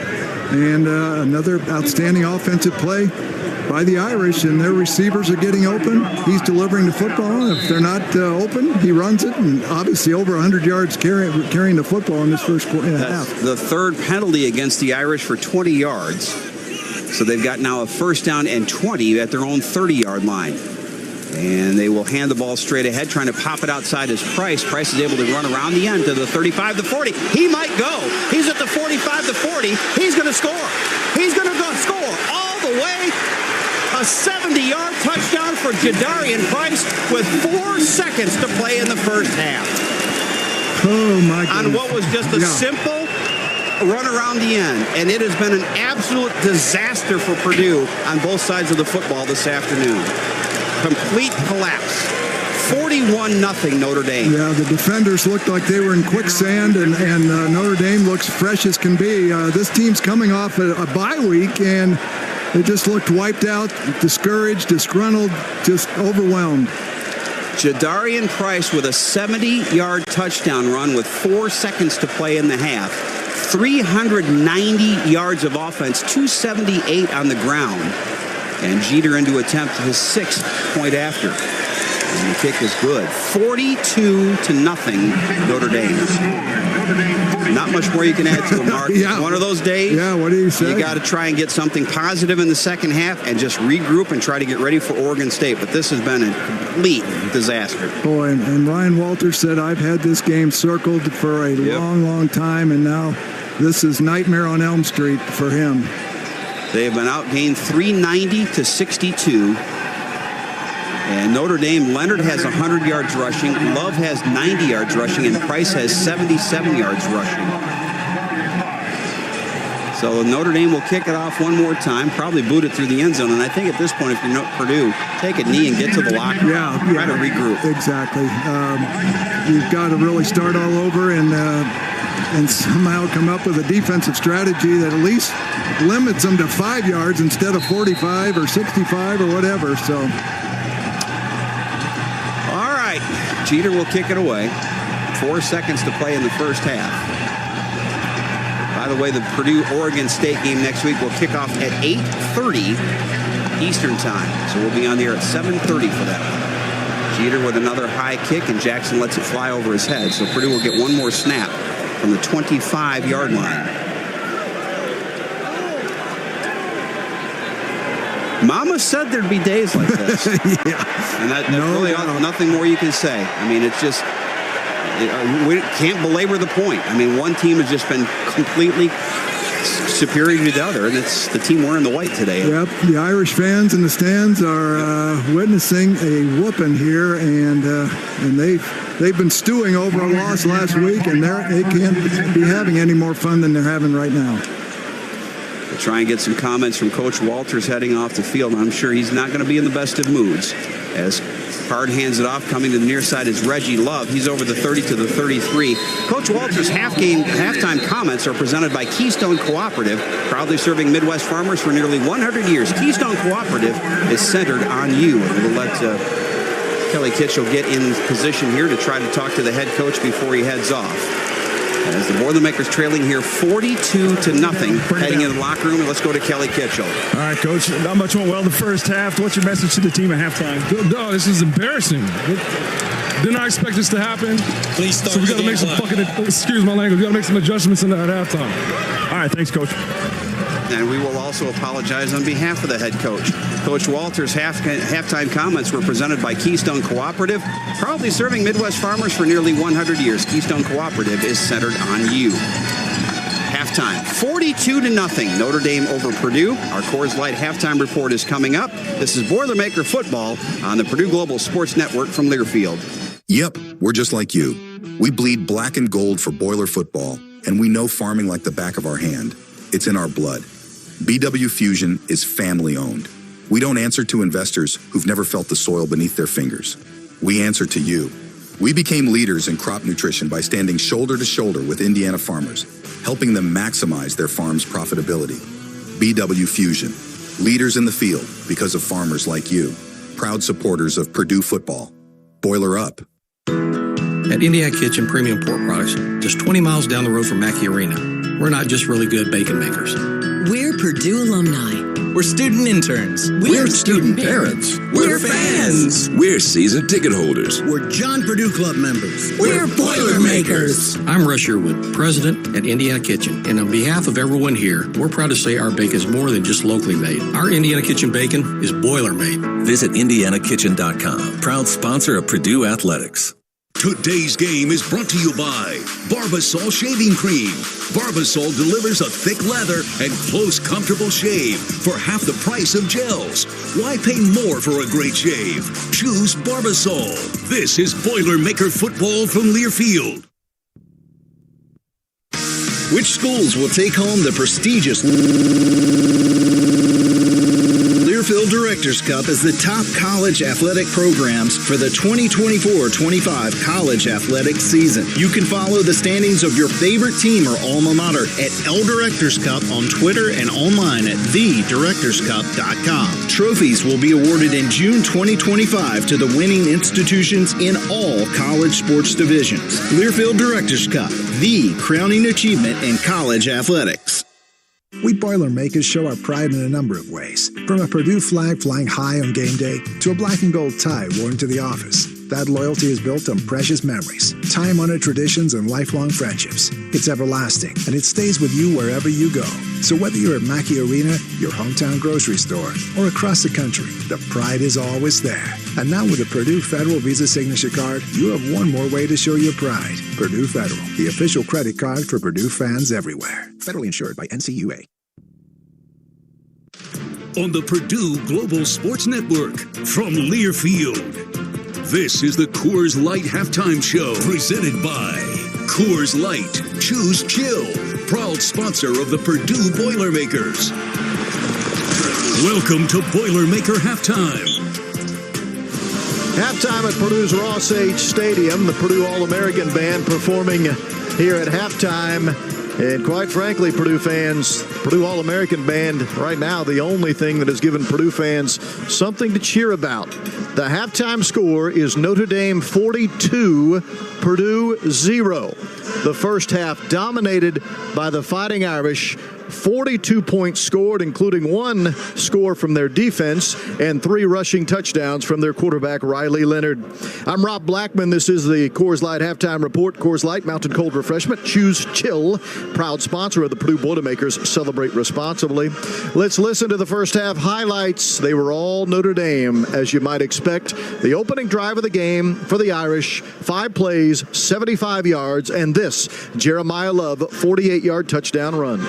another outstanding offensive play by the Irish, and their receivers are getting open. He's delivering the football. If they're not open, he runs it, and obviously over 100 yards carrying the football in this first half. That's the 3rd penalty against the Irish for 20 yards. So they've got now a 1st down and 20 at their own 30-yard line. And they will hand the ball straight ahead, trying to pop it outside as Price. Price is able to run around the end to the 35, the 40. He might go. He's at the 45, the 40. He's going to score. He's going to go score all the way. A 70-yard touchdown for Jadarian Price with 4 seconds to play in the first half. Oh, my goodness. On what was just a simple run around the end. And it has been an absolute disaster for Purdue on both sides of the football this afternoon. Complete collapse. 41-0 Notre Dame. Yeah, the defenders looked like they were in quicksand, and Notre Dame looks fresh as can be. This team's coming off a bye week, and they just looked wiped out, discouraged, disgruntled, just overwhelmed. Jadarian Price with a 70-yard touchdown run with 4 seconds to play in the half. 390 yards of offense, 278 on the ground. And Jeter in to attempt his 6th point after. And the kick is good. 42-0 Notre Dame. Not much more you can add to it, Mark. Yeah. One of those days. Yeah, what do you say? You got to try and get something positive in the second half and just regroup and try to get ready for Oregon State. But this has been a complete disaster. Boy, and Ryan Walters said, I've had this game circled for a long, long time, and now this is nightmare on Elm Street for him. They have been outgained 390-62. And Notre Dame, Leonard has 100 yards rushing, Love has 90 yards rushing, and Price has 77 yards rushing. So Notre Dame will kick it off one more time, probably boot it through the end zone. And I think at this point, if you're Purdue, take a knee and get to the locker room. Try to regroup. Exactly. You've got to really start all over and somehow come up with a defensive strategy that at least limits them to 5 yards instead of 45 or 65 or whatever. So, all right, Jeter will kick it away. 4 seconds to play in the first half. By the way, the Purdue-Oregon State game next week will kick off at 8:30 Eastern time. So we'll be on the air at 7:30 for that one. Jeter with another high kick, and Jackson lets it fly over his head. So Purdue will get one more snap from the 25-yard line. Mama said there'd be days like this. Yeah. And that's really nothing more you can say. I mean, it's just, we can't belabor the point. I mean, one team has just been completely superior to the other, and it's the team wearing the white today. Yep, the Irish fans in the stands are witnessing a whooping here, and they've been stewing over a loss last week, and they can't be having any more fun than they're having right now. We'll try and get some comments from Coach Walters heading off the field. I'm sure he's not going to be in the best of moods. As Card hands it off, coming to the near side is Reggie Love. He's over the 30 to the 33. Coach Walters' halftime comments are presented by Keystone Cooperative, proudly serving Midwest farmers for nearly 100 years. Keystone Cooperative is centered on you. And we'll let Kelly Kitchell get in position here to try to talk to the head coach before he heads off. As the Boilermakers trailing here 42-0, heading into the locker room. Let's go to Kelly Kitchell. All right, Coach. Not much went well in the first half. What's your message to the team at halftime? No, this is embarrassing. Did not expect this to happen. Please start so we got to make some excuse my language, we got to make some adjustments in that halftime. All right, thanks, Coach. And we will also apologize on behalf of the head coach. Coach Walter's halftime comments were presented by Keystone Cooperative, proudly serving Midwest farmers for nearly 100 years. Keystone Cooperative is centered on you. Halftime, 42-0, Notre Dame over Purdue. Our Coors Light halftime report is coming up. This is Boilermaker Football on the Purdue Global Sports Network from Learfield. Yep, we're just like you. We bleed black and gold for boiler football, and we know farming like the back of our hand. It's in our blood. BW Fusion is family-owned. We don't answer to investors who've never felt the soil beneath their fingers. We answer to you. We became leaders in crop nutrition by standing shoulder to shoulder with Indiana farmers, helping them maximize their farm's profitability. BW Fusion, leaders in the field because of farmers like you. Proud supporters of Purdue football. Boiler up. At Indiana Kitchen Premium Pork Products, just 20 miles down the road from Mackey Arena, we're not just really good bacon makers. We're Purdue alumni. We're student interns. We're student parents. We're fans. We're season ticket holders. We're John Purdue Club members. We're Boilermakers. I'm Russ Sherwood, president at Indiana Kitchen, and on behalf of everyone here, we're proud to say our bacon is more than just locally made. Our Indiana Kitchen bacon is boiler made. Visit IndianaKitchen.com, proud sponsor of Purdue Athletics. Today's game is brought to you by Barbasol Shaving Cream. Barbasol delivers a thick lather and close, comfortable shave for half the price of gels. Why pay more for a great shave? Choose Barbasol. This is Boilermaker Football from Learfield. Which schools will take home the prestigious Learfield Directors Cup as the top college athletic programs for the 2024-25 college athletic season? You can follow the standings of your favorite team or alma mater at L Directors Cup on Twitter and online at thedirectorscup.com. Trophies will be awarded in June 2025 to the winning institutions in all college sports divisions. Learfield Directors Cup, the crowning achievement in college athletics. We Boilermakers show our pride in a number of ways, from a Purdue flag flying high on game day to a black and gold tie worn to the office. That loyalty is built on precious memories, time-honored traditions, and lifelong friendships. It's everlasting, and it stays with you wherever you go. So whether you're at Mackey Arena, your hometown grocery store, or across the country, the pride is always there. And now with the Purdue Federal Visa Signature Card, you have one more way to show your pride. Purdue Federal, the official credit card for Purdue fans everywhere. Federally insured by NCUA. On the Purdue Global Sports Network from Learfield, this is the Coors Light Halftime Show presented by Coors Light. Choose chill. Proud sponsor of the Purdue Boilermakers. Welcome to Boilermaker Halftime. Halftime at Purdue's Ross-Age Stadium. The Purdue All-American Band performing here at halftime. And quite frankly, Purdue fans, Purdue All-American Band right now, the only thing that has given Purdue fans something to cheer about. The halftime score is Notre Dame 42, Purdue 0. The first half dominated by the Fighting Irish. 42 points scored, including one score from their defense and 3 rushing touchdowns from their quarterback, Riley Leonard. I'm Rob Blackman. This is the Coors Light Halftime Report. Coors Light, mountain cold refreshment. Choose chill. Proud sponsor of the Purdue Boilermakers. Celebrate responsibly. Let's listen to the first half highlights. They were all Notre Dame, as you might expect. The opening drive of the game for the Irish, 5 plays, 75 yards, and this Jeremiyah Love, 48-yard touchdown run.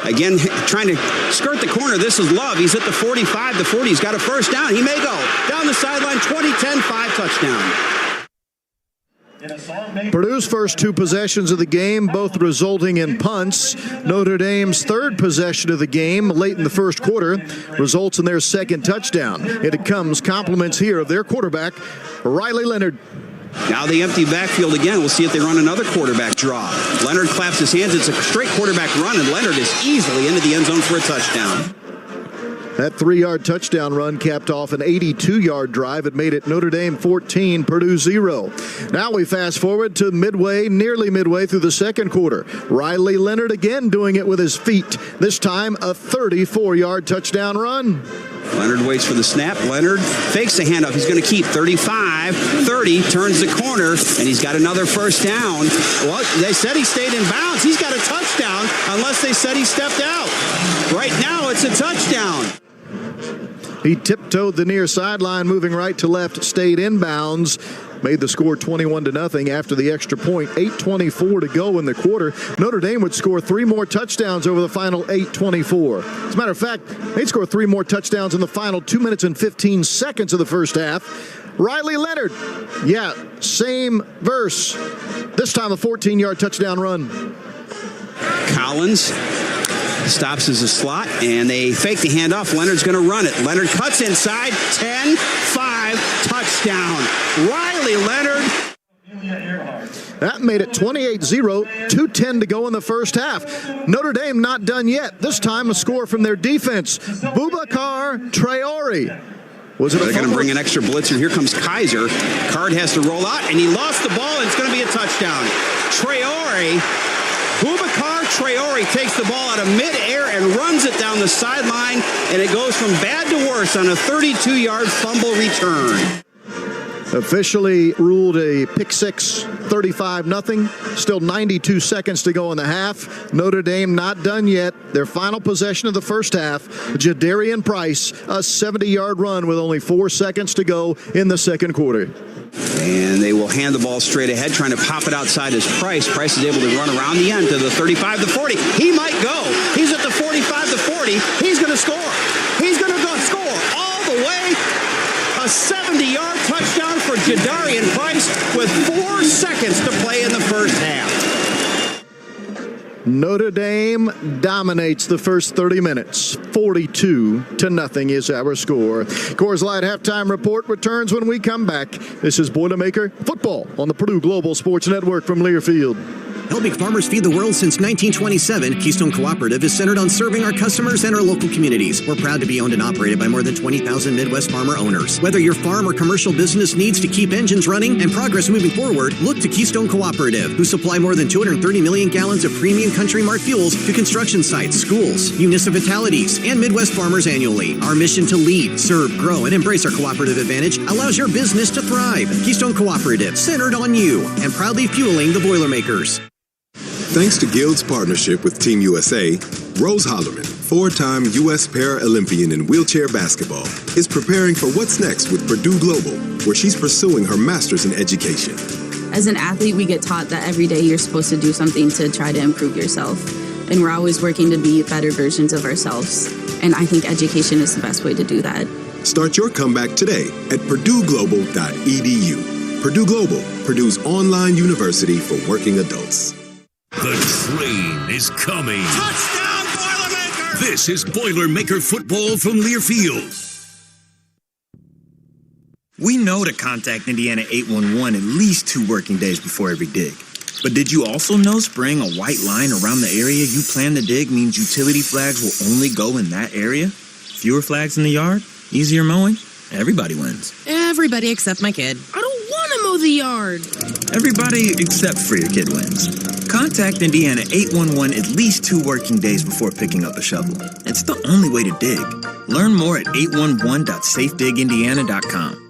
Again, trying to skirt the corner. This is Love. He's at the 45, the 40. He's got a first down. He may go. Down the sideline, 20-10-5 touchdown. Purdue's first 2 possessions of the game, both resulting in punts. Notre Dame's third possession of the game, late in the first quarter, results in their second touchdown. It comes compliments here of their quarterback, Riley Leonard. Now the empty backfield again. We'll see if they run another quarterback draw. Leonard claps his hands. It's a straight quarterback run, and Leonard is easily into the end zone for a touchdown. That 3-yard touchdown run capped off an 82-yard drive. It made it Notre Dame 14, Purdue 0. Now we fast forward to nearly midway through the second quarter. Riley Leonard again doing it with his feet. This time a 34-yard touchdown run. Leonard waits for the snap. Leonard fakes the handoff. He's going to keep 35, 30, turns the corner, and he's got another first down. Well, they said he stayed in bounds. He's got a touchdown unless they said he stepped out. Right now, it's a touchdown. He tiptoed the near sideline, moving right to left, stayed in bounds. Made the score 21-0 after the extra point. 8:24 to go in the quarter. Notre Dame would score 3 more touchdowns over the final 8:24. As a matter of fact, they'd score 3 more touchdowns in the final 2 minutes and 15 seconds of the first half. Riley Leonard, yeah, same verse. This time a 14-yard touchdown run. Collins stops as a slot, and they fake the handoff. Leonard's going to run it. Leonard cuts inside. 10-5, touchdown. Riley Leonard. That made it 28-0, 2:10 to go in the first half. Notre Dame not done yet. This time a score from their defense. Boubacar Traore. Was it They're going to bring an extra blitzer. Here comes Kaiser. Card has to roll out, and he lost the ball, and it's going to be a touchdown. Boubacar Traore takes the ball out of midair and runs it down the sideline, and it goes from bad to worse on a 32-yard fumble return. Officially ruled a pick six, 35-0. Still 92 seconds to go in the half. Notre Dame not done yet. Their final possession of the first half, Jadarian Price, a 70-yard run with only 4 seconds to go in the second quarter. And they will hand the ball straight ahead, trying to pop it outside as Price. Price is able to run around the end to the 35 to 40. He might go. He's at the 45 to 40. He's going to score. He's going to go score all the way. A 70-yard touchdown for Jadarian Price with 4 seconds to play in the first half. Notre Dame dominates the first 30 minutes. 42-0 is our score. Coors Light halftime report returns when we come back. This is Boilermaker Football on the Purdue Global Sports Network from Learfield. Helping farmers feed the world since 1927, Keystone Cooperative is centered on serving our customers and our local communities. We're proud to be owned and operated by more than 20,000 Midwest farmer owners. Whether your farm or commercial business needs to keep engines running and progress moving forward, look to Keystone Cooperative, who supply more than 230 million gallons of premium Country Mart fuels to construction sites, schools, municipalities, and Midwest farmers annually. Our mission to lead, serve, grow, and embrace our cooperative advantage allows your business to thrive. Keystone Cooperative, centered on you and proudly fueling the Boilermakers. Thanks to Guild's partnership with Team USA, Rose Hollerman, 4-time U.S. Paralympian in wheelchair basketball, is preparing for what's next with Purdue Global, where she's pursuing her master's in education. As an athlete, we get taught that every day you're supposed to do something to try to improve yourself. And we're always working to be better versions of ourselves. And I think education is the best way to do that. Start your comeback today at purdueglobal.edu. Purdue Global, Purdue's online university for working adults. The train is coming. Touchdown, Boilermakers! This is Boilermaker football from Learfield. We know to contact Indiana 811 at least 2 working days before every dig. But did you also know spraying a white line around the area you plan to dig means utility flags will only go in that area? Fewer flags in the yard? Easier mowing? Everybody wins. Everybody except my kid. I don't want to mow the yard. Everybody except for your kid wins. Contact Indiana 811 at least 2 working days before picking up a shovel. It's the only way to dig. Learn more at 811.safedigindiana.com.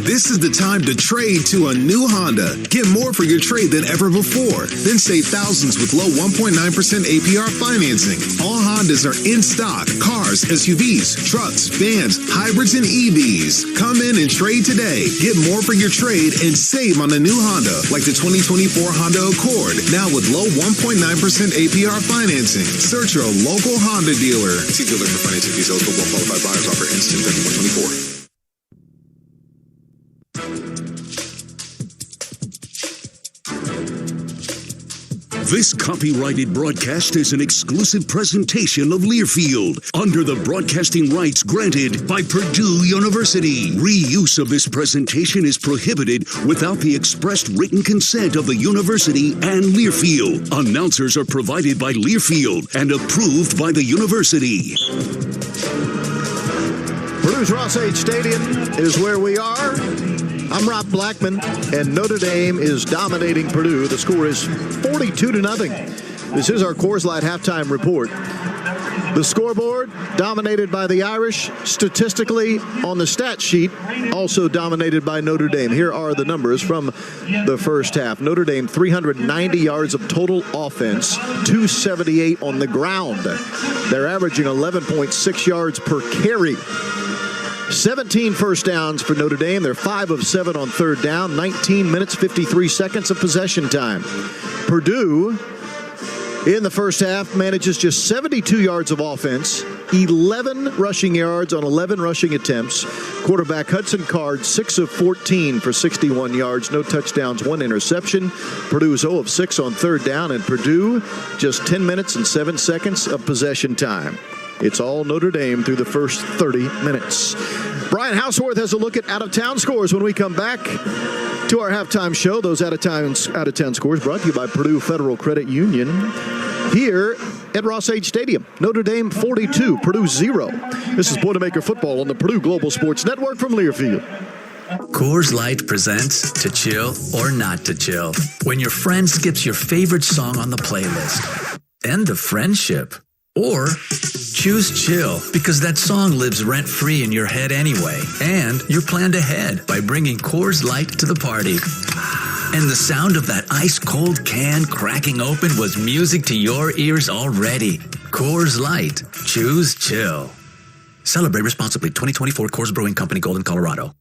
This is the time to trade to a new Honda. Get more for your trade than ever before. Then save thousands with low 1.9% APR financing. All Hondas are in stock. Cars, SUVs, trucks, vans, hybrids, and EVs. Come in and trade today. Get more for your trade and save on a new Honda, like the 2024 Honda Accord, now with low 1.9% APR financing. Search your local Honda dealer. See dealer for financing details for well-qualified buyers. Offer ends 10/31/24. This copyrighted broadcast is an exclusive presentation of Learfield under the broadcasting rights granted by Purdue University. Reuse of this presentation is prohibited without the expressed written consent of the university and Learfield. Announcers are provided by Learfield and approved by the university. Purdue's Ross-Ade Stadium is where we are. I'm Rob Blackman, and Notre Dame is dominating Purdue. The score is 42-0. This is our Coors Light halftime report. The scoreboard dominated by the Irish. Statistically, on the stat sheet, also dominated by Notre Dame. Here are the numbers from the first half. Notre Dame, 390 yards of total offense, 278 on the ground. They're averaging 11.6 yards per carry. 17 first downs for Notre Dame. They're 5 of 7 on third down. 19 minutes, 53 seconds of possession time. Purdue, in the first half, manages just 72 yards of offense, 11 rushing yards on 11 rushing attempts. Quarterback Hudson Card, 6 of 14 for 61 yards, no touchdowns, 1 interception. Purdue's 0 of 6 on third down, and Purdue just 10 minutes and 7 seconds of possession time. It's all Notre Dame through the first 30 minutes. Brian Houseworth has a look at out-of-town scores when we come back to our halftime show. Those out-of-town scores brought to you by Purdue Federal Credit Union here at Ross-Ade Stadium. Notre Dame 42, Purdue 0. This is Boilermaker Football on the Purdue Global Sports Network from Learfield. Coors Light presents To Chill or Not to Chill. When your friend skips your favorite song on the playlist. End of friendship. Or choose chill because that song lives rent-free in your head anyway. And you're planned ahead by bringing Coors Light to the party. And the sound of that ice-cold can cracking open was music to your ears already. Coors Light. Choose chill. Celebrate responsibly. 2024 Coors Brewing Company, Golden, Colorado.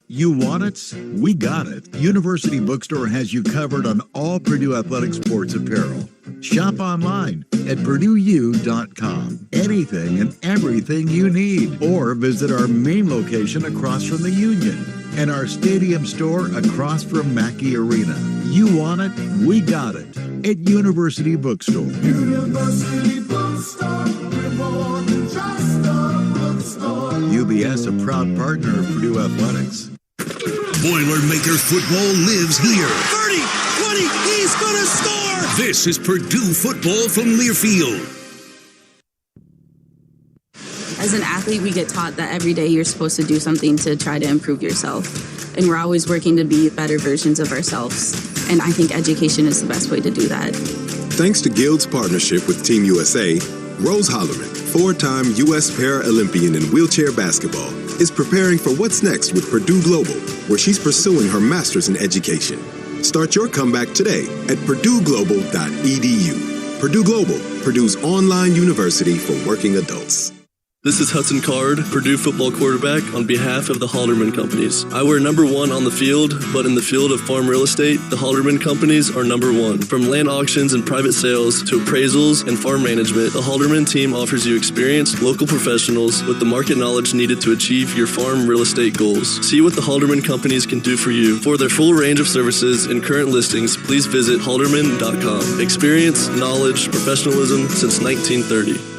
You want it? We got it. University Bookstore has you covered on all Purdue Athletic sports apparel. Shop online at PurdueU.com. Anything and everything you need. Or visit our main location across from the Union and our stadium store across from Mackey Arena. You want it? We got it at University Bookstore. University Bookstore, we're more than just a bookstore. UBS, a proud partner of Purdue Athletics. Boilermakers football lives here. 30, 20, he's gonna score! This is Purdue football from Learfield. As an athlete, we get taught that every day you're supposed to do something to try to improve yourself. And we're always working to be better versions of ourselves. And I think education is the best way to do that. Thanks to Guild's partnership with Team USA, Rose Holloman, 4-time U.S. Paralympian in wheelchair basketball, is preparing for what's next with Purdue Global, where she's pursuing her master's in education. Start your comeback today at purdueglobal.edu. Purdue Global, Purdue's online university for working adults. This is Hudson Card, Purdue football quarterback, on behalf of the Halderman Companies. I wear number 1 on the field, but in the field of farm real estate, the Halderman Companies are number 1. From land auctions and private sales to appraisals and farm management, the Halderman team offers you experienced local professionals with the market knowledge needed to achieve your farm real estate goals. See what the Halderman Companies can do for you. For their full range of services and current listings, please visit halderman.com. Experience, knowledge, professionalism since 1930.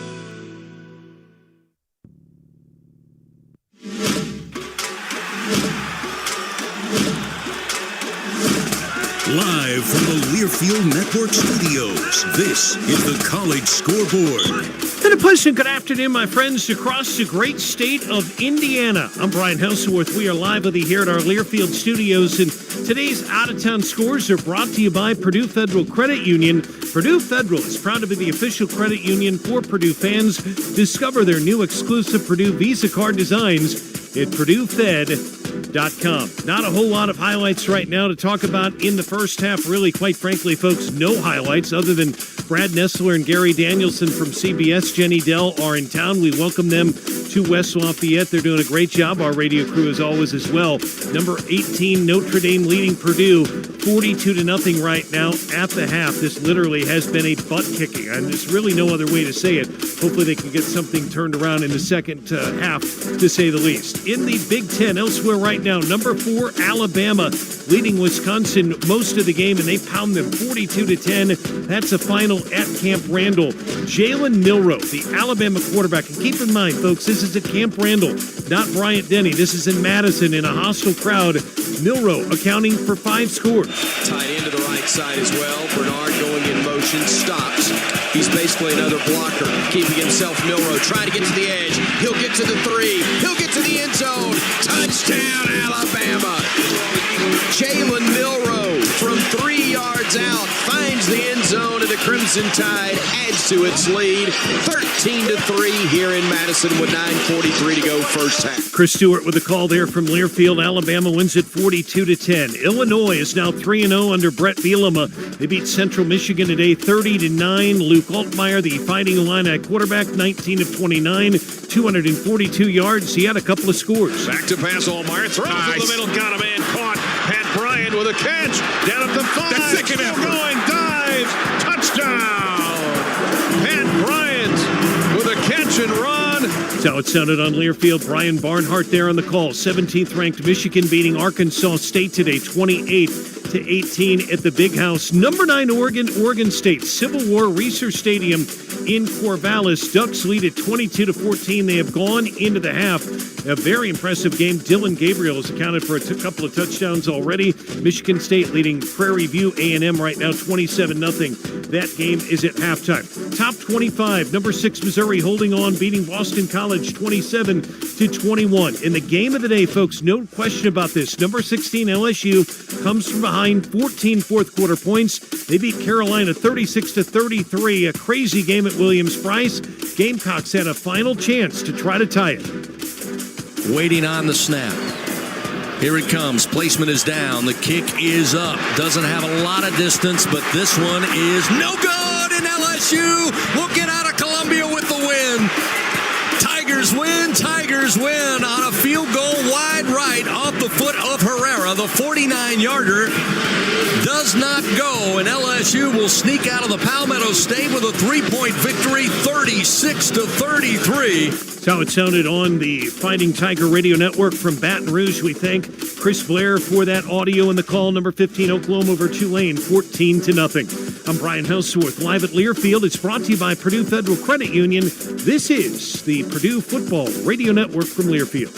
Live from the Learfield Network Studios, this is the College Scoreboard. And a pleasant good afternoon, my friends, across the great state of Indiana. I'm Brian Houseworth. We are live with you here at our Learfield Studios, and today's out-of-town scores are brought to you by Purdue Federal Credit Union. Purdue Federal is proud to be the official credit union for Purdue fans. Discover their new exclusive Purdue Visa card designs at PurdueFed.com. Not a whole lot of highlights right now to talk about in the first half. Really, quite frankly, folks, no highlights other than Brad Nessler and Gary Danielson from CBS. Jenny Dell are in town. We welcome them to West Lafayette. They're doing a great job. Our radio crew, as always, as well. Number 18, Notre Dame leading Purdue 42-0 right now at the half. This literally has been a butt-kicking, and there's really no other way to say it. Hopefully they can get something turned around in the second half, to say the least. In the Big Ten, elsewhere right now, number 4, Alabama leading Wisconsin most of the game, and they pound them 42-10. That's a final at Camp Randall. Jalen Milroe, the Alabama quarterback. And keep in mind, folks, this is at Camp Randall, not Bryant-Denny. This is in Madison in a hostile crowd. Milroe accounting for 5 scores. Tight end to the right side as well. Bernard going in motion, stops. He's basically another blocker, keeping himself Milroe, trying to get to the edge. He'll get to the 3. He'll get to the end zone. Touchdown, Alabama. Jalen Milroe from 3 yards out finds the end zone of the Crimson Crimson Tide adds to its lead, 13-3 here in Madison with 9:43 to go first half. Chris Stewart with a call there from Learfield. Alabama wins it 42-10. Illinois is now 3-0 under Brett Bielema. They beat Central Michigan today 30-9. Luke Altmaier, the Fighting Illini quarterback, 19 of 29, 242 yards. He had a couple of scores. Back to pass, Altmaier throws in the middle, got a man caught. Pat Bryant with a catch, down at the 5. That second still effort. going, dives, touchdown. Pat Bryant with a catch and run. That's how it sounded on Learfield. Brian Barnhart there on the call. 17th ranked Michigan beating Arkansas State today, 28-18 at the Big House. Number 9 Oregon State, Civil War Research Stadium in Corvallis. Ducks lead at 22-14. They have gone into the half. A very impressive game. Dylan Gabriel has accounted for a couple of touchdowns already. Michigan State leading Prairie View A&M right now 27-0. That game is at halftime. Top 25, number 6 Missouri holding on, beating Boston College 27-21. In the game of the day, folks, no question about this. Number 16 LSU comes from behind 14 fourth quarter points. They beat Carolina 36-33. A crazy game at Williams-Brice. Gamecocks had a final chance to try to tie it. Waiting on the snap. Here it comes. Placement is down. The kick is up. Doesn't have a lot of distance, but this one is no good, and LSU will get out of Columbia with the win. Tigers win on a field goal wide right off the foot of Herrera. The 49-yarder does not go, and LSU will sneak out of the Palmetto State with a 3-point victory, 36-33. That's how it sounded on the Fighting Tiger Radio Network from Baton Rouge. We thank Chris Blair for that audio and the call. Number 15, Oklahoma over Tulane, 14-0. I'm Brian Houseworth, live at Learfield. It's brought to you by Purdue Federal Credit Union. This is the Purdue Football Radio Network from Learfield.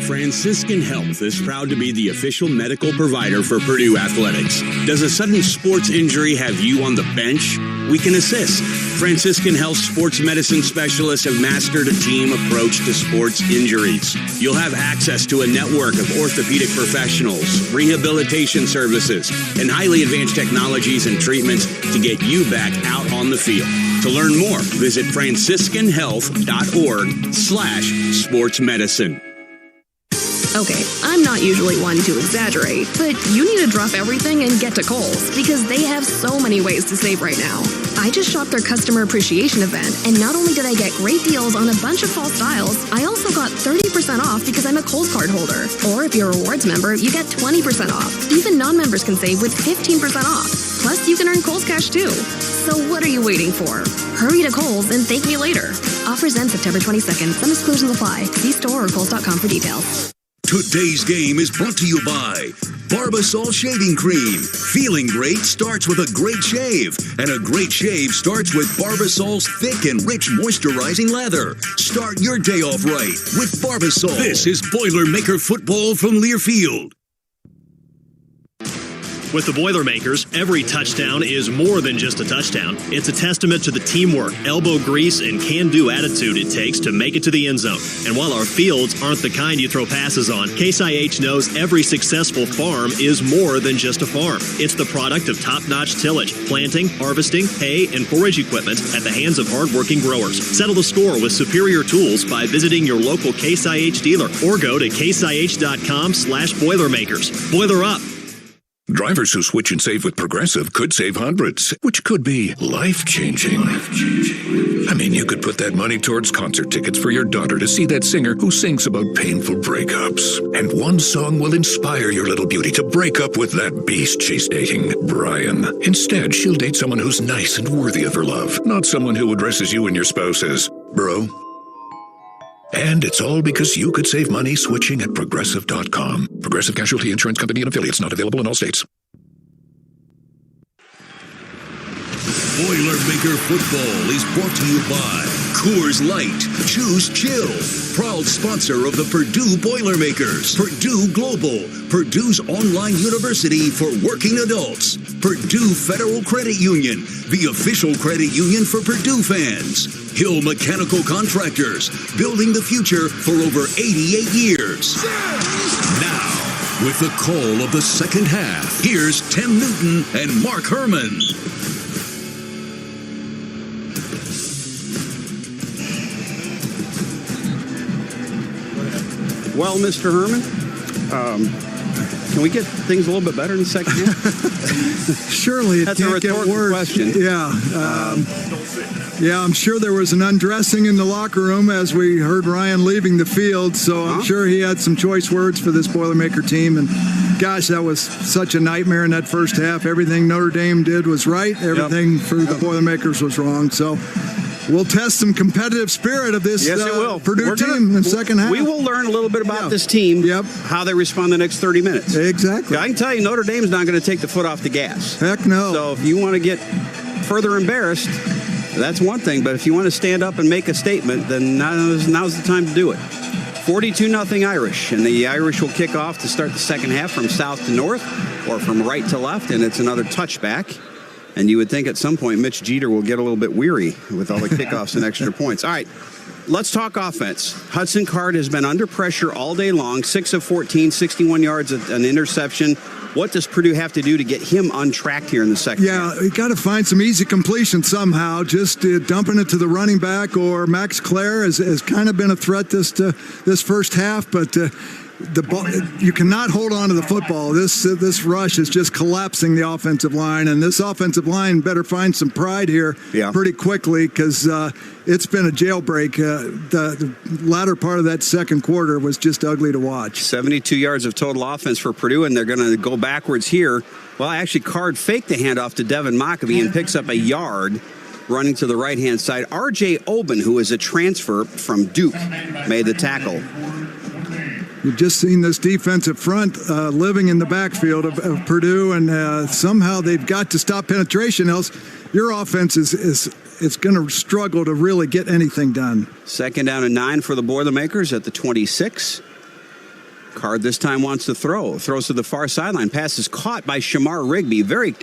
Franciscan Health is proud to be the official medical provider for Purdue Athletics. Does a sudden sports injury have you on the bench? We can assist. Franciscan Health sports medicine specialists have mastered a team approach to sports injuries. You'll have access to a network of orthopedic professionals, rehabilitation services, and highly advanced technologies and treatments to get you back out on the field. To learn more, visit franciscanhealth.org/sportsmedicine. Okay, I'm not usually one to exaggerate, but you need to drop everything and get to Kohl's because they have so many ways to save right now. I just shopped their customer appreciation event, and not only did I get great deals on a bunch of fall styles, I also got 30% off because I'm a Kohl's card holder. Or if you're a rewards member, you get 20% off. Even non-members can save with 15% off. Plus, you can earn Kohl's cash too. So what are you waiting for? Hurry to Kohl's and thank me later. Offers end September 22nd. Some exclusions apply. See store or Kohl's.com for details. Today's game is brought to you by Barbasol Shaving Cream. Feeling great starts with a great shave, and a great shave starts with Barbasol's thick and rich moisturizing lather. Start your day off right with Barbasol. This is Boilermaker football from Learfield. With the Boilermakers, every touchdown is more than just a touchdown. It's a testament to the teamwork, elbow grease, and can-do attitude it takes to make it to the end zone. And while our fields aren't the kind you throw passes on, Case IH knows every successful farm is more than just a farm. It's the product of top-notch tillage, planting, harvesting, hay, and forage equipment at the hands of hard-working growers. Settle the score with superior tools by visiting your local Case IH dealer or go to caseih.com/Boilermakers. Boiler up. Drivers who switch and save with Progressive could save hundreds, which could be life-changing. I mean, you could put that money towards concert tickets for your daughter to see that singer who sings about painful breakups. And one song will inspire your little beauty to break up with that beast she's dating, Brian. Instead, she'll date someone who's nice and worthy of her love, not someone who addresses you and your spouse as, bro. And it's all because you could save money switching at Progressive.com. Progressive Casualty Insurance Company and affiliates, not available in all states. Boilermaker football is brought to you by Coors Light. Choose chill. Proud sponsor of the Purdue Boilermakers. Purdue Global. Purdue's online university for working adults. Purdue Federal Credit Union. The official credit union for Purdue fans. Hill Mechanical Contractors. Building the future for over 88 years. Now, With the call of the second half, here's Tim Newton and Mark Herman. Well, Mr. Herman, can we get things a little bit better in the second half? Surely it That's a can't get rhetorical worse. question. Yeah, I'm sure there was an undressing in the locker room as we heard Ryan leaving the field, so I'm sure he had some choice words for this Boilermaker team. And gosh, that was such a nightmare in that first half. Everything Notre Dame did was right. Everything for the Boilermakers was wrong. So we'll test some competitive spirit of this Purdue team in the second half. We will learn a little bit about this team, how they respond the next 30 minutes. Exactly. I can tell you Notre Dame's not going to take the foot off the gas. Heck no. So if you want to get further embarrassed, that's one thing. But if you want to stand up and make a statement, then now's the time to do it. 42-0 Irish, and the Irish will kick off to start the second half from south to north or from right to left, and it's another touchback. And you would think at some point Mitch Jeter will get a little bit weary with all the kickoffs and extra points. All right, let's talk offense. Hudson Card has been under pressure all day long, 6 of 14, 61 yards, an interception. What does Purdue have to do to get him untracked here in the second half? Yeah, you got to find some easy completion somehow. Just dumping it to the running back or Max Klare has kind of been a threat this first half, but the ball, you cannot hold on to the football. This rush is just collapsing the offensive line, and this offensive line better find some pride here pretty quickly because it's been a jailbreak. The latter part of that second quarter was just ugly to watch. 72 yards of total offense for Purdue, and they're going to go backwards here. Well, actually, Card faked the handoff to Devin Mockobee and picks up a yard running to the right-hand side. R.J. Oben, who is a transfer from Duke, made the tackle. You've just seen this defensive front living in the backfield of Purdue, and somehow they've got to stop penetration, else your offense is going to struggle to really get anything done. Second down and 9 for the Boilermakers at the 26. Card this time wants to throw. Throws to the far sideline. Pass is caught by Shamar Rigby. Very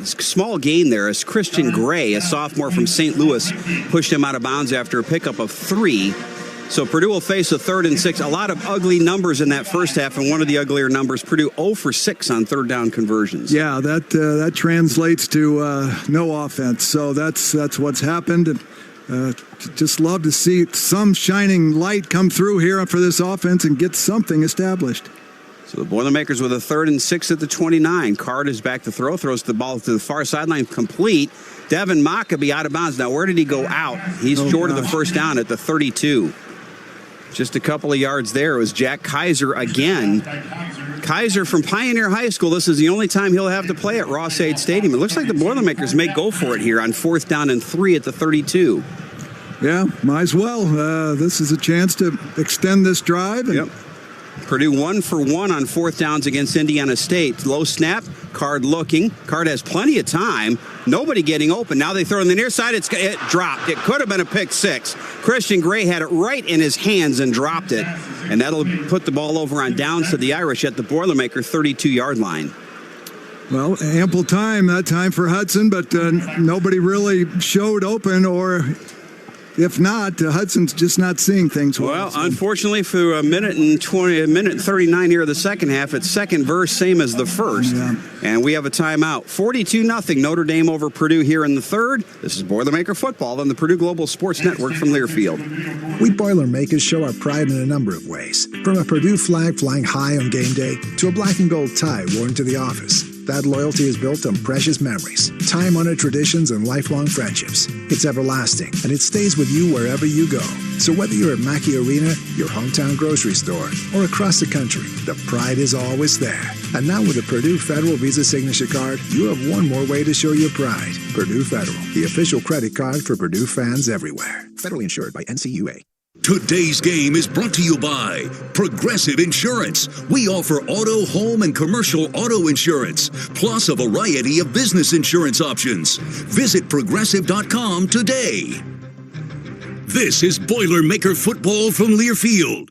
small gain there as Christian Gray, a sophomore from St. Louis, pushed him out of bounds after a pickup of 3. So Purdue will face a 3rd and 6. A lot of ugly numbers in that first half, and one of the uglier numbers, Purdue 0 for 6 on third down conversions. Yeah, that translates to no offense. So that's what's happened. And just love to see some shining light come through here for this offense and get something established. So the Boilermakers with a 3rd and 6 at the 29. Card is back to throw. Throws the ball to the far sideline, complete. Devin Mockobee out of bounds. Now, where did he go out? He's short of the first down at the 32. Just a couple of yards there. It was Jack Kaiser again. Kaiser from Pioneer High School. This is the only time he'll have to play at Ross-Ade Stadium. It looks like the Boilermakers may go for it here on 4th down and 3 at the 32. Yeah, might as well. This is a chance to extend this drive. Yep. Purdue 1 for 1 on 4th downs against Indiana State. Low snap, Card looking. Card has plenty of time. Nobody getting open. Now they throw on the near side. It dropped. It could have been a pick 6. Christian Gray had it right in his hands and dropped it. And that'll put the ball over on downs to the Irish at the Boilermaker 32-yard line. Well, ample time that time for Hudson, but nobody really showed open, or if not, Hudson's just not seeing things well. Well, unfortunately, for a minute and 39 here of the second half, it's second verse, same as the first. Yeah. And we have a timeout. 42-0 Notre Dame over Purdue here in the third. This is Boilermaker Football on the Purdue Global Sports Network from Learfield. We Boilermakers show our pride in a number of ways. From a Purdue flag flying high on game day to a black and gold tie worn to the office. That loyalty is built on precious memories, time-honored traditions, and lifelong friendships. It's everlasting, and it stays with you wherever you go. So whether you're at Mackey Arena, your hometown grocery store, or across the country, the pride is always there. And now with the Purdue Federal Visa Signature Card, you have one more way to show your pride. Purdue Federal, the official credit card for Purdue fans everywhere. Federally insured by NCUA. Today's game is brought to you by Progressive Insurance. We offer auto, home, and commercial auto insurance, plus a variety of business insurance options. Visit Progressive.com today. This is Boilermaker Football from Learfield.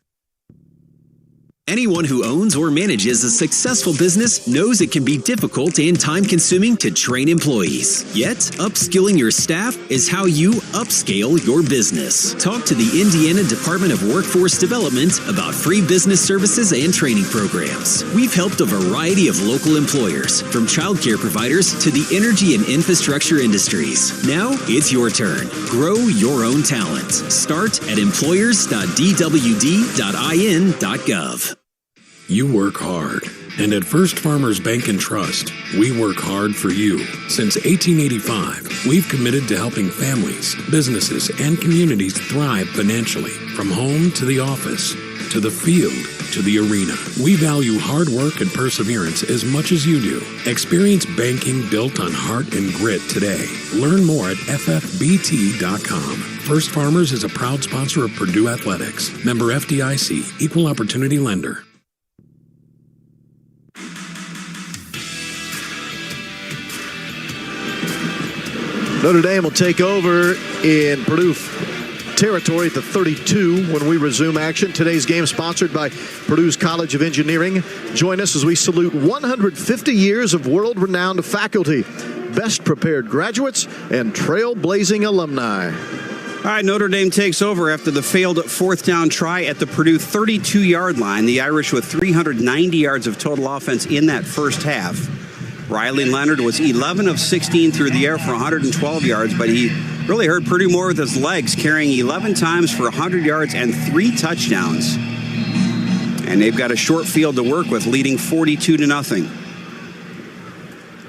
Anyone who owns or manages a successful business knows it can be difficult and time-consuming to train employees. Yet, upskilling your staff is how you upscale your business. Talk to the Indiana Department of Workforce Development about free business services and training programs. We've helped a variety of local employers, from childcare providers to the energy and infrastructure industries. Now, it's your turn. Grow your own talent. Start at employers.dwd.in.gov. You work hard. And at First Farmers Bank and Trust, we work hard for you. Since 1885, we've committed to helping families, businesses, and communities thrive financially. From home to the office, to the field, to the arena. We value hard work and perseverance as much as you do. Experience banking built on heart and grit today. Learn more at ffbt.com. First Farmers is a proud sponsor of Purdue Athletics. Member FDIC, Equal Opportunity Lender. Notre Dame will take over in Purdue territory at the 32 when we resume action. Today's game sponsored by Purdue's College of Engineering. Join us as we salute 150 years of world-renowned faculty, best prepared graduates, and trailblazing alumni. All right, Notre Dame takes over after the failed fourth down try at the Purdue 32-yard line. The Irish with 390 yards of total offense in that first half. Riley Leonard was 11 of 16 through the air for 112 yards, but he really hurt Purdue more with his legs, carrying 11 times for 100 yards and 3 touchdowns. And they've got a short field to work with, leading 42-0.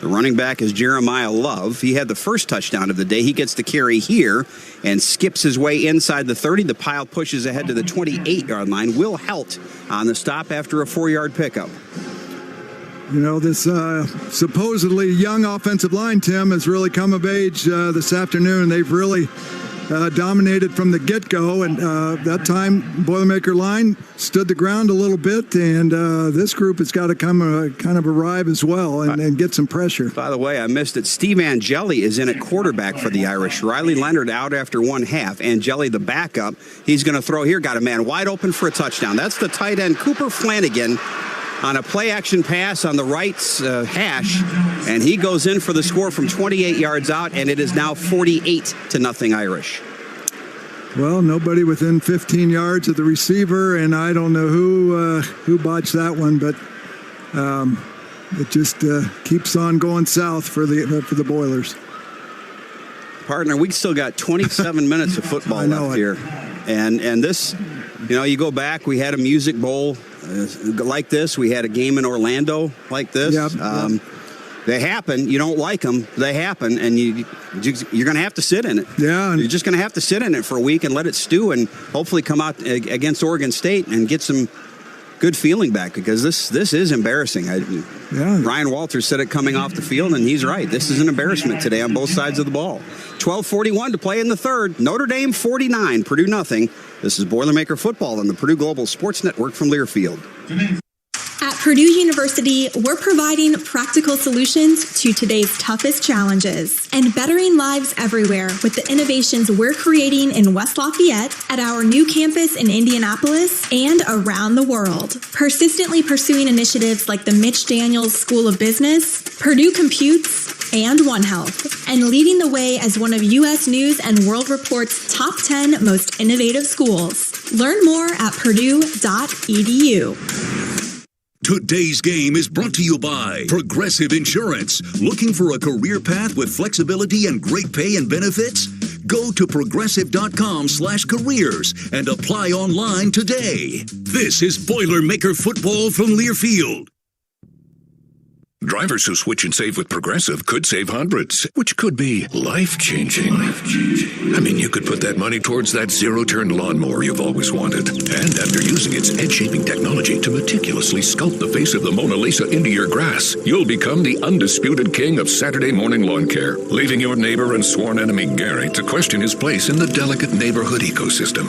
The running back is Jeremiyah Love. He had the first touchdown of the day. He gets the carry here and skips his way inside the 30. The pile pushes ahead to the 28-yard line. Will Helt on the stop after a 4-yard pickup. You know, this supposedly young offensive line, Tim, has really come of age this afternoon. They've really dominated from the get-go, and that time Boilermaker line stood the ground a little bit, and this group has got to come kind of arrive as well and get some pressure. By the way, I missed it. Steve Angeli is in at quarterback for the Irish. Riley Leonard out after one half. Angeli, the backup, he's going to throw here. Got a man wide open for a touchdown. That's the tight end, Cooper Flanagan, on a play-action pass on the right hash, and he goes in for the score from 28 yards out, and it is now 48-0 Irish. Well, nobody within 15 yards of the receiver, and I don't know who botched that one, but it just keeps on going south for the Boilers. Partner, we still got 27 minutes of football left here, and this, you know, you go back, we had a Music Bowl like this. We had a game in Orlando like this. Yep. They happen. You don't like them. They happen, and you're going to have to sit in it. Yeah. You're just going to have to sit in it for a week and let it stew, and hopefully come out against Oregon State and get some good feeling back, because this is embarrassing. Ryan Walters said it coming off the field, and he's right. This is an embarrassment today on both sides of the ball. 12:41 to play in the third. Notre Dame 49, Purdue nothing. This is Boilermaker Football on the Purdue Global Sports Network from Learfield. At Purdue University, we're providing practical solutions to today's toughest challenges and bettering lives everywhere with the innovations we're creating in West Lafayette, at our new campus in Indianapolis, and around the world. Persistently pursuing initiatives like the Mitch Daniels School of Business, Purdue Computes, and One Health, and leading the way as one of U.S. News and World Report's top 10 most innovative schools. Learn more at purdue.edu. Today's game is brought to you by Progressive Insurance. Looking for a career path with flexibility and great pay and benefits? Go to progressive.com/careers and apply online today. This is Boilermaker Football from Learfield. Drivers who switch and save with Progressive could save hundreds, which could be life-changing. I mean, you could put that money towards that zero-turn lawnmower you've always wanted. And after using its edge-shaping technology to meticulously sculpt the face of the Mona Lisa into your grass, you'll become the undisputed king of Saturday morning lawn care, leaving your neighbor and sworn enemy Gary to question his place in the delicate neighborhood ecosystem.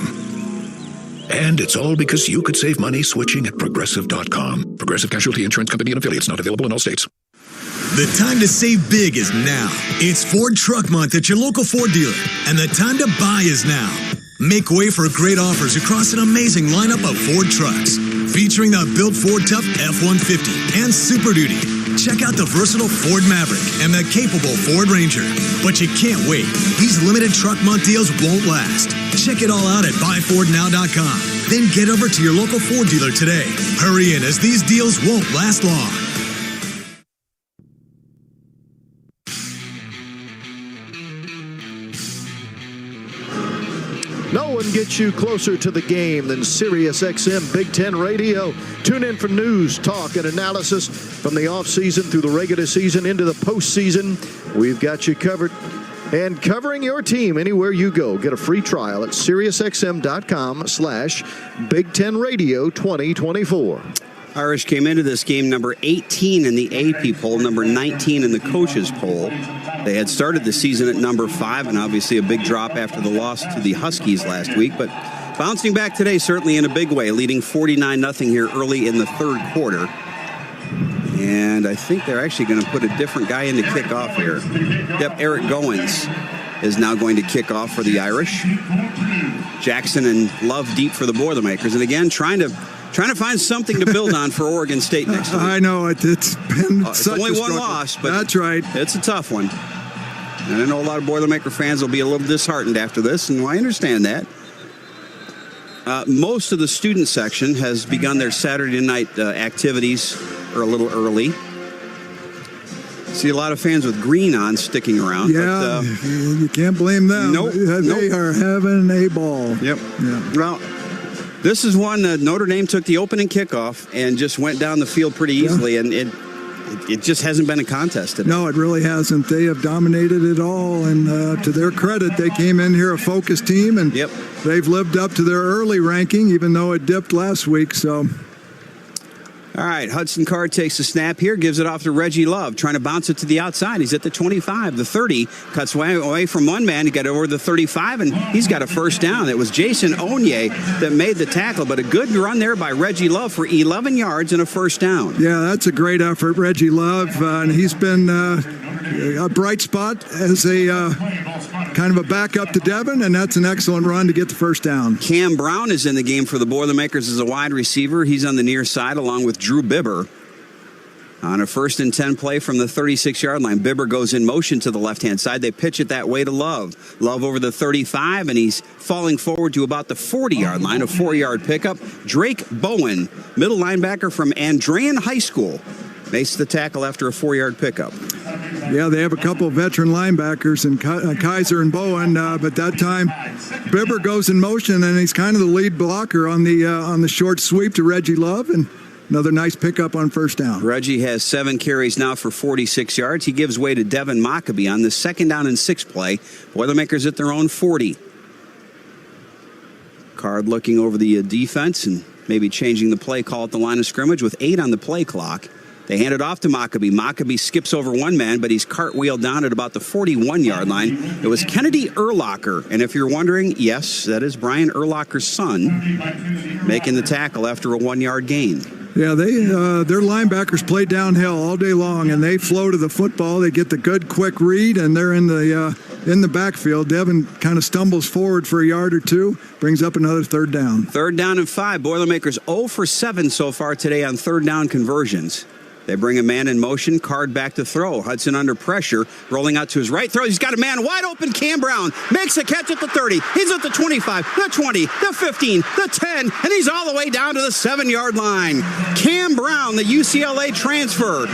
And it's all because you could save money switching at Progressive.com. Progressive Casualty Insurance Company and affiliates, not available in all states. The time to save big is now. It's Ford Truck Month at your local Ford dealer, and the time to buy is now. Make way for great offers across an amazing lineup of Ford trucks, featuring the built Ford Tough F-150 and Super Duty. Check out the versatile Ford Maverick and the capable Ford Ranger. But you can't wait. These limited truck month deals won't last. Check it all out at buyfordnow.com. Then get over to your local Ford dealer today. Hurry in, as these deals won't last long. No one gets you closer to the game than SiriusXM Big Ten Radio. Tune in for news, talk, and analysis from the offseason through the regular season into the postseason. We've got you covered and covering your team anywhere you go. Get a free trial at SiriusXM.com/Big Ten Radio 2024. Irish came into this game number 18 in the AP poll, number 19 in the coaches poll. They had started the season at number 5, and obviously a big drop after the loss to the Huskies last week. But bouncing back today, certainly in a big way, leading 49-0 here early in the third quarter. And I think they're actually going to put a different guy in to kick off here. Yep, Eric Goins is now going to kick off for the Irish. Jackson and Love deep for the Boilermakers. And again, trying to find something to build on for Oregon State next week. I know it's been it's such only a one struggle. loss, but that's right. It's a tough one. And I know a lot of Boilermaker fans will be a little disheartened after this, and I understand that. Most of the student section has begun their Saturday night activities a little early. See a lot of fans with green on sticking around. Yeah, but, you can't blame them. Nope, They are having a ball. Yep. Yeah. Well, this is one that Notre Dame took the opening kickoff and just went down the field pretty easily, and it just hasn't been a contest today. No, it really hasn't. They have dominated it all, and to their credit, they came in here a focused team, and they've lived up to their early ranking, even though it dipped last week. So, all right, Hudson Card takes the snap here, gives it off to Reggie Love, trying to bounce it to the outside. He's at the 25, the 30, cuts away from one man. He got over the 35, and he's got a first down. It was Jason Onye that made the tackle, but a good run there by Reggie Love for 11 yards and a first down. yeah, that's a great effort, Reggie Love, and he's been a bright spot as a kind of a backup to Devin, and that's an excellent run to get the first down. Cam Brown is in the game for the Boilermakers as a wide receiver. He's on the near side along with Drew Bibber. On a 1st and 10 play from the 36-yard line, Bibber goes in motion to the left-hand side. They pitch it that way to Love. Love over the 35, and he's falling forward to about the 40-yard line, a 4-yard pickup. Drake Bowen, middle linebacker from Andrean High School, makes the tackle after a 4-yard pickup. Yeah, they have a couple of veteran linebackers, in Kaiser and Bowen, but that time Bibber goes in motion, and he's kind of the lead blocker on the short sweep to Reggie Love, and another nice pickup on first down. Reggie has 7 carries now for 46 yards. He gives way to Devin Mockobee on the 2nd down and 6 play. Boilermakers at their own 40. Card looking over the defense and maybe changing the play call at the line of scrimmage with 8 on the play clock. They hand it off to Mockobee. Mockobee skips over one man, but he's cartwheeled down at about the 41-yard line. It was Kennedy Urlacher. And if you're wondering, yes, that is Brian Urlacher's son making the tackle after a 1-yard gain. Yeah, their linebackers play downhill all day long, and they flow to the football. They get the good, quick read, and they're in the backfield. Devin kind of stumbles forward for a yard or two, brings up another 3rd down. 3rd down and 5. Boilermakers 0 for 7 so far today on 3rd down conversions. They bring a man in motion, Card back to throw. Hudson under pressure, rolling out to his right, throw. He's got a man wide open. Cam Brown makes a catch at the 30. He's at the 25, the 20, the 15, the 10, and he's all the way down to the 7-yard line. Cam Brown, the UCLA transfer,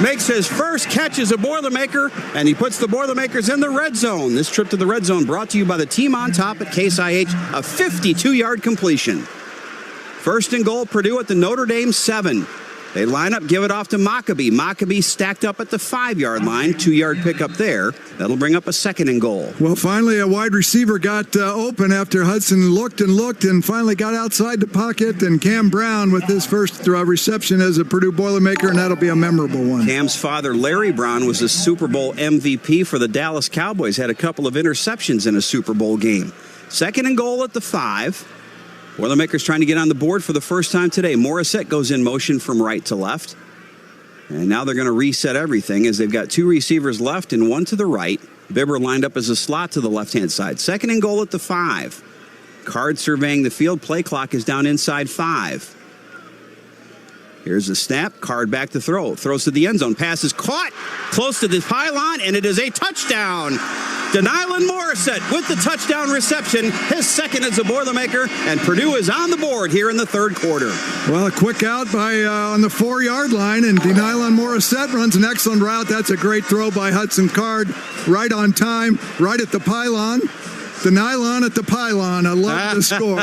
makes his first catch as a Boilermaker, and he puts the Boilermakers in the red zone. This trip to the red zone brought to you by the team on top at Case IH, a 52-yard completion. 1st and goal, Purdue at the Notre Dame 7. They line up, give it off to Mockobee. Mockobee stacked up at the 5-yard line, 2-yard pickup there. That'll bring up a 2nd and goal. Well, finally a wide receiver got open after Hudson looked and finally got outside the pocket. And Cam Brown with his first reception as a Purdue Boilermaker, and that'll be a memorable one. Cam's father, Larry Brown, was a Super Bowl MVP for the Dallas Cowboys. Had a couple of interceptions in a Super Bowl game. 2nd and goal at the 5. Boilermakers trying to get on the board for the first time today. Morissette goes in motion from right to left. And now they're going to reset everything as they've got 2 receivers left and 1 to the right. Bibber lined up as a slot to the left-hand side. 2nd and goal at the 5. Card surveying the field. Play clock is down inside 5. Here's the snap. Card back to throw. Throws to the end zone. Pass is caught close to the pylon, and it is a touchdown. Denylon Morissette with the touchdown reception. His second as a Boilermaker, and Purdue is on the board here in the third quarter. Well, a quick out by on the 4-yard line, and Denylon Morissette runs an excellent route. That's a great throw by Hudson Card. Right on time, right at the pylon. The nylon at the pylon. I love the score.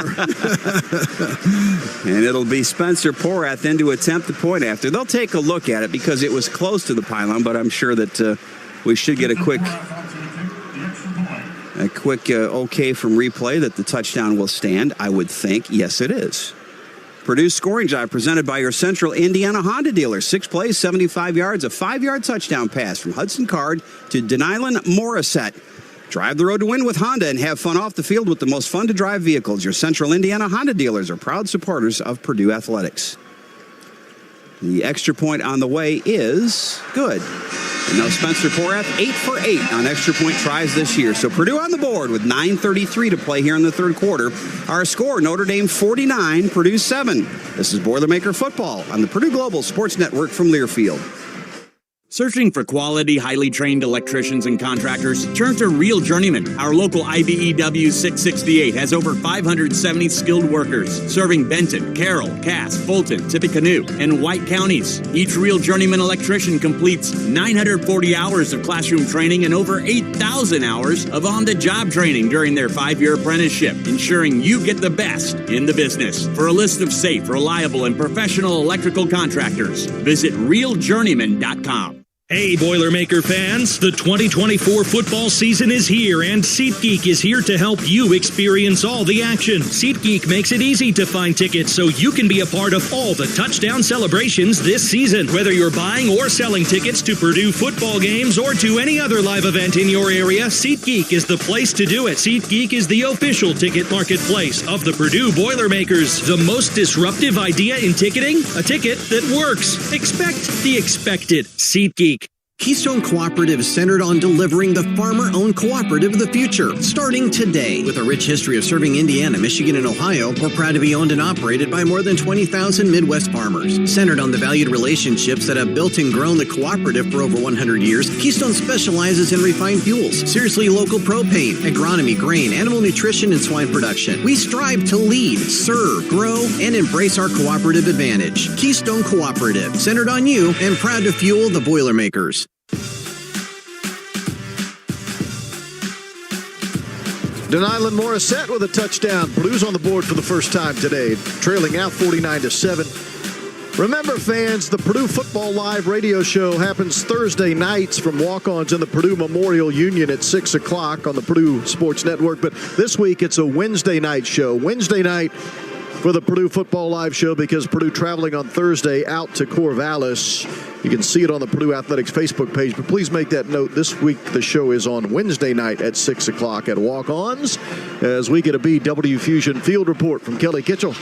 And it'll be Spencer Porath then to attempt the point after. They'll take a look at it because it was close to the pylon, but I'm sure that we should get a quick okay from replay that the touchdown will stand, I would think. Yes, it is. Purdue's scoring drive presented by your Central Indiana Honda dealer. 6 plays, 75 yards, a 5-yard touchdown pass from Hudson Card to Denylon Morissette. Drive the road to win with Honda and have fun off the field with the most fun-to-drive vehicles. Your Central Indiana Honda dealers are proud supporters of Purdue Athletics. The extra point on the way is good. And now Spencer Porath, 8 for 8 on extra point tries this year. So Purdue on the board with 9:33 to play here in the third quarter. Our score, Notre Dame 49, Purdue 7. This is Boilermaker Football on the Purdue Global Sports Network from Learfield. Searching for quality, highly trained electricians and contractors? Turn to Real Journeyman. Our local IBEW 668 has over 570 skilled workers serving Benton, Carroll, Cass, Fulton, Tippecanoe, and White counties. Each Real Journeyman electrician completes 940 hours of classroom training and over 8,000 hours of on-the-job training during their 5-year apprenticeship, ensuring you get the best in the business. For a list of safe, reliable, and professional electrical contractors, visit realjourneyman.com. Hey, Boilermaker fans, the 2024 football season is here, and SeatGeek is here to help you experience all the action. SeatGeek makes it easy to find tickets so you can be a part of all the touchdown celebrations this season. Whether you're buying or selling tickets to Purdue football games or to any other live event in your area, SeatGeek is the place to do it. SeatGeek is the official ticket marketplace of the Purdue Boilermakers. The most disruptive idea in ticketing? A ticket that works. Expect the expected. SeatGeek. Keystone Cooperative is centered on delivering the farmer-owned cooperative of the future, starting today. With a rich history of serving Indiana, Michigan, and Ohio, we're proud to be owned and operated by more than 20,000 Midwest farmers. Centered on the valued relationships that have built and grown the cooperative for over 100 years, Keystone specializes in refined fuels, seriously local propane, agronomy, grain, animal nutrition, and swine production. We strive to lead, serve, grow, and embrace our cooperative advantage. Keystone Cooperative, centered on you and proud to fuel the Boilermakers. Denylon Morissette with a touchdown. Purdue's on the board for the first time today, trailing out 49-7. Remember, fans, the Purdue Football Live radio show happens Thursday nights from walk-ons in the Purdue Memorial Union at 6 o'clock on the Purdue Sports Network. But this week, it's a Wednesday night show. Wednesday night for the Purdue Football Live show because Purdue traveling on Thursday out to Corvallis. You can see it on the Purdue Athletics Facebook page, but please make that note. This week, the show is on Wednesday night at 6 o'clock at Walk-Ons as we get a BW Fusion field report from Kelly Kitchell.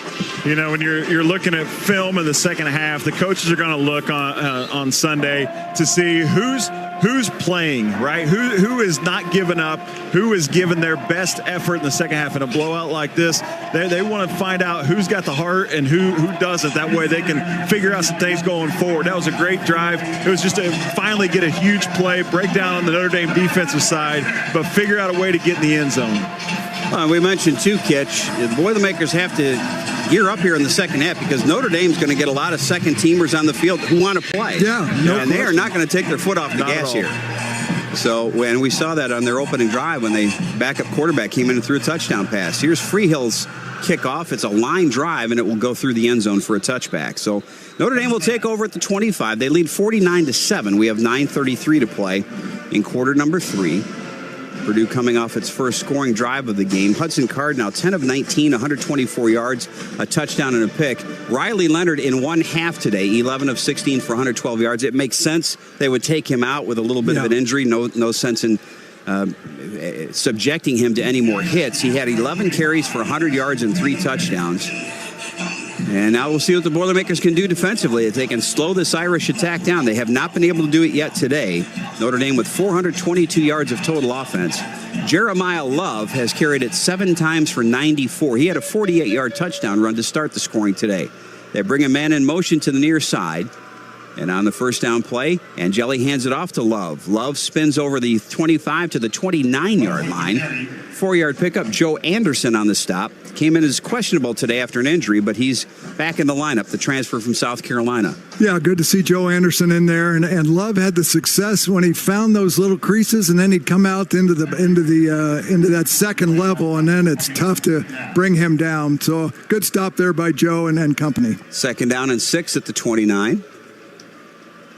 You know, when you're looking at film in the second half, the coaches are going to look on Sunday to see who's playing, right? Who is not giving up, who is giving their best effort in the second half. In a blowout like this, they want to find out who's got the heart and who doesn't. That way they can figure out some things going forward. That was a great drive. It was just to finally get a huge play, break down on the Notre Dame defensive side, but figure out a way to get in the end zone. We mentioned too, Kitch, the Boilermakers have to gear up here in the second half because Notre Dame's going to get a lot of second-teamers on the field who want to play. And they are not going to take their foot off the gas here. So, when we saw that on their opening drive when they backup quarterback came in and threw a touchdown pass. Here's Freehill's kickoff. It's a line drive, and it will go through the end zone for a touchback. So, Notre Dame will take over at the 25. They lead 49-7. We have 9:33 to play in quarter number 3. Purdue coming off its first scoring drive of the game. Hudson Card now 10 of 19, 124 yards, a touchdown and a pick. Riley Leonard in one half today, 11 of 16 for 112 yards. It makes sense they would take him out with a little bit of an injury. No sense in subjecting him to any more hits. He had 11 carries for 100 yards and 3 touchdowns. And now we'll see what the Boilermakers can do defensively, if they can slow this Irish attack down. They have not been able to do it yet today. Notre Dame with 422 yards of total offense. Jeremiyah Love has carried it 7 times for 94. He had a 48-yard touchdown run to start the scoring today. They bring a man in motion to the near side. And on the first down play, Angeli hands it off to Love. Love spins over the 25 to the 29-yard line. 4-yard pickup. Joe Anderson on the stop. Came in as questionable today after an injury, but he's back in the lineup, the transfer from South Carolina. Yeah, good to see Joe Anderson in there. And Love had the success when he found those little creases, and then he'd come out into that second level, and then it's tough to bring him down. So good stop there by Joe and company. 2nd down and 6 at the 29.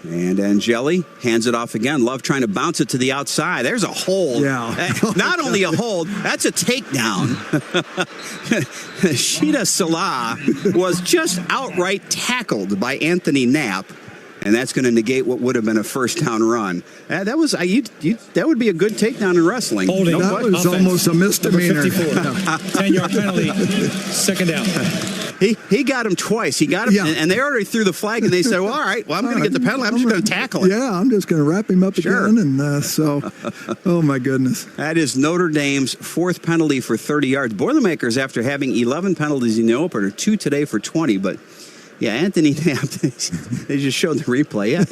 And Angeli hands it off again. Love trying to bounce it to the outside. There's a hold. Yeah. Not only a hold, that's a takedown. Sheeta Salah was just outright tackled by Anthony Knapp. And that's going to negate what would have been a first down run. That would be a good takedown in wrestling. Holding. That was almost a misdemeanor. 10-yard penalty, 2nd down. He got him twice. He got him, and they already threw the flag, and they said, well, all right, well, I'm going to get the penalty. I'm just going to tackle it. Yeah, I'm just going to wrap him up again. And oh, my goodness. That is Notre Dame's 4th penalty for 30 yards. Boilermakers, after having 11 penalties in the opener, 2 today for 20, but... Yeah, Anthony Knapp, they just showed the replay. Yeah,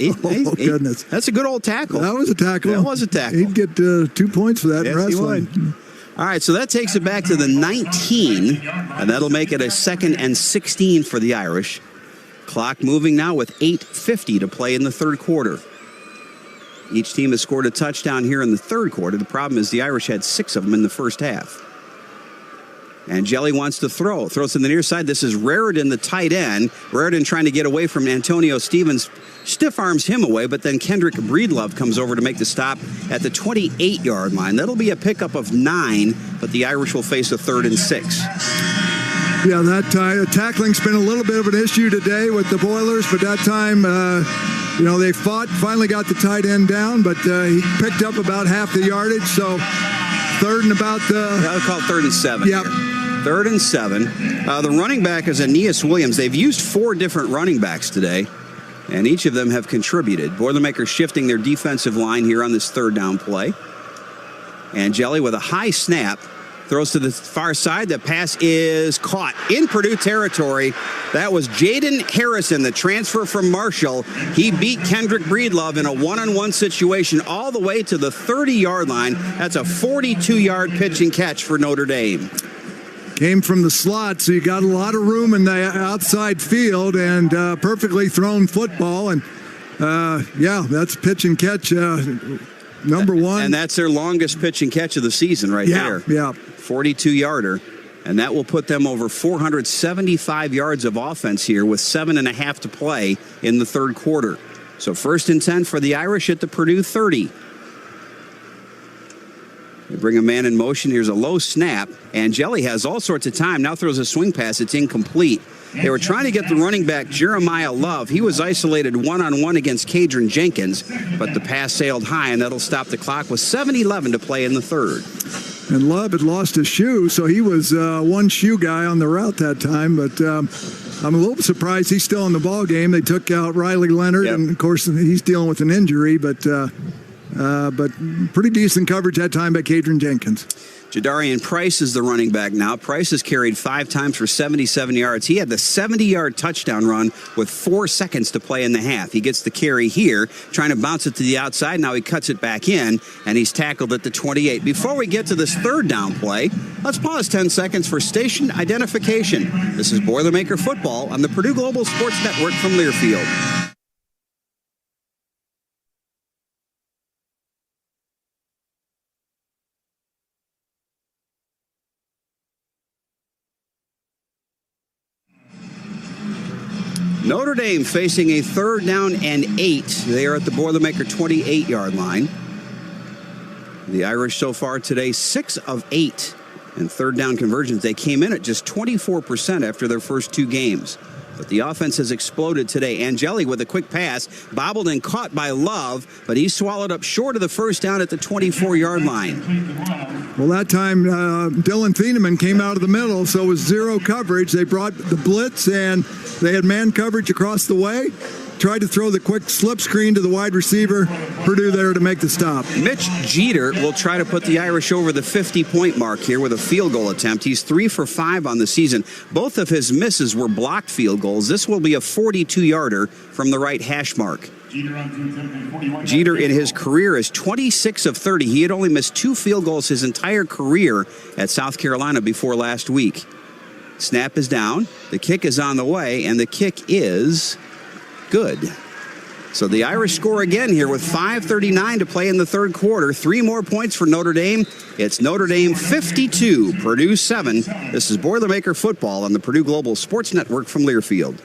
goodness. That's a good old tackle. That was a tackle. That was a tackle. He'd get 2 points for that in wrestling. He would. All right, so that takes it back to the 19, and that'll make it a 2nd and 16 for the Irish. Clock moving now with 8:50 to play in the 3rd quarter. Each team has scored a touchdown here in the 3rd quarter. The problem is the Irish had 6 of them in the first half. Angeli wants to throw. Throws to the near side. This is Raridan, the tight end. Raridan trying to get away from Antonio Stevens. Stiff arms him away, but then Kendrick Breedlove comes over to make the stop at the 28-yard line. That'll be a pickup of 9, but the Irish will face a 3rd and 6. Yeah, that tackling's been a little bit of an issue today with the Boilers, but that time, they finally got the tight end down, but he picked up about half the yardage, so 3rd and about... I'll call it 3rd and 7. Yep. 3rd and 7. The running back is Aeneas Williams. They've used 4 different running backs today, and each of them have contributed. Boilermakers shifting their defensive line here on this 3rd down play. Angeli with a high snap. Throws to the far side. The pass is caught in Purdue territory. That was Jaden Harrison, the transfer from Marshall. He beat Kendrick Breedlove in a one-on-one situation all the way to the 30-yard line. That's a 42-yard pitch and catch for Notre Dame. Came from the slot, so you got a lot of room in the outside field and perfectly thrown football. And, that's pitch and catch number 1. And that's their longest pitch and catch of the season there. Yeah. 42-yarder. And that will put them over 475 yards of offense here with 7.5 to play in the 3rd quarter. So 1st and 10 for the Irish at the Purdue 30. They bring a man in motion. Here's a low snap. Angeli has all sorts of time. Now throws a swing pass. It's incomplete. They were trying to get the running back, Jeremiyah Love. He was isolated one-on-one against Kadron Jenkins, but the pass sailed high, and that'll stop the clock with 7:11 to play in the 3rd. And Love had lost a shoe, so he was one shoe guy on the route that time. But I'm a little surprised he's still in the ball game. They took out Riley Leonard, and of course he's dealing with an injury. But pretty decent coverage that time by Kadron Jenkins. Jadarian Price is the running back now. Price has carried 5 times for 77 yards. He had the 70-yard touchdown run with 4 seconds to play in the half. He gets the carry here, trying to bounce it to the outside. Now he cuts it back in, and he's tackled at the 28. Before we get to this 3rd down play, let's pause 10 seconds for station identification. This is Boilermaker Football on the Purdue Global Sports Network from Learfield. Notre Dame facing a 3rd down and 8. They are at the Boilermaker 28-yard line. The Irish so far today, 6 of 8 in 3rd down conversions. They came in at just 24% after their first 2 games. But the offense has exploded today. Angeli with a quick pass, bobbled and caught by Love, but he swallowed up short of the first down at the 24-yard line. Well, that time Dylan Thieneman came out of the middle, so it was zero coverage. They brought the blitz, and they had man coverage across the way. Tried to throw the quick slip screen to the wide receiver. Purdue there to make the stop. Mitch Jeter will try to put the Irish over the 50-point mark here with a field goal attempt. He's 3 for 5 on the season. Both of his misses were blocked field goals. This will be a 42-yarder from the right hash mark. Jeter in his career is 26 of 30. He had only missed 2 field goals his entire career at South Carolina before last week. Snap is down. The kick is on the way, and the kick is good. So the Irish score again here with 5:39 to play in the third quarter. 3 more points for Notre Dame. It's Notre Dame 52, Purdue 7. This is Boilermaker Football on the Purdue Global Sports Network from Learfield.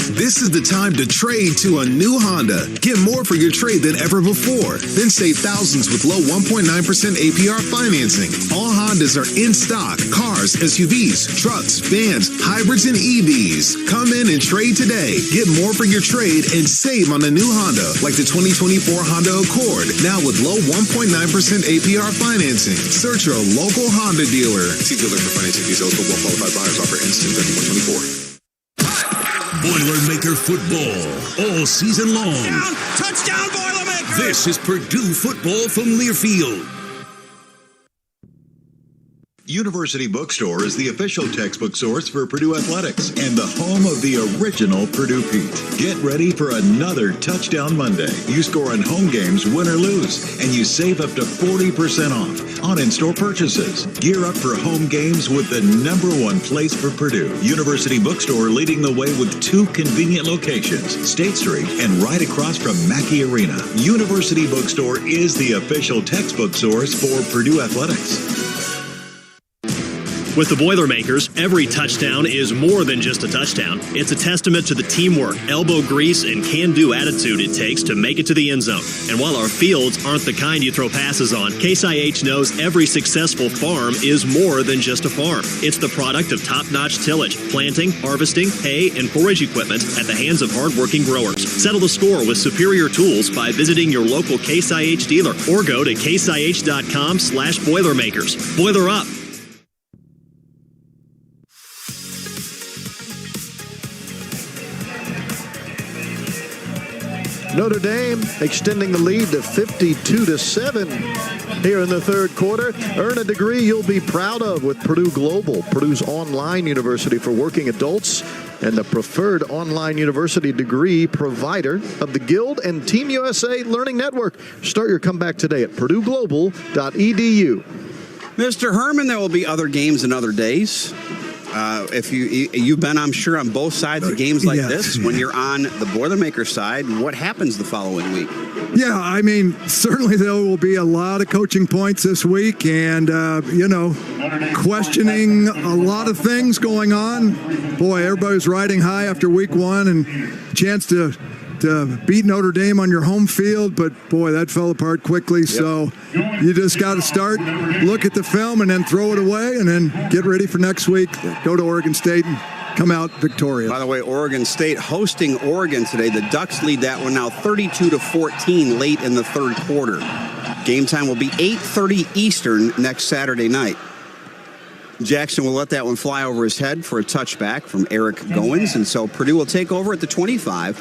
This is the time to trade to a new Honda. Get more for your trade than ever before. Then save thousands with low 1.9% APR financing. All Hondas are in stock. Cars, SUVs, trucks, vans, hybrids, and EVs. Come in and trade today. Get more for your trade and save on a new Honda, like the 2024 Honda Accord, now with low 1.9% APR financing. Search your local Honda dealer. See dealer for financing details for well-qualified buyers. Offer ends 10/31/24. Boilermaker football all season long. Touchdown, Boilermakers! This is Purdue football from Learfield. University Bookstore is the official textbook source for Purdue Athletics and the home of the original Purdue Pete. Get ready for another Touchdown Monday. You score on home games, win or lose, and you save up to 40% off on in-store purchases. Gear up for home games with the #1 place for Purdue. University Bookstore leading the way with 2 convenient locations, State Street and right across from Mackey Arena. University Bookstore is the official textbook source for Purdue Athletics. With the Boilermakers, every touchdown is more than just a touchdown. It's a testament to the teamwork, elbow grease, and can-do attitude it takes to make it to the end zone. And while our fields aren't the kind you throw passes on, Case IH knows every successful farm is more than just a farm. It's the product of top-notch tillage, planting, harvesting, hay, and forage equipment at the hands of hard-working growers. Settle the score with superior tools by visiting your local Case IH dealer or go to caseih.com/Boilermakers. Boiler up! Notre Dame extending the lead to 52-7 here in the third quarter. Earn a degree you'll be proud of with Purdue Global, Purdue's online university for working adults and the preferred online university degree provider of the Guild and Team USA Learning Network. Start your comeback today at purdueglobal.edu. Mr. Herman, there will be other games and other days. If you've been, I'm sure, on both sides of games like this. When you're on the Boilermaker side, what happens the following week? Yeah, I mean, certainly there will be a lot of coaching points this week and, questioning a lot of things going on. Boy, everybody's riding high after week 1 and chance to beat Notre Dame on your home field, but boy, that fell apart quickly. Yep. So you just got to start, look at the film, and then throw it away, and then get ready for next week. Go to Oregon State and come out victorious. By the way, Oregon State hosting Oregon today. The Ducks lead that one now 32-14 late in the third quarter. Game time will be 8:30 Eastern next Saturday night. Jackson will let that one fly over his head for a touchback from Eric Goins, and so Purdue will take over at the 25.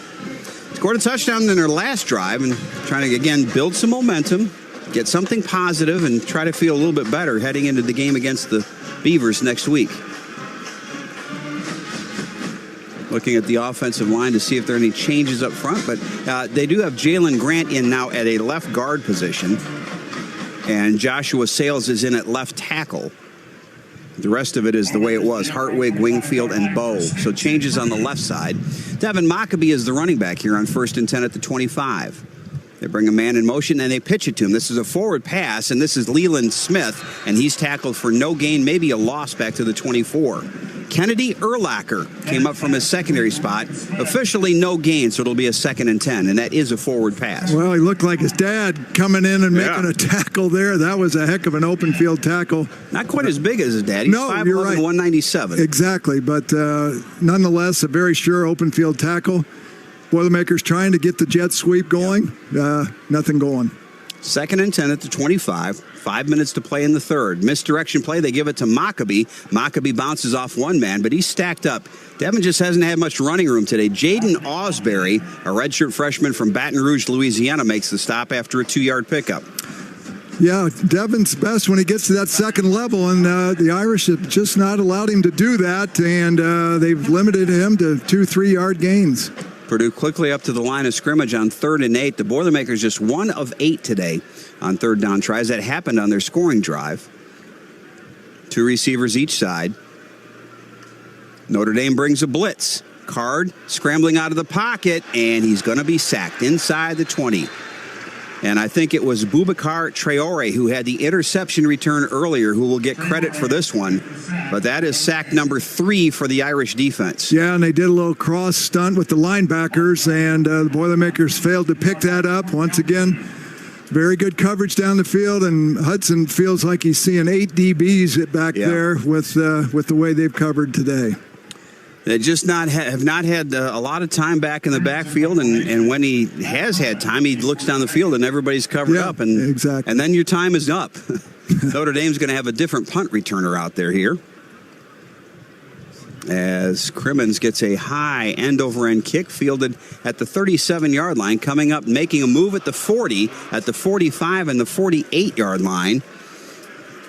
Scored a touchdown in their last drive and trying to, again, build some momentum, get something positive, and try to feel a little bit better heading into the game against the Beavers next week. Looking at the offensive line to see if there are any changes up front, but they do have Jalen Grant in now at a left guard position, and Joshua Sales is in at left tackle. The rest of it is the way it was. Hartwig, Wingfield, and Bowe. So changes on the left side. Devin Mockobee is the running back here on 1st and 10 at the 25. They bring a man in motion, and they pitch it to him. This is a forward pass, and this is Leland Smith, and he's tackled for no gain, maybe a loss back to the 24. Kennedy Urlacher came up from his secondary spot. Officially no gain, so it'll be a 2nd and 10, and that is a forward pass. Well, he looked like his dad coming in and making a tackle there. That was a heck of an open field tackle. Not quite as big as his dad. He's 5'11", you're right. 197. Exactly, but nonetheless, a very sure open field tackle. Boilermakers trying to get the jet sweep going. Nothing going. 2nd and 10 at the 25. 5 minutes to play in the third. Misdirection play. They give it to Mockobee. Mockobee bounces off one man, but he's stacked up. Devin just hasn't had much running room today. Jaden Ausberry, a redshirt freshman from Baton Rouge, Louisiana, makes the stop after a 2-yard pickup. Yeah, Devin's best when he gets to that second level, and the Irish have just not allowed him to do that, and they've limited him to 2-3-yard gains. Purdue quickly up to the line of scrimmage on 3rd and 8. The Boilermakers just 1 of 8 today on third down tries. That happened on their scoring drive. 2 receivers each side. Notre Dame brings a blitz. Card scrambling out of the pocket, and he's going to be sacked inside the 20. And I think it was Boubacar Traore who had the interception return earlier who will get credit for this one. But that is sack number 3 for the Irish defense. Yeah, and they did a little cross stunt with the linebackers, and the Boilermakers failed to pick that up. Once again, very good coverage down the field, and Hudson feels like he's seeing 8 DBs back there with the way they've covered today. They just have not had a lot of time back in the backfield, and when he has had time, he looks down the field and everybody's covered up, and exactly. And then your time is up. Notre Dame's going to have a different punt returner out there here, as Crimmins gets a high end-over-end kick fielded at the 37-yard line, coming up, making a move at the 40, at the 45, and the 48-yard line,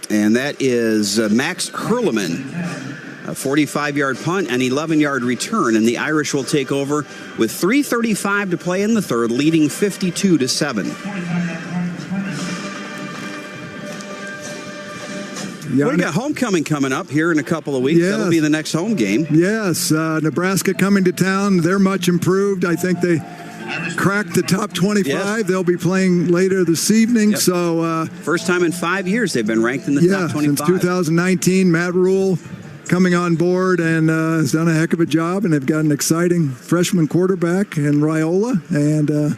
and that is Max Hurleman. A 45-yard punt and 11-yard return, and the Irish will take over with 3:35 to play in the third, leading 52-7. We got homecoming coming up here in a couple of weeks. Yes. That'll be the next home game. Yes, Nebraska coming to town. They're much improved. I think they cracked the top 25. Yes. They'll be playing later this evening. Yep. So first time in 5 years they've been ranked in the top 25. Since 2019, Matt Rule coming on board and has done a heck of a job, and they've got an exciting freshman quarterback in Raiola and the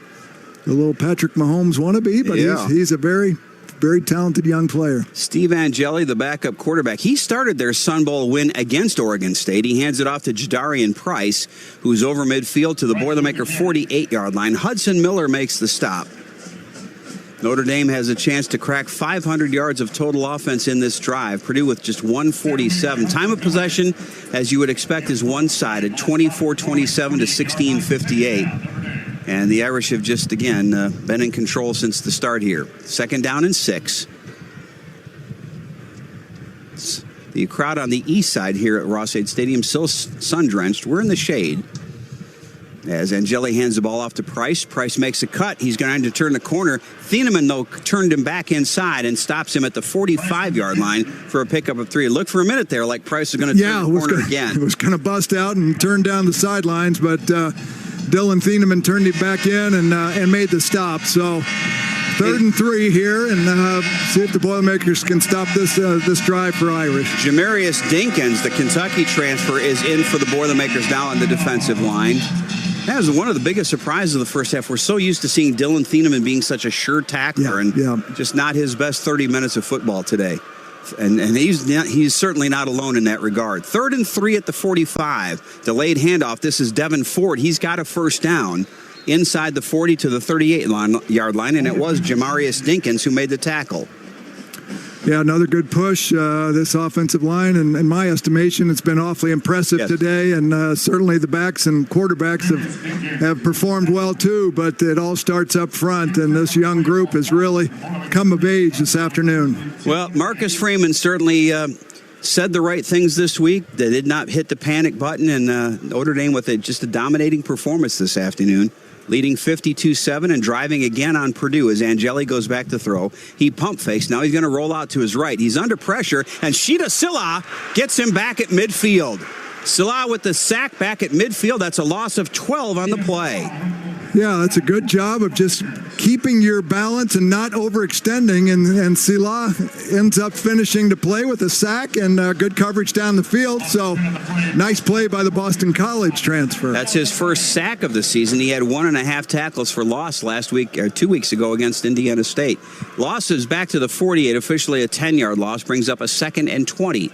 little Patrick Mahomes wannabe, but he's a very, very talented young player. Steve Angeli, the backup quarterback, he started their Sun Bowl win against Oregon State. He hands it off to Jadarian Price, who's over midfield to the Boilermaker 48-yard line. Hudson Miller makes the stop. Notre Dame has a chance to crack 500 yards of total offense in this drive. Purdue with just 147. Time of possession, as you would expect, is one-sided, 24-27 to 16-58. And the Irish have just, again, been in control since the start here. 2nd down and 6. The crowd on the east side here at Ross-Ade Stadium still sun-drenched. We're in the shade. As Angeli hands the ball off to Price. Price makes a cut. He's going to turn the corner. Thieneman, though, turned him back inside and stops him at the 45-yard line for a pickup of 3. It looked for a minute there like Price was going to turn the corner again. It was going to bust out and turn down the sidelines, but Dylan Thieneman turned it back in and made the stop. So 3rd and 3 here, and see if the Boilermakers can stop this drive for Irish. Jamarius Dinkins, the Kentucky transfer, is in for the Boilermakers now on the defensive line. That was one of the biggest surprises of the first half. We're so used to seeing Dylan Thieneman being such a sure tackler, and just not his best 30 minutes of football today. And he's certainly not alone in that regard. 3rd and 3 at the 45. Delayed handoff. This is Devin Ford. He's got a first down inside the 40 to the 38-yard line, and it was Jamarius Dinkins who made the tackle. Yeah, another good push, this offensive line. And in my estimation, it's been awfully impressive today. And certainly the backs and quarterbacks have performed well, too. But it all starts up front. And this young group has really come of age this afternoon. Well, Marcus Freeman certainly said the right things this week. They did not hit the panic button. And Notre Dame with just a dominating performance this afternoon, leading 52-7 and driving again on Purdue as Angeli goes back to throw. He pump fakes. Now he's going to roll out to his right. He's under pressure, and Sheeta Silla gets him back at midfield. Silla with the sack back at midfield. That's a loss of 12 on the play. Yeah, that's a good job of just keeping your balance and not overextending. And Sila ends up finishing the play with a sack and good coverage down the field. So nice play by the Boston College transfer. That's his first sack of the season. He had 1.5 tackles for loss last week, or 2 weeks ago against Indiana State. Loss is back to the 48, officially a 10-yard loss, brings up a 2nd and 20.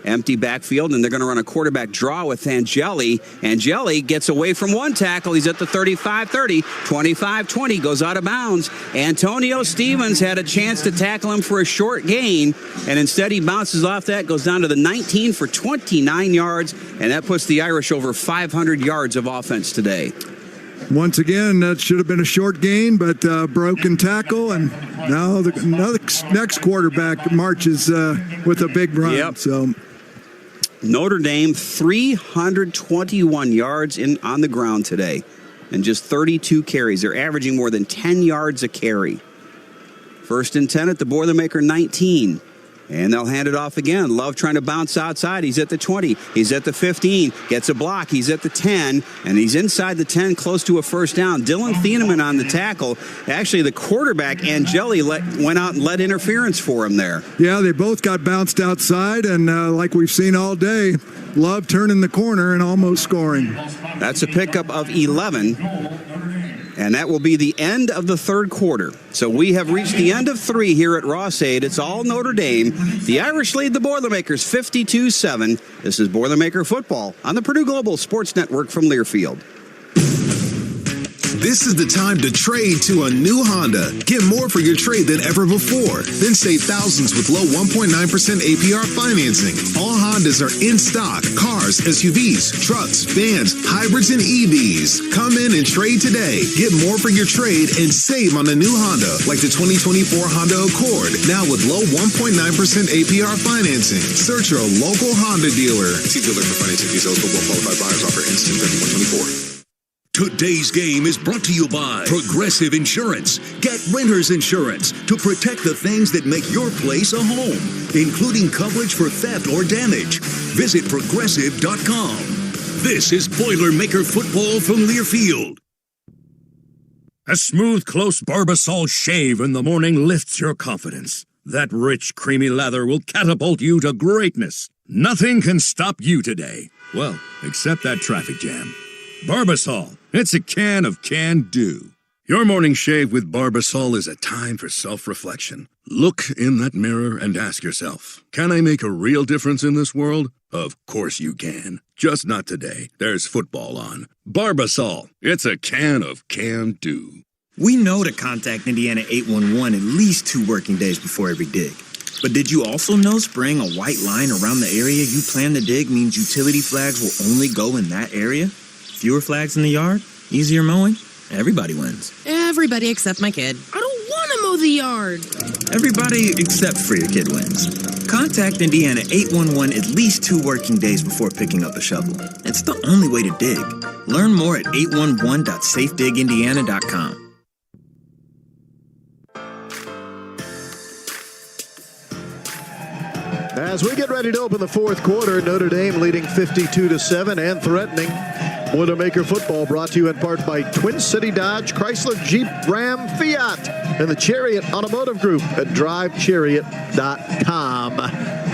Empty backfield, and they're going to run a quarterback draw with Angeli. Angeli gets away from one tackle. He's at the 35-30, 25-20, goes out of bounds. Antonio Stevens had a chance to tackle him for a short gain, and instead he bounces off that, goes down to the 19 for 29 yards, and that puts the Irish over 500 yards of offense today. Once again, that should have been a short gain, but broken tackle, and now the next quarterback marches with a big run. Yep. So Notre Dame, 321 yards on the ground today and just 32 carries. They're averaging more than 10 yards a carry. 1st and 10 at the Boilermaker 19. And they'll hand it off again. Love trying to bounce outside. He's at the 20. He's at the 15. Gets a block. He's at the 10. And he's inside the 10, close to a first down. Dylan Thieneman on the tackle. Actually, the quarterback, Angeli, went out and led interference for him there. Yeah, they both got bounced outside. And like we've seen all day, Love turning the corner and almost scoring. That's a pickup of 11. And that will be the end of the third quarter. So we have reached the end of 3 here at Ross-Ade. It's all Notre Dame. The Irish lead the Boilermakers 52-7. This is Boilermaker football on the Purdue Global Sports Network from Learfield. This is the time to trade to a new Honda. Get more for your trade than ever before. Then save thousands with low 1.9% APR financing. All Hondas are in stock. Cars, SUVs, trucks, vans, hybrids, and EVs. Come in and trade today. Get more for your trade and save on a new Honda, like the 2024 Honda Accord, now with low 1.9% APR financing. Search your local Honda dealer. See dealer for financing details for well-qualified buyers. Offer ends 10/31/24. Today's game is brought to you by Progressive Insurance. Get renter's insurance to protect the things that make your place a home, including coverage for theft or damage. Visit Progressive.com. This is Boilermaker football from Learfield. A smooth, close Barbasol shave in the morning lifts your confidence. That rich, creamy lather will catapult you to greatness. Nothing can stop you today. Well, except that traffic jam. Barbasol. It's a can of can-do. Your morning shave with Barbasol is a time for self-reflection. Look in that mirror and ask yourself, can I make a real difference in this world? Of course you can. Just not today. There's football on. Barbasol. It's a can of can-do. We know to contact Indiana 811 at least 2 working days before every dig. But did you also know spraying a white line around the area you plan to dig means utility flags will only go in that area? Fewer flags in the yard, easier mowing, everybody wins. Everybody except my kid. I don't want to mow the yard. Everybody except for your kid wins. Contact Indiana 811 at least 2 working days before picking up a shovel. It's the only way to dig. Learn more at 811.safedigindiana.com. As we get ready to open the fourth quarter, Notre Dame leading 52-7 and threatening. Boilermaker football brought to you in part by Twin City Dodge, Chrysler, Jeep, Ram, Fiat, and the Chariot Automotive Group at drivechariot.com.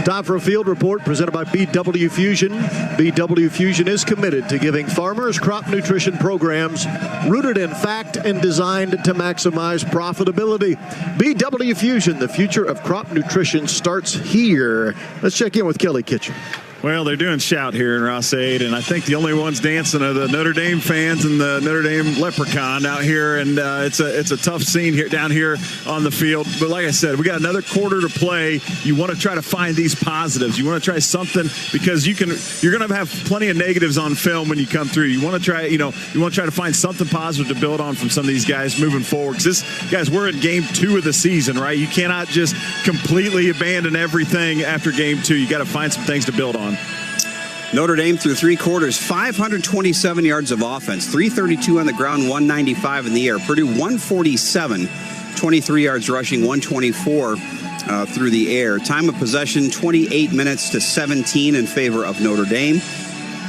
Time for a field report presented by BW Fusion. BW Fusion is committed to giving farmers crop nutrition programs rooted in fact and designed to maximize profitability. BW Fusion, the future of crop nutrition starts here. Let's check in with Kelly Kitchen. Well, they're doing shout here in Ross-Ade, and I think the only ones dancing are the Notre Dame fans and the Notre Dame leprechaun out here, and it's a tough scene here down here on the field. But like I said, we got another quarter to play. You want to try to find these positives. You want to try something because you're going to have plenty of negatives on film when you come through. You want to try, you want to try to find something positive to build on from some of these guys moving forward. Because guys, we're in game 2 of the season, right? You cannot just completely abandon everything after game 2. You got to find some things to build on. Notre Dame through 3 quarters, 527 yards of offense, 332 on the ground, 195 in the air. Purdue 147, 23 yards rushing, 124 through the air. Time of possession 28 minutes to 17 in favor of Notre Dame.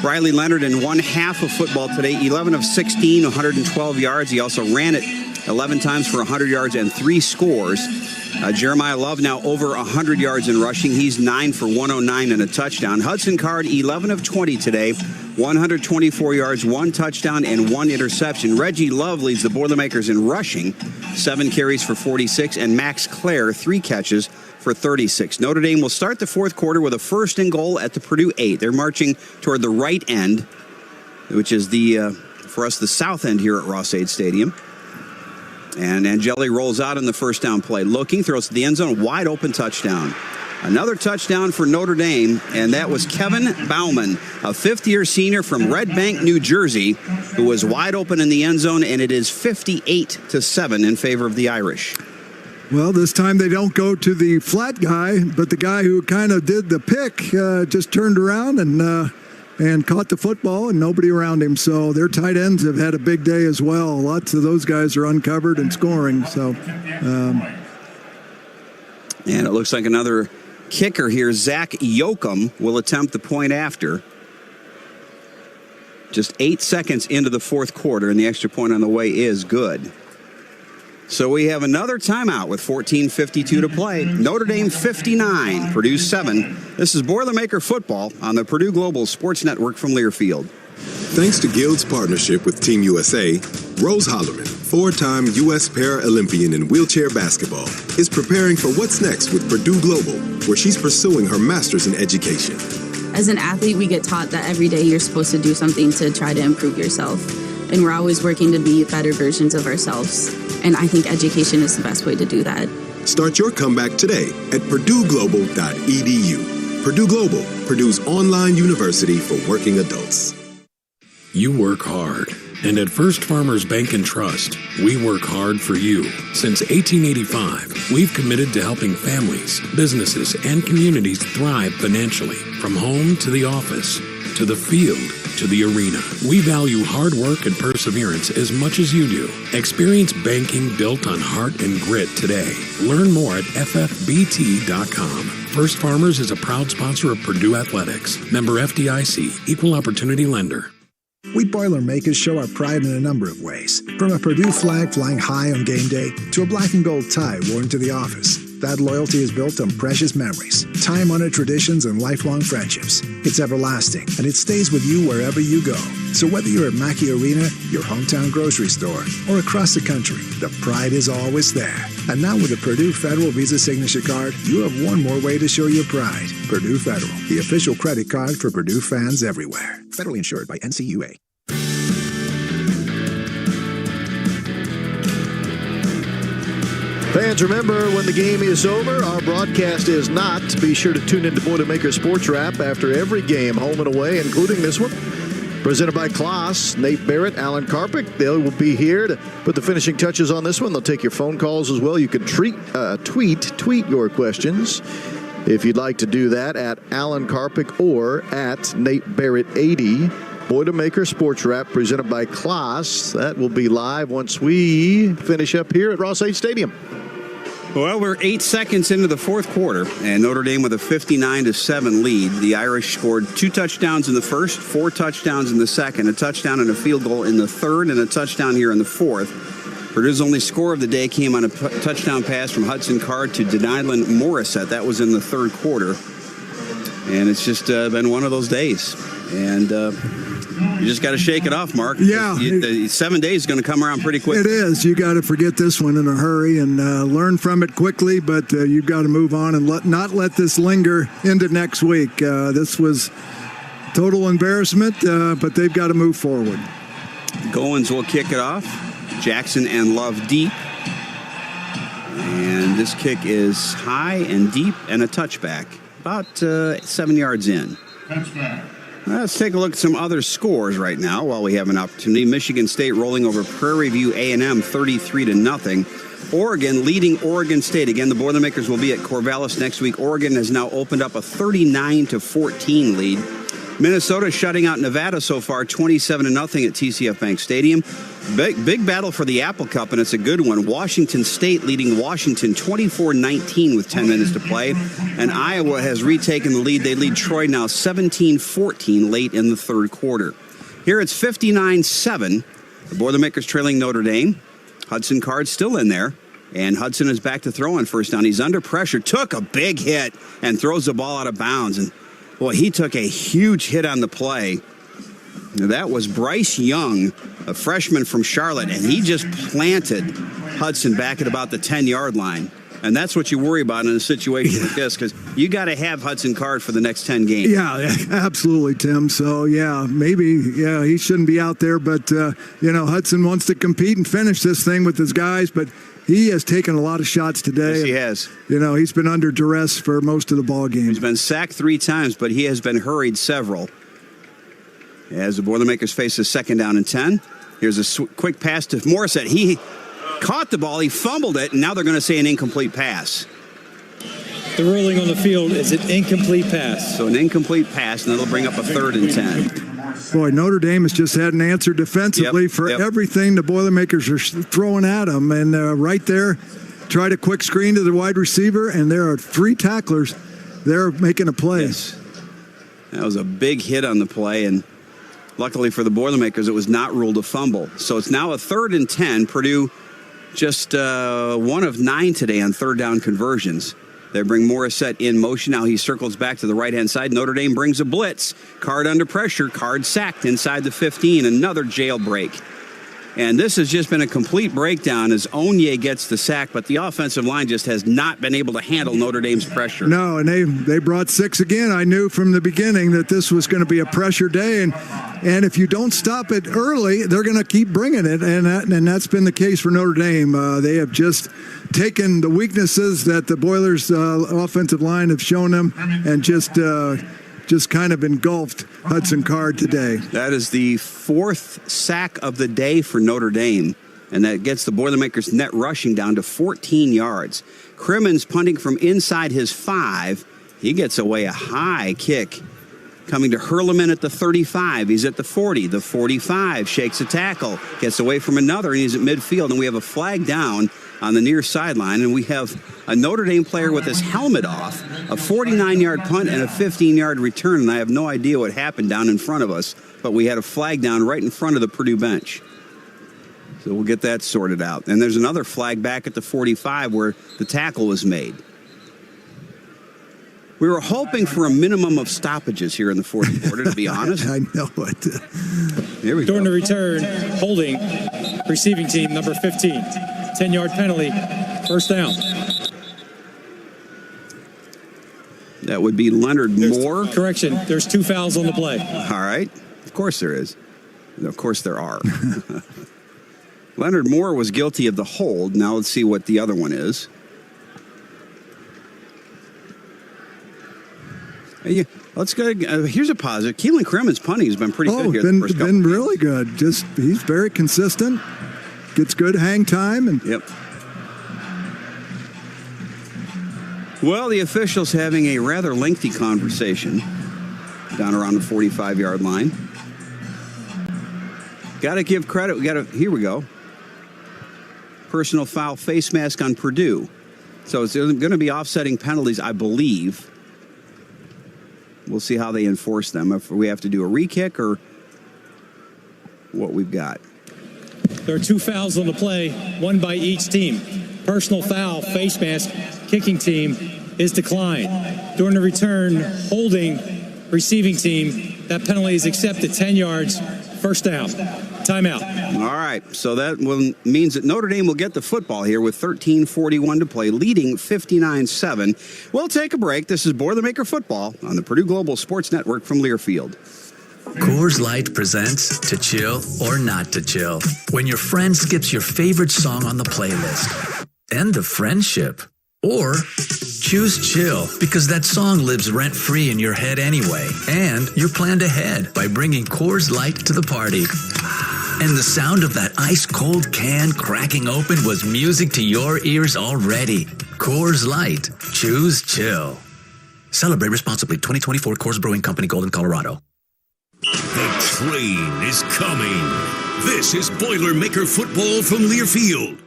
Riley Leonard in one half of football today, 11 of 16, 112 yards. He also ran it 11 times for 100 yards and 3 scores. Jeremiyah Love now over 100 yards in rushing. He's 9 for 109 and a touchdown. Hudson Card, 11 of 20 today, 124 yards, 1 touchdown, and 1 interception. Reggie Love leads the Boilermakers in rushing, 7 carries for 46, and Max Klare, 3 catches for 36. Notre Dame will start the fourth quarter with a 1st and goal at the Purdue 8. They're marching toward the right end, which is for us the south end here at Ross-Ade Stadium. And Angeli rolls out in the first down play. Looking, throws to the end zone, wide open touchdown. Another touchdown for Notre Dame, and that was Kevin Bauman, a 5th-year senior from Red Bank, New Jersey, who was wide open in the end zone, and it is 58-7 in favor of the Irish. Well, this time they don't go to the flat guy, but the guy who kind of did the pick just turned around and caught the football, and nobody around him. So their tight ends have had a big day as well. Lots of those guys are uncovered and scoring. So, and it looks like another kicker here, Zach Yoakum, will attempt the point after. Just 8 seconds into the fourth quarter, and the extra point on the way is good. So we have another timeout with 14:52 to play. Notre Dame 59, Purdue 7. This is Boilermaker Football on the Purdue Global Sports Network from Learfield. Thanks to Guild's partnership with Team USA, Rose Hollerman, 4-time U.S. Paralympian in wheelchair basketball, is preparing for what's next with Purdue Global, where she's pursuing her master's in education. As an athlete, we get taught that every day you're supposed to do something to try to improve yourself. And we're always working to be better versions of ourselves. And I think education is the best way to do that. Start your comeback today at purdueglobal.edu. Purdue Global, Purdue's online university for working adults. You work hard. And at First Farmers Bank and Trust, we work hard for you. Since 1885, we've committed to helping families, businesses, and communities thrive financially. From home to the office, to the field, to the arena. We value hard work and perseverance as much as you do. Experience banking built on heart and grit today. Learn more at ffbt.com. First Farmers is a proud sponsor of Purdue Athletics. Member FDIC, Equal Opportunity Lender. We Boilermakers show our pride in a number of ways. From a Purdue flag flying high on game day to a black and gold tie worn to the office. That loyalty is built on precious memories, time-honored traditions, and lifelong friendships. It's everlasting, and it stays with you wherever you go. So whether you're at Mackey Arena, your hometown grocery store, or across the country, the pride is always there. And now with the Purdue Federal Visa Signature Card, you have one more way to show your pride. Purdue Federal, the official credit card for Purdue fans everywhere. Federally insured by NCUA. Fans, remember, when the game is over, our broadcast is not. Be sure to tune into Boilermaker Sports Wrap after every game, home and away, including this one. Presented by Klaas, Nate Barrett, Alan Karpick. They will be here to put the finishing touches on this one. They'll take your phone calls as well. You can tweet your questions if you'd like to do that at Alan Karpick or at Nate Barrett 80. Boilermaker Sports Wrap presented by Klaas. That will be live once we finish up here at Ross-Ade Stadium. Well, we're 8 seconds into the fourth quarter, and Notre Dame with a 59-7 lead. The Irish scored 2 touchdowns in the first, 4 touchdowns in the second, a touchdown and a field goal in the third, and a touchdown here in the fourth. Purdue's only score of the day came on a touchdown pass from Hudson Card to Denylin Morissette. That was in the third quarter. And it's just been one of those days. And you just got to shake it off, Mark. Yeah. 7 days is going to come around pretty quick. It is. You got to forget this one in a hurry and learn from it quickly, but you've got to move on and not let this linger into next week. This was total embarrassment, but they've got to move forward. Goins will kick it off. Jackson and Love deep. And this kick is high and deep and a touchback. About 7 yards in. Touchback. Let's take a look at some other scores right now while we have an opportunity. Michigan State rolling over Prairie View A&M 33-0. Oregon leading Oregon State. Again, the Boilermakers will be at Corvallis next week. Oregon has now opened up a 39-14 lead. Minnesota shutting out Nevada so far, 27-0 at TCF Bank Stadium. Big battle for the Apple Cup, and it's a good one. Washington State leading Washington 24-19 with 10 minutes to play. And Iowa has retaken the lead. They lead Troy now 17-14 late in the third quarter. Here it's 59-7. The Boilermakers trailing Notre Dame. Hudson Card still in there. And Hudson is back to throw on first down. He's under pressure, took a big hit, and throws the ball out of bounds. And, boy, he took a huge hit on the play. That was Bryce Young, a freshman from Charlotte, and he just planted Hudson back at about the 10-yard line. And that's what you worry about in a situation like this, because you got to have Hudson Card for the next 10 games. Yeah, absolutely, Tim. So, maybe he shouldn't be out there. But, Hudson wants to compete and finish this thing with his guys. But he has taken a lot of shots today. Yes, he has. He's been under duress for most of the ball game. He's been sacked 3 times, but he has been hurried several. As the Boilermakers face a 2nd down and 10. Here's a quick pass to Morissette. He caught the ball, he fumbled it, and now they're going to say an incomplete pass. The ruling on the field is an incomplete pass. So an incomplete pass, and that'll bring up a 3rd and 10. Boy, Notre Dame has just had an answer defensively for everything the Boilermakers are throwing at them. And right there, tried a quick screen to the wide receiver, and there are 3 tacklers. They're making a play. Yes. That was a big hit on the play, and luckily for the Boilermakers, it was not ruled a fumble. So it's now a 3rd and 10. Purdue just 1 of 9 today on 3rd down conversions. They bring Morissette in motion. Now he circles back to the right-hand side. Notre Dame brings a blitz. Card under pressure. Card sacked inside the 15. Another jailbreak. And this has just been a complete breakdown as Onye gets the sack, but the offensive line just has not been able to handle Notre Dame's pressure. No, and they brought 6 again. I knew from the beginning that this was going to be a pressure day, and if you don't stop it early, they're going to keep bringing it, and that's been the case for Notre Dame. They have just taken the weaknesses that the Boilers' offensive line have shown them and just kind of engulfed Hudson Card today. That is the 4th sack of the day for Notre Dame, and that gets the Boilermakers net rushing down to 14 yards. Crimmins punting from inside his 5. He gets away a high kick, coming to Hurleman at the 35. He's at the 40, the 45, shakes a tackle, gets away from another, and he's at midfield, and we have a flag down on the near sideline, and we have a Notre Dame player with his helmet off, a 49-yard punt and a 15-yard return, and I have no idea what happened down in front of us, but we had a flag down right in front of the Purdue bench. So we'll get that sorted out. And there's another flag back at the 45 where the tackle was made. We were hoping for a minimum of stoppages here in the fourth quarter, to be honest. I know it. Here we go. During the return, holding receiving team number 15. 10-yard penalty, first down. That would be Leonard Moore. Correction, there's 2 fouls on the play. All right. Of course there is. Of course there are. Leonard Moore was guilty of the hold. Now let's see what the other one is. Let's go. Here's a positive. Keelan Crimmins punting has been pretty good here. Been really good. He's very consistent. Gets good hang time. And yep. Well, the officials having a rather lengthy conversation down around the 45-yard line. Got to give credit. Here we go. Personal foul, face mask on Purdue. So it's going to be offsetting penalties, I believe. We'll see how they enforce them. If we have to do a re-kick or what we've got. There are 2 fouls on the play, 1 by each team. Personal foul, face mask, kicking team is declined. During the return, holding receiving team, that penalty is accepted, 10 yards, first down. Timeout. All right, so that means that Notre Dame will get the football here with 13:41 to play, leading 59-7. We'll take a break. This is Boilermaker Football on the Purdue Global Sports Network from Learfield. Coors Light presents To Chill or Not to Chill. When your friend skips your favorite song on the playlist. End the friendship. Or choose chill because that song lives rent-free in your head anyway. And you're planned ahead by bringing Coors Light to the party. And the sound of that ice-cold can cracking open was music to your ears already. Coors Light. Choose chill. Celebrate responsibly. 2024 Coors Brewing Company, Golden, Colorado. train is coming. This is Boilermaker football from Learfield.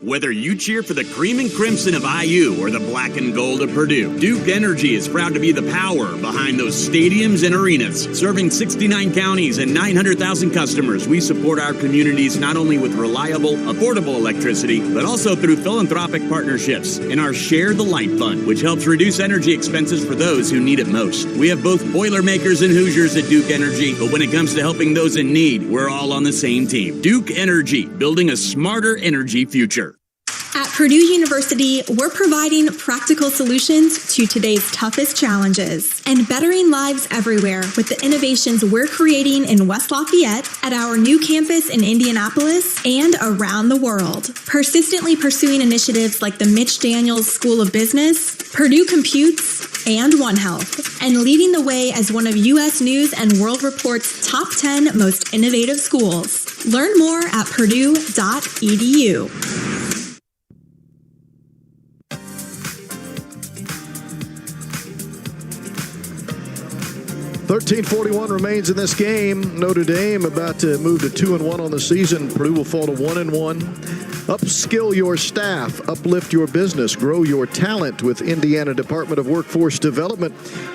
Whether you cheer for the cream and crimson of IU or the black and gold of Purdue, Duke Energy is proud to be the power behind those stadiums and arenas. Serving 69 counties and 900,000 customers, we support our communities not only with reliable, affordable electricity, but also through philanthropic partnerships in our Share the Light Fund, which helps reduce energy expenses for those who need it most. We have both Boilermakers and Hoosiers at Duke Energy, but when it comes to helping those in need, we're all on the same team. Duke Energy, building a smarter energy future. At Purdue University, we're providing practical solutions to today's toughest challenges and bettering lives everywhere with the innovations we're creating in West Lafayette, at our new campus in Indianapolis, and around the world. Persistently pursuing initiatives like the Mitch Daniels School of Business, Purdue Computes, and One Health, and leading the way as one of U.S. News and World Report's top 10 most innovative schools. Learn more at purdue.edu. 13:41 remains in this game. Notre Dame about to move to 2-1 on the season. Purdue will fall to 1-1. Upskill your staff, uplift your business, grow your talent with Indiana Department of Workforce Development.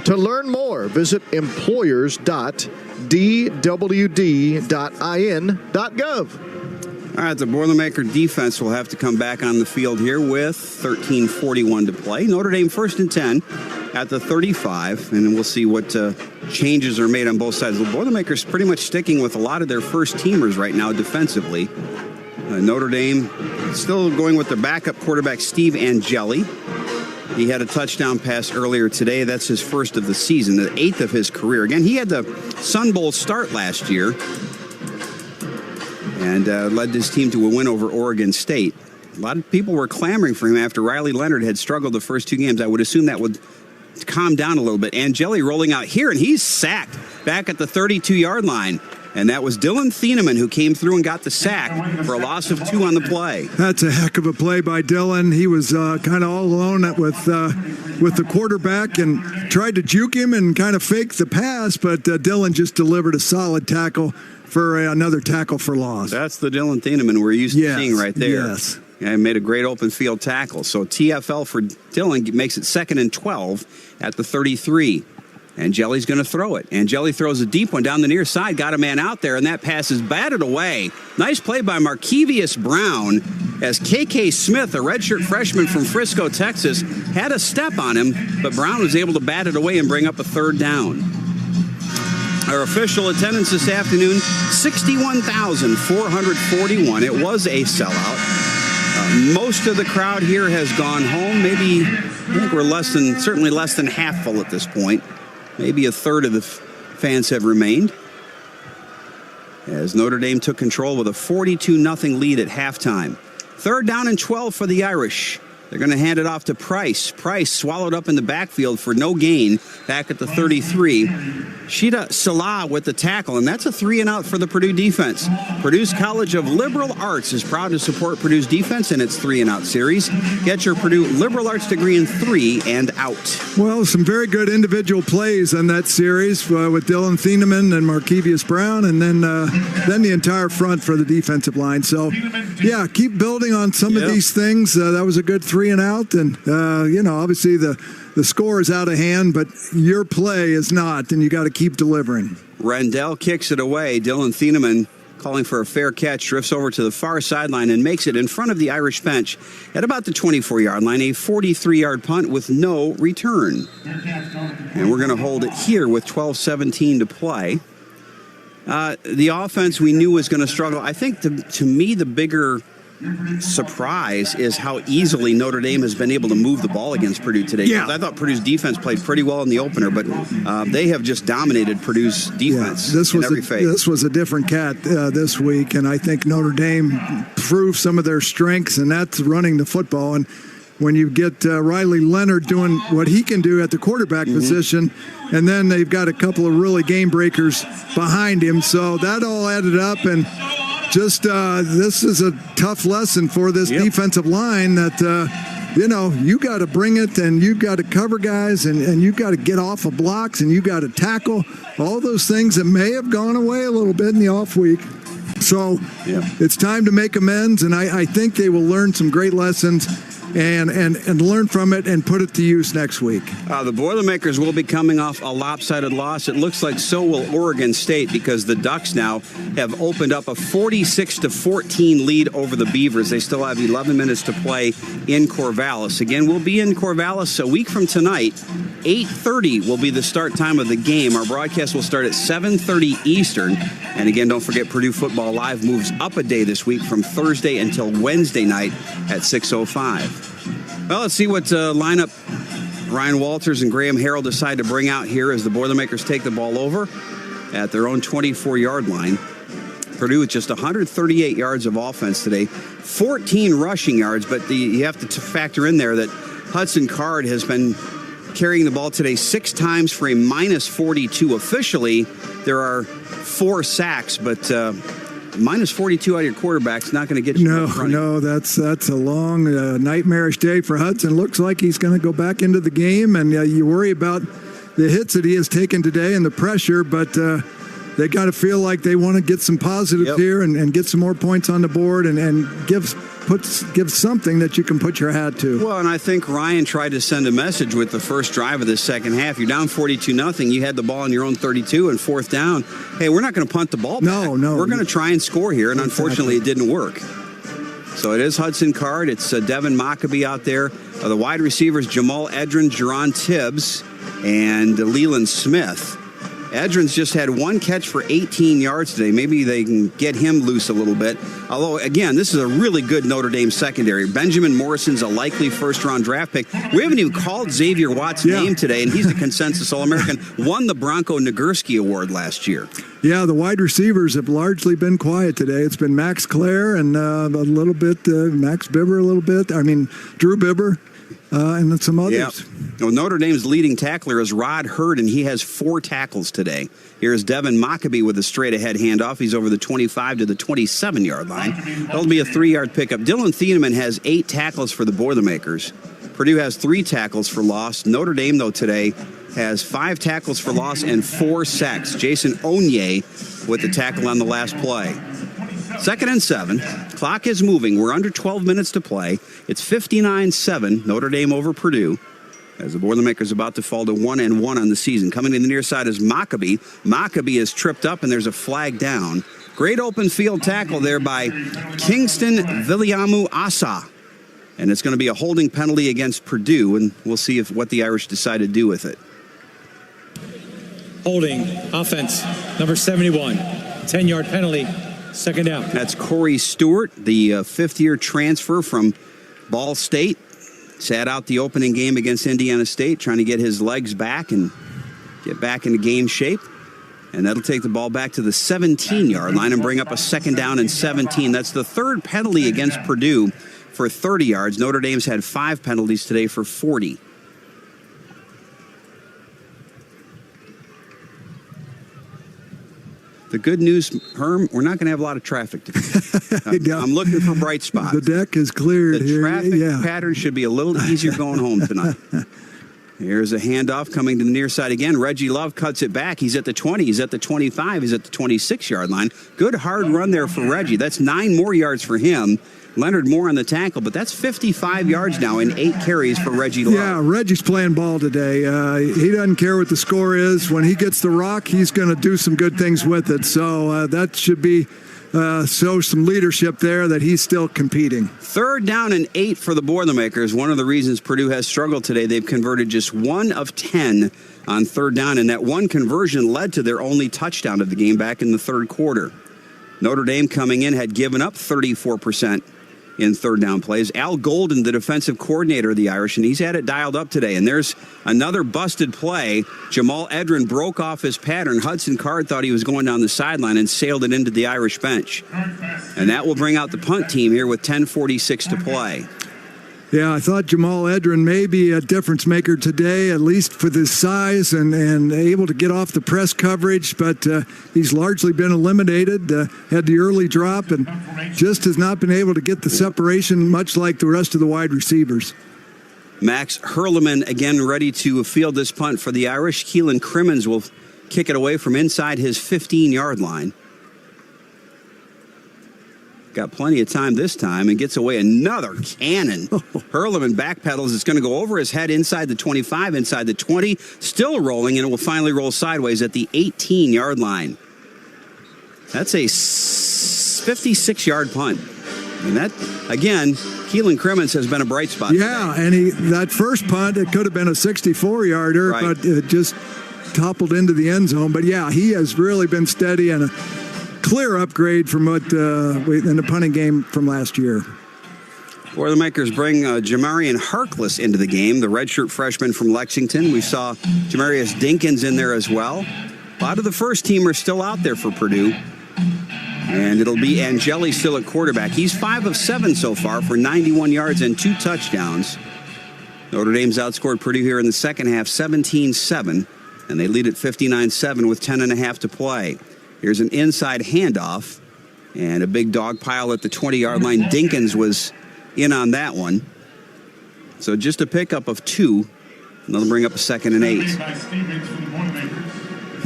To learn more, visit employers.dwd.in.gov. All right, the Boilermaker defense will have to come back on the field here with 13:41 to play. Notre Dame 1st and 10 at the 35, and we'll see what changes are made on both sides. The Boilermakers pretty much sticking with a lot of their first-teamers right now defensively. Notre Dame still going with their backup quarterback, Steve Angeli. He had a touchdown pass earlier today. That's his first of the season, the 8th of his career. Again, he had the Sun Bowl start last year and led his team to a win over Oregon State. A lot of people were clamoring for him after Riley Leonard had struggled the first two games. I would assume that would calm down a little bit. Angeli rolling out here, and he's sacked back at the 32-yard line. And that was Dylan Thieneman who came through and got the sack for a loss of 2 on the play. That's a heck of a play by Dylan. He was kind of all alone with the quarterback and tried to juke him and kind of fake the pass, but Dylan just delivered a solid tackle for another tackle for loss. That's the Dylan Thieneman we're used to seeing right there. Yes. And made a great open field tackle. So TFL for Dylan makes it 2nd and 12 at the 33. Angeli's going to throw it. Angeli throws a deep one down the near side, got a man out there, and that pass is batted away. Nice play by Markevius Brown as KK Smith, a redshirt freshman from Frisco, Texas, had a step on him, but Brown was able to bat it away and bring up a 3rd down. Our official attendance this afternoon, 61,441. It was a sellout. Most of the crowd here has gone home. Maybe, I think we're certainly less than half full at this point. Maybe a third of the fans have remained. As Notre Dame took control with a 42-0 lead at halftime. 3rd down and 12 for the Irish. They're going to hand it off to Price. Price swallowed up in the backfield for no gain back at the 33. Shida Salah with the tackle, and that's a 3-and-out for the Purdue defense. Purdue's College of Liberal Arts is proud to support Purdue's defense in its 3-and-out series. Get your Purdue Liberal Arts degree in 3-and-out. Well, some very good individual plays in that series with Dylan Thieneman and Markevius Brown, and then the entire front for the defensive line. So, yeah, keep building on some of these things. That was a good 3-and-out, and obviously the score is out of hand, but your play is not, and you got to keep delivering. Rendell kicks it away. Dylan Thieneman calling for a fair catch, drifts over to the far sideline and makes it in front of the Irish bench at about the 24-yard line, a 43-yard punt with no return. And we're going to hold it here with 12:17 to play. The offense we knew was going to struggle. I think, to me, the bigger surprise is how easily Notre Dame has been able to move the ball against Purdue today. Yeah. I thought Purdue's defense played pretty well in the opener, but they have just dominated Purdue's defense in every phase. This was a different cat this week, and I think Notre Dame proved some of their strengths, and that's running the football. And when you get Riley Leonard doing what he can do at the quarterback position, and then they've got a couple of really game breakers behind him, so that all added up, and just this is a tough lesson for this defensive line that you got to bring it, and you got to cover guys, and you got to get off of blocks, and you got to tackle all those things that may have gone away a little bit in the off week. So it's time to make amends, and I think they will learn some great lessons and learn from it and put it to use next week. The Boilermakers will be coming off a lopsided loss. It looks like so will Oregon State, because the Ducks now have opened up a 46-14 lead over the Beavers. They still have 11 minutes to play in Corvallis. Again, we'll be in Corvallis a week from tonight. 8:30 will be the start time of the game. Our broadcast will start at 7:30 Eastern. And again, don't forget, Purdue Football Live moves up a day this week from Thursday until Wednesday night at 6:05. Well, let's see what lineup Ryan Walters and Graham Harrell decide to bring out here as the Boilermakers take the ball over at their own 24-yard line. Purdue with just 138 yards of offense today, 14 rushing yards, but you have to factor in there that Hudson Card has been carrying the ball today 6 times for a minus 42. Officially, there are 4 sacks, but minus 42 out of your quarterback's not going to get you. No, that's a long, nightmarish day for Hudson. Looks like he's going to go back into the game, and you worry about the hits that he has taken today and the pressure, but they got to feel like they want to get some positives here and get some more points on the board and give something that you can put your hat to. Well, and I think Ryan tried to send a message with the first drive of the second half. You're down 42-0. You had the ball on your own 32 and 4th down. Hey, we're not going to punt the ball back. No. We're going to try and score here, and unfortunately it didn't work. So it is Hudson Card. It's Devin Mockobee out there. The wide receivers, Jamal Edrin, Jerron Tibbs, and Leland Smith. Edrin's just had 1 catch for 18 yards today. Maybe they can get him loose a little bit. Although, again, this is a really good Notre Dame secondary. Benjamin Morrison's a likely first-round draft pick. We haven't even called Xavier Watt's name today, and he's the consensus All-American. Won the Bronco Nagurski Award last year. Yeah, the wide receivers have largely been quiet today. It's been Max Klare and a little bit Max Bibber a little bit. Drew Bibber. And then some others. Yeah. Well, Notre Dame's leading tackler is Rod Hurd, and he has 4 tackles today. Here's Devin Mockobee with a straight-ahead handoff. He's over the 25 to the 27-yard line. That'll be a 3-yard pickup. Dylan Thieneman has 8 tackles for the Boilermakers. Purdue has 3 tackles for loss. Notre Dame, though, today has 5 tackles for loss and 4 sacks. Jason Onye with the tackle on the last play. 2nd and 7. Clock is moving. We're under 12 minutes to play. It's 59-7, Notre Dame over Purdue, as the Boilermakers about to fall to 1-1 on the season. Coming to the near side is Mockobee. Mockobee is tripped up, and there's a flag down. Great open field tackle there by Kingston Viliamu Asa. And it's going to be a holding penalty against Purdue, and we'll see what the Irish decide to do with it. Holding, offense, number 71, 10-yard penalty. 2nd down. That's Corey Stewart, the 5th-year transfer from Ball State. Sat out the opening game against Indiana State, trying to get his legs back and get back into game shape. And that'll take the ball back to the 17-yard line and bring up a 2nd down and 17. That's the 3rd penalty against Purdue for 30 yards. Notre Dame's had 5 penalties today for 40. The good news, Herm, we're not going to have a lot of traffic today. I'm looking for bright spots. The deck is cleared here. The traffic pattern should be a little easier going home tonight. Here's a handoff coming to the near side again. Reggie Love cuts it back. He's at the 20. He's at the 25. He's at the 26-yard line. Good hard run there for Reggie. That's 9 more yards for him. Leonard more on the tackle, but that's 55 yards now and 8 carries for Reggie Love. Yeah, Reggie's playing ball today. He doesn't care what the score is. When he gets the rock, he's going to do some good things with it. So that should be show some leadership there that he's still competing. 3rd down and 8 for the Boilermakers. One of the reasons Purdue has struggled today, they've converted just 1 of 10 on 3rd down, and that one conversion led to their only touchdown of the game back in the 3rd quarter. Notre Dame coming in had given up 34% in 3rd down plays. Al Golden, the defensive coordinator of the Irish, and he's had it dialed up today. And there's another busted play. Jamal Edrin broke off his pattern. Hudson Card thought he was going down the sideline and sailed it into the Irish bench. And that will bring out the punt team here with 10:46 to play. Yeah, I thought Jamal Edrin may be a difference maker today, at least for his size and able to get off the press coverage, but he's largely been eliminated, had the early drop, and just has not been able to get the separation, much like the rest of the wide receivers. Max Hurleman again ready to field this punt for the Irish. Keelan Crimmins will kick it away from inside his 15-yard line. Got plenty of time this time and gets away another cannon. Hurleman backpedals. It's going to go over his head inside the 25, inside the 20. Still rolling, and it will finally roll sideways at the 18-yard line. That's a 56-yard punt. And that, again, Keelan Crimmins has been a bright spot. Yeah, today. and that first punt, it could have been a 64-yarder, right, but it just toppled into the end zone. But, yeah, he has really been steady and a clear upgrade from what in the punting game from last year. Boilermakers bring Jamarian Harkless into the game, the redshirt freshman from Lexington. We saw Jamarius Dinkins in there as well. A lot of the first teamers still out there for Purdue. And it'll be Angeli still at quarterback. He's 5 of 7 so far for 91 yards and 2 touchdowns. Notre Dame's outscored Purdue here in the second half 17-7, and they lead at 59-7 with 10.5 to play. Here's an inside handoff and a big dog pile at the 20-yard line. Dinkins was in on that one. So just a pickup of 2, and they'll bring up a 2nd and 8.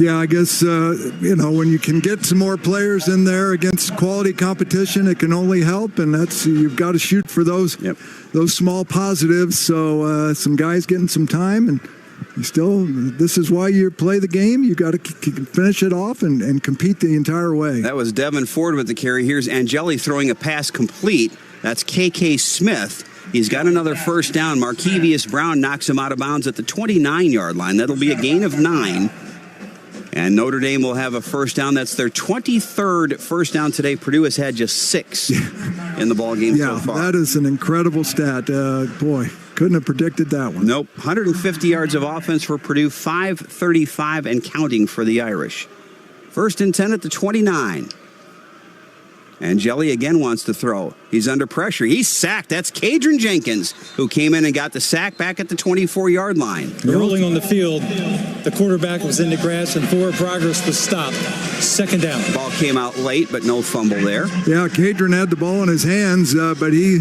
Yeah, I guess, when you can get some more players in there against quality competition, it can only help, and that's you've got to shoot for those small positives. So some guys getting some time, and this is why you play the game. You got to finish it off and compete the entire way. That was Devin Ford with the carry. Here's Angeli throwing a pass complete. That's K.K. Smith. He's got another first down. Markevius Brown knocks him out of bounds at the 29-yard line. That'll be a gain of 9. And Notre Dame will have a first down. That's their 23rd first down today. Purdue has had just 6 in the ball game so far. That is an incredible stat. Boy, couldn't have predicted that one. Nope. 150 yards of offense for Purdue, 535 and counting for the Irish. First and 10 at the 29. Angeli again wants to throw. He's under pressure. He's sacked. That's Kadron Jenkins, who came in and got the sack back at the 24-yard line. Rolling on the field, the quarterback was in the grass and forward progress was stopped. Second down. Ball came out late, but no fumble there. Yeah, Kadron had the ball in his hands, but he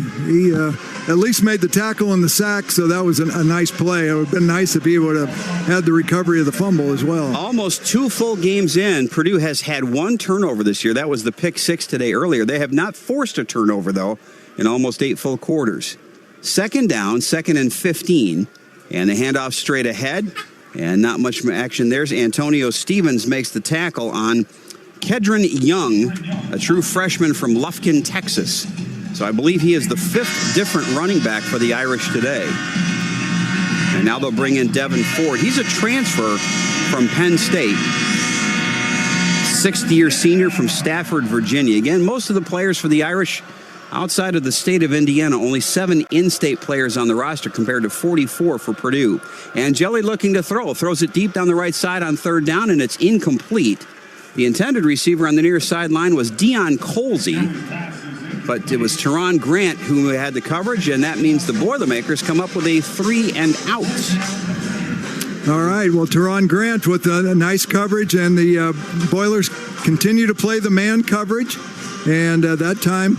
at least made the tackle and the sack, so that was a nice play. It would have been nice if he would have had the recovery of the fumble as well. Almost 2 full games in, Purdue has had 1 turnover this year. That was the pick 6 today earlier. They have not forced a turnover, though, in almost 8 full quarters. Second down, 2nd and 15, and the handoff straight ahead, and not much action. There's Antonio Stevens makes the tackle on Kedron Young, a true freshman from Lufkin, Texas. So I believe he is the 5th different running back for the Irish today. And now they'll bring in Devin Ford. He's a transfer from Penn State. 6th-year senior from Stafford, Virginia. Again, most of the players for the Irish outside of the state of Indiana, only 7 in-state players on the roster compared to 44 for Purdue. Angeli looking to throw. Throws it deep down the right side on 3rd down, and it's incomplete. The intended receiver on the near sideline was Dion Colsey, but it was Teron Grant who had the coverage, and that means the Boilermakers come up with a 3 and out. All right, well, Teron Grant with a nice coverage, and the Boilers continue to play the man coverage, and that time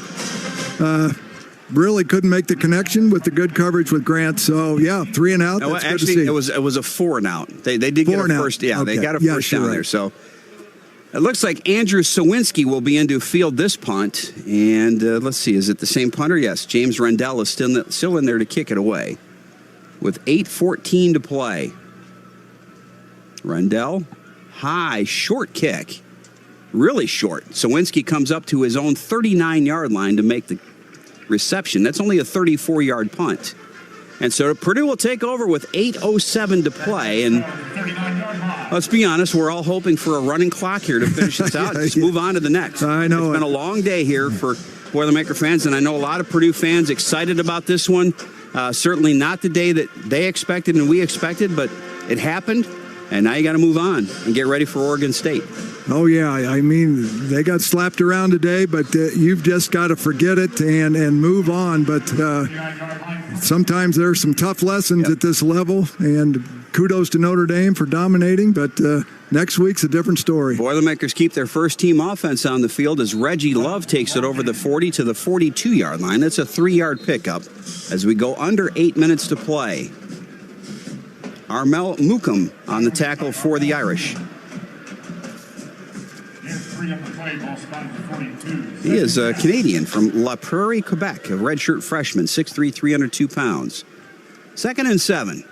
really couldn't make the connection with the good coverage with Grant. So, yeah, 3 and out. No, that's actually, good to see. It was a 4 and out. They did get a first. Yeah, okay. They got a first down there. So it looks like Andrew Sawinski will be in to field this punt. And let's see, is it the same punter? Yes, James Rendell is still in there to kick it away with 8:14 to play. Rendell, high, short kick, really short. Sawinski comes up to his own 39-yard line to make the reception. That's only a 34-yard punt. And so Purdue will take over with 8:07 to play. And let's be honest, we're all hoping for a running clock here to finish this out. Just move on to the next. I know. It's been a long day here for Boilermaker fans, and I know a lot of Purdue fans excited about this one. Certainly not the day that they expected and we expected, but it happened. And now you got to move on and get ready for Oregon State. Oh, yeah. I mean, they got slapped around today, but you've just got to forget it and move on. But sometimes there are some tough lessons at this level, and kudos to Notre Dame for dominating, but next week's a different story. Boilermakers keep their first-team offense on the field as Reggie Love takes it over the 40 to the 42-yard line. That's a 3-yard pickup as we go under 8 minutes to play. Armel Mookum on the tackle for the Irish. He is a Canadian from La Prairie, Quebec, a redshirt freshman, 6'3", 302 pounds. 2nd and 7.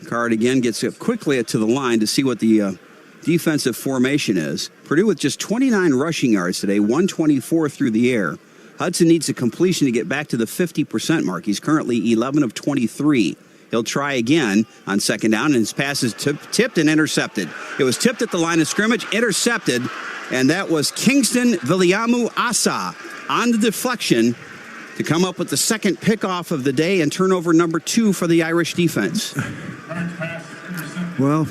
Card again gets up quickly to the line to see what the defensive formation is. Purdue with just 29 rushing yards today, 124 through the air. Hudson needs a completion to get back to the 50% mark. He's currently 11 of 23. He'll try again on 2nd down, and his pass is tipped and intercepted. It was tipped at the line of scrimmage, intercepted, and that was Kingston Viliamu Asa on the deflection to come up with the second pickoff of the day and turnover number 2 for the Irish defense. Well,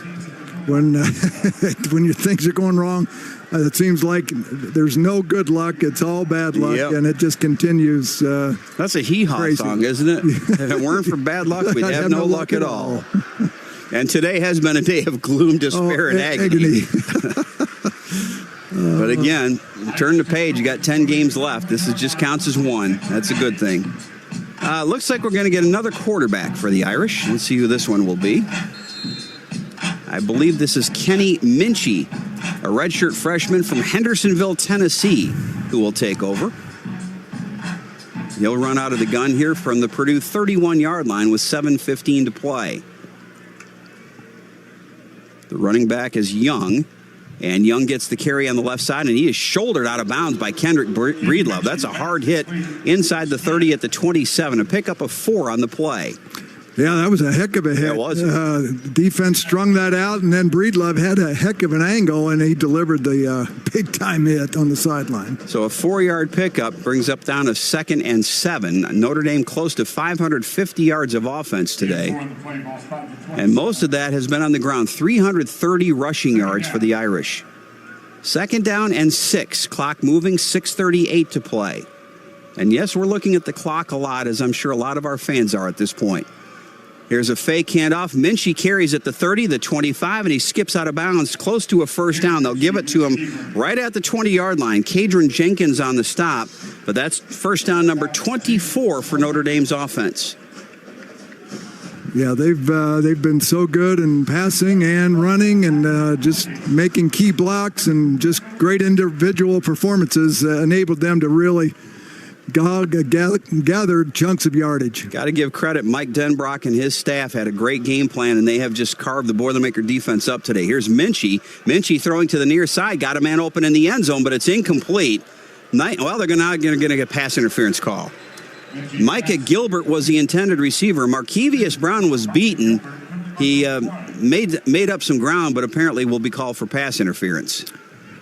when your things are going wrong, it seems like there's no good luck. It's all bad luck, and it just continues. That's a hee-haw song, isn't it? If it weren't for bad luck, we'd have no luck at all. And today has been a day of gloom, despair, and agony. But again, turn the page. You got 10 games left. This just counts as one. That's a good thing. Looks like we're going to get another quarterback for the Irish. Let's see who this one will be. I believe this is Kenny Minchie, a redshirt freshman from Hendersonville, Tennessee, who will take over. He'll run out of the gun here from the Purdue 31-yard line with 7:15 to play. The running back is Young, and Young gets the carry on the left side, and he is shouldered out of bounds by Kendrick Breedlove. That's a hard hit inside the 30 at the 27, a pickup of 4 on the play. Yeah, that was a heck of a hit. It was. Defense strung that out, and then Breedlove had a heck of an angle, and he delivered the big-time hit on the sideline. So a 4-yard pickup brings up down to 2nd and 7. Notre Dame close to 550 yards of offense today. And most of that has been on the ground. 330 rushing yards for the Irish. 2nd down and 6. Clock moving, 6:38 to play. And yes, we're looking at the clock a lot, as I'm sure a lot of our fans are at this point. Here's a fake handoff. Minchie carries at the 30, the 25, and he skips out of bounds close to a first down. They'll give it to him right at the 20-yard line. Cadron Jenkins on the stop, but that's first down number 24 for Notre Dame's offense. Yeah, they've been so good in passing and running and just making key blocks, and just great individual performances enabled them to really gathered chunks of yardage. Got to give credit. Mike Denbrock and his staff had a great game plan, and they have just carved the Boilermaker defense up today. Here's Minchie. Minchie throwing to the near side. Got a man open in the end zone, but it's incomplete. Well, they're going to get a pass interference call. Micah Gilbert was the intended receiver. Markevius Brown was beaten. He made up some ground, but apparently will be called for pass interference.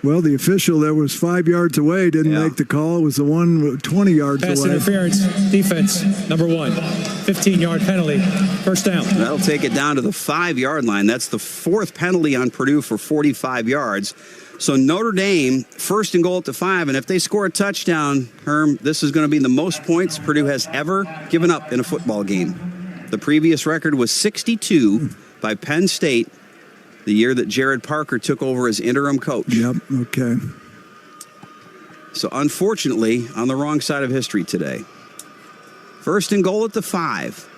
Well, the official that was 5 yards away didn't make the call. It was the one 20 yards Pass away. Interference, defense, number 1. 15-yard penalty, first down. That'll take it down to the 5-yard line. That's the 4th penalty on Purdue for 45 yards. So Notre Dame, 1st and goal at the 5, and if they score a touchdown, Herm, this is going to be the most points Purdue has ever given up in a football game. The previous record was 62 by Penn State, the year that Jared Parker took over as interim coach. Yep, okay. So unfortunately, on the wrong side of history today. 1st and goal at the 5.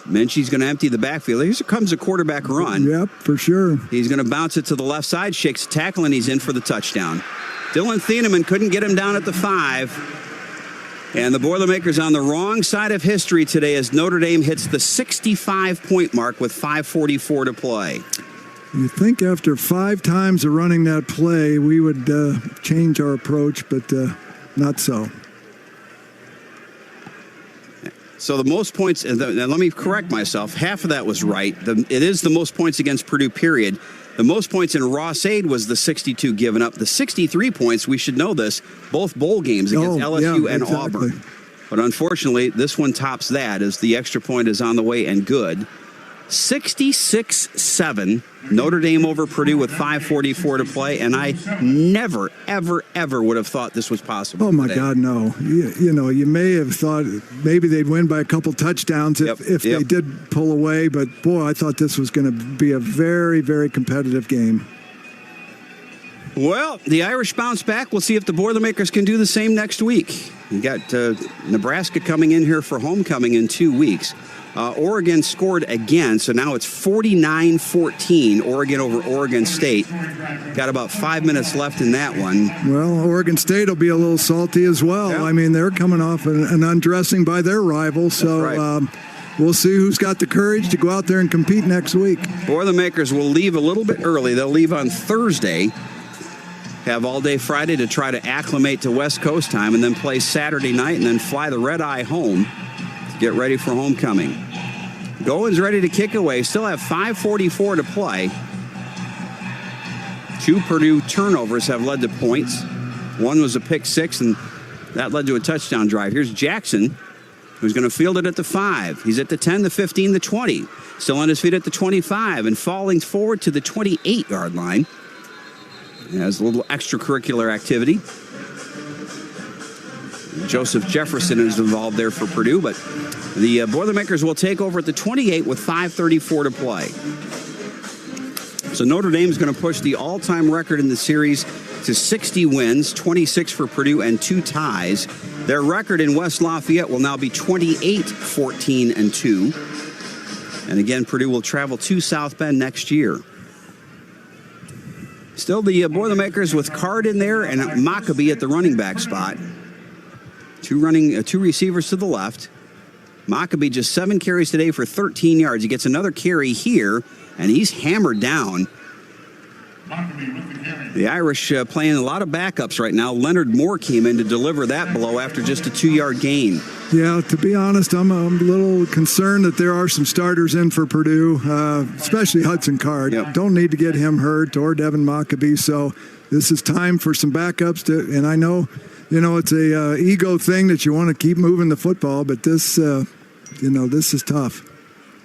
Minchie's going to empty the backfield. Here comes a quarterback run. Yep, for sure. He's going to bounce it to the left side, shakes a tackle, and he's in for the touchdown. Dylan Thieneman couldn't get him down at the 5. And the Boilermakers on the wrong side of history today as Notre Dame hits the 65-point mark with 5:44 to play. You think after 5 times of running that play, we would change our approach, but not so. So the most points, and let me correct myself, half of that was right. It is the most points against Purdue, period. The most points in Ross-Ade was the 62 given up. The 63 points, we should know this, both bowl games against LSU and Auburn. But unfortunately, this one tops that as the extra point is on the way and good. 66-7. Notre Dame over Purdue with 5:44 to play, and I never, ever, ever would have thought this was possible. Oh, my today. God, no. You may have thought maybe they'd win by a couple touchdowns if they did pull away, but, boy, I thought this was going to be a very, very competitive game. Well, the Irish bounce back. We'll see if the Boilermakers can do the same next week. You got Nebraska coming in here for homecoming in 2 weeks. Oregon scored again, so now it's 49-14, Oregon over Oregon State. Got about 5 minutes left in that one. Well, Oregon State will be a little salty as well. Yeah. I mean, they're coming off an undressing by their rival, so right. We'll see who's got the courage to go out there and compete next week. Boilermakers will leave a little bit early. They'll leave on Thursday, have all day Friday to try to acclimate to West Coast time, and then play Saturday night, and then fly the red eye home to get ready for homecoming. Goins ready to kick away. Still have 5:44 to play. 2 Purdue turnovers have led to points. One was a pick six, and that led to a touchdown drive. Here's Jackson, who's going to field it at the 5. He's at the 10, the 15, the 20. Still on his feet at the 25 and falling forward to the 28-yard line. He has a little extracurricular activity. Joseph Jefferson is involved there for Purdue, but the Boilermakers will take over at the 28 with 5:34 to play. So Notre Dame is going to push the all-time record in the series to 60 wins, 26 for Purdue, and 2 ties. Their record in West Lafayette will now be 28-14-2. And again, Purdue will travel to South Bend next year. Still the Boilermakers with Card in there and Mockobee at the running back spot. Two receivers to the left. Mockobee just 7 carries today for 13 yards. He gets another carry here, and he's hammered down. The Irish playing a lot of backups right now. Leonard Moore came in to deliver that blow after just a 2-yard gain. Yeah, to be honest, I'm a little concerned that there are some starters in for Purdue, especially Hudson Card. Yep. Don't need to get him hurt, or Devin Mockobee. So this is time for some backups. And I know, it's a ego thing that you want to keep moving the football, but this is tough.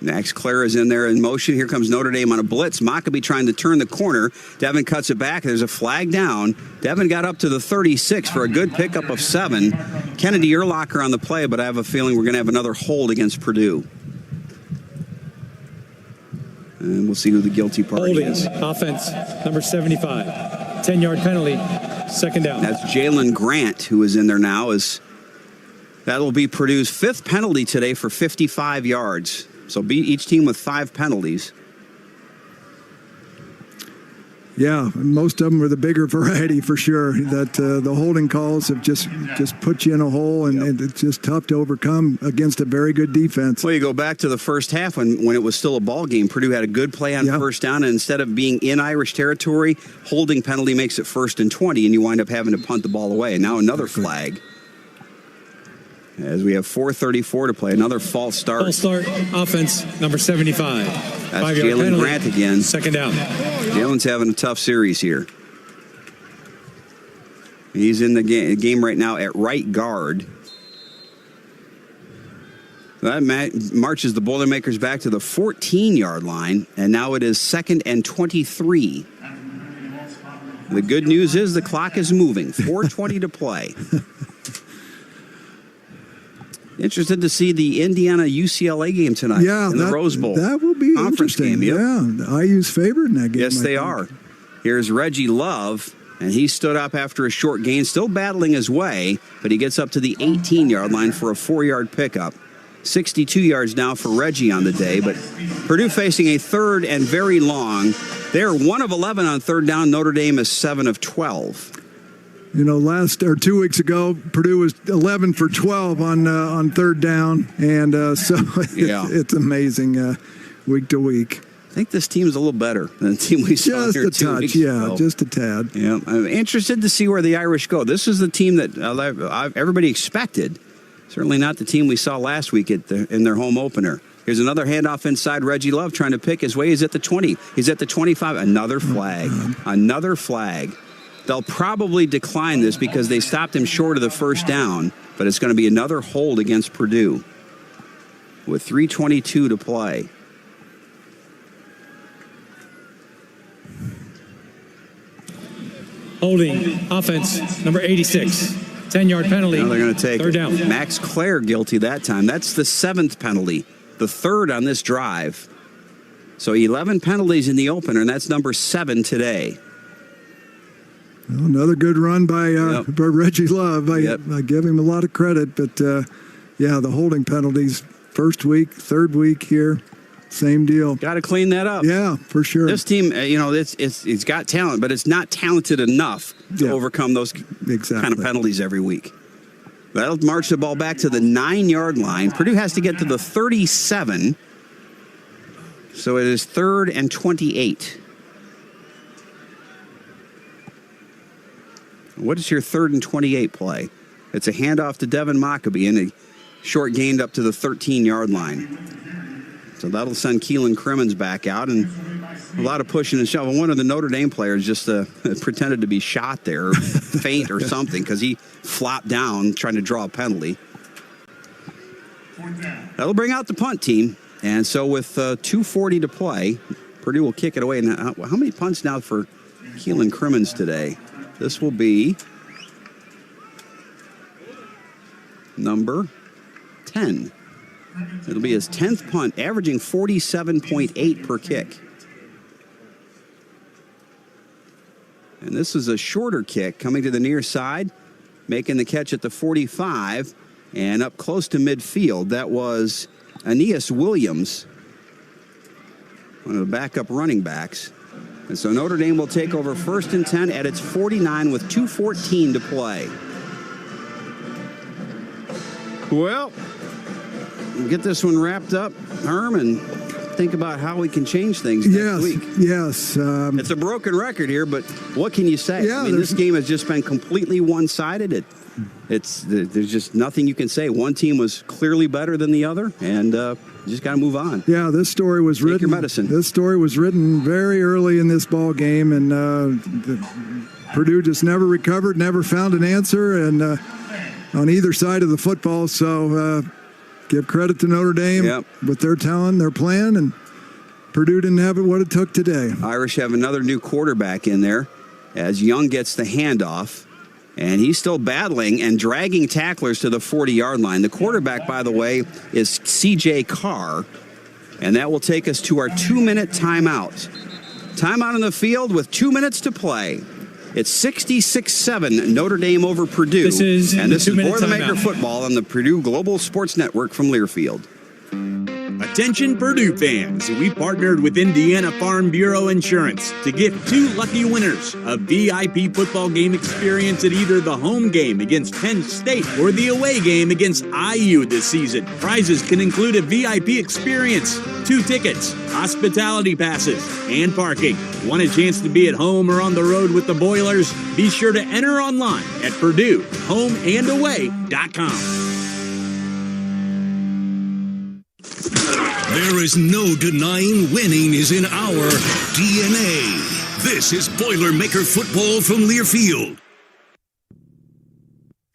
Next, Klare is in there in motion. Here comes Notre Dame on a blitz. Mockobee trying to turn the corner. Devin cuts it back. There's a flag down. Devin got up to the 36 for a good pickup of 7. Kennedy Urlacher on the play, but I have a feeling we're going to have another hold against Purdue. And we'll see who the guilty party is. Offense, number 75. 10-yard penalty, second down. That's Jalen Grant, who is in there now. That'll be Purdue's 5th penalty today for 55 yards. So beat each team with 5 penalties. Yeah, most of them are the bigger variety for sure. That the holding calls have just put you in a hole, and it's just tough to overcome against a very good defense. Well, you go back to the first half when it was still a ball game. Purdue had a good play on first down, and instead of being in Irish territory, holding penalty makes it 1st and 20, and you wind up having to punt the ball away. And now another flag. As we have 4:34 to play, another false start. False start, offense, number 75. That's Jalen Grant again. Second down. Jalen's having a tough series here. He's in the game right now at right guard. That marches the Boilermakers back to the 14-yard line, and now it is 2nd and 23. The good news is the clock is moving. 4:20 to play. Interested to see the Indiana-UCLA game tonight in the Rose Bowl. That will be conference interesting. Game, Yeah, IU's favored in that game. Yes, they are. Here's Reggie Love, and he stood up after a short gain, still battling his way, but he gets up to the 18-yard line for a 4-yard pickup. 62 yards now for Reggie on the day, but Purdue facing a 3rd and very long. They're 1 of 11 on 3rd down. Notre Dame is 7 of 12. 2 weeks ago, Purdue was 11 for 12 on 3rd down, and so it's amazing week to week. I think this team's a little better than the team we saw here 2 weeks ago. Just a tad. Yeah, I'm interested to see where the Irish go. This is the team that everybody expected. Certainly not the team we saw last week in their home opener. Here's another handoff inside. Reggie Love trying to pick his way. He's at the 20. He's at the 25. Another flag. Another flag. They'll probably decline this because they stopped him short of the 1st down, but it's going to be another hold against Purdue with 3:22 to play. Holding offense, number 86. 10-yard penalty. Now they're going to take third down. Max Klare guilty that time. That's the 7th penalty, the 3rd on this drive. So 11 penalties in the opener, and that's number 7 today. Well, another good run by Reggie Love. I give him a lot of credit, but the holding penalties, first week, third week here, same deal. Got to clean that up. Yeah, for sure. This team, it's got talent, but it's not talented enough to overcome those kind of penalties every week. That'll march the ball back to the 9-yard line. Purdue has to get to the 37, so it is 3rd and 28. What is your 3rd and 28 play? It's a handoff to Devin Mockobee and a short gained up to the 13-yard line. So that'll send Keelan Crimmins back out, and a lot of pushing and shoving. One of the Notre Dame players just pretended to be shot there, or faint or something, because he flopped down trying to draw a penalty. That'll bring out the punt team. And so with 2:40 to play, Purdue will kick it away. And how many punts now for Keelan Crimmins today? This will be number 10. It'll be his 10th punt, averaging 47.8 per kick. And this is a shorter kick coming to the near side, making the catch at the 45 and up close to midfield. That was Aeneas Williams, one of the backup running backs. And so Notre Dame will take over 1st and 10 at its 49 with 2:14 to play. Well, we'll get this one wrapped up, Herm, and think about how we can change things next week. Yes. It's a broken record here, but what can you say? Yeah, I mean, this game has just been completely one-sided. There's just nothing you can say. One team was clearly better than the other, and you just got to move on. Yeah, this story was Take your medicine. This story was written very early in this ball game, and Purdue just never recovered, never found an answer, and on either side of the football. So give credit to Notre Dame with their talent, their plan, and Purdue didn't have it what it took today. Irish have another new quarterback in there as Young gets the handoff. And he's still battling and dragging tacklers to the 40-yard line. The quarterback, by the way, is C.J. Carr. And that will take us to our 2-minute timeout. Timeout on the field with 2 minutes to play. It's 66-7 Notre Dame over Purdue. This is Boilermaker football on the Purdue Global Sports Network from Learfield. Attention Purdue fans, we partnered with Indiana Farm Bureau Insurance to gift 2 lucky winners a VIP football game experience at either the home game against Penn State or the away game against IU this season. Prizes can include a VIP experience, 2 tickets, hospitality passes, and parking. Want a chance to be at home or on the road with the Boilers? Be sure to enter online at PurdueHomeAndAway.com. There is no denying winning is in our DNA. This is Boilermaker football from Learfield.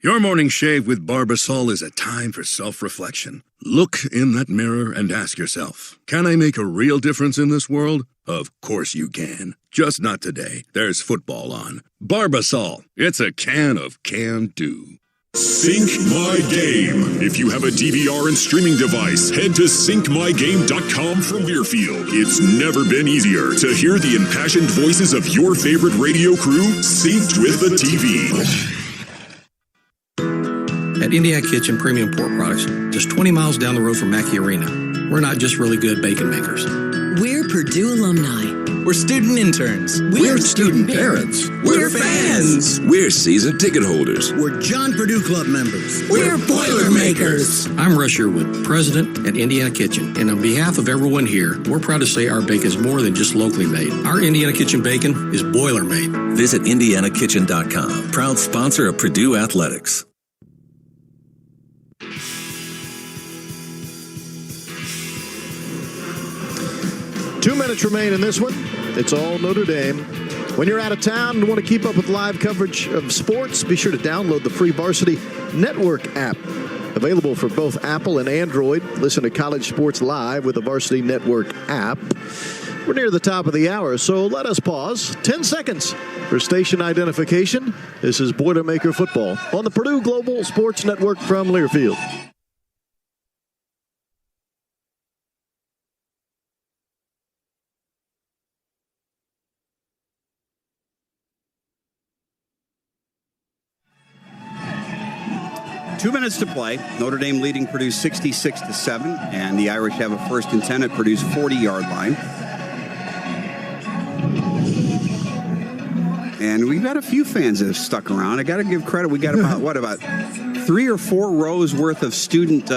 Your morning shave with Barbasol is a time for self-reflection. Look in that mirror and ask yourself, can I make a real difference in this world? Of course you can. Just not today. There's football on. Barbasol. It's a can of can-do. Sync My Game. If you have a DVR and streaming device, head to syncmygame.com from Learfield. It's never been easier to hear the impassioned voices of your favorite radio crew synced with the TV. At Indiana Kitchen Premium Pork Products, just 20 miles down the road from Mackey Arena, we're not just really good bacon makers. We're Purdue alumni. We're student interns. We're student parents. We're fans. We're season ticket holders. We're John Purdue Club members. We're Boilermakers. I'm Russ Sherwood, president at Indiana Kitchen, and on behalf of everyone here, we're proud to say our bacon is more than just locally made. Our Indiana Kitchen bacon is boiler made. Visit IndianaKitchen.com, proud sponsor of Purdue Athletics. 2 minutes remain in this one. It's all Notre Dame. When you're out of town and want to keep up with live coverage of sports, be sure to download the free Varsity Network app. Available for both Apple and Android. Listen to college sports live with the Varsity Network app. We're near the top of the hour, so let us pause 10 seconds for station identification. This is Boilermaker Football on the Purdue Global Sports Network from Learfield. Two minutes to play. Notre Dame leading Purdue 66-7, and the Irish have a 1st and 10 at Purdue's 40-yard line. And we've got a few fans that have stuck around. I got to give credit. We got about 3 or 4 rows worth of student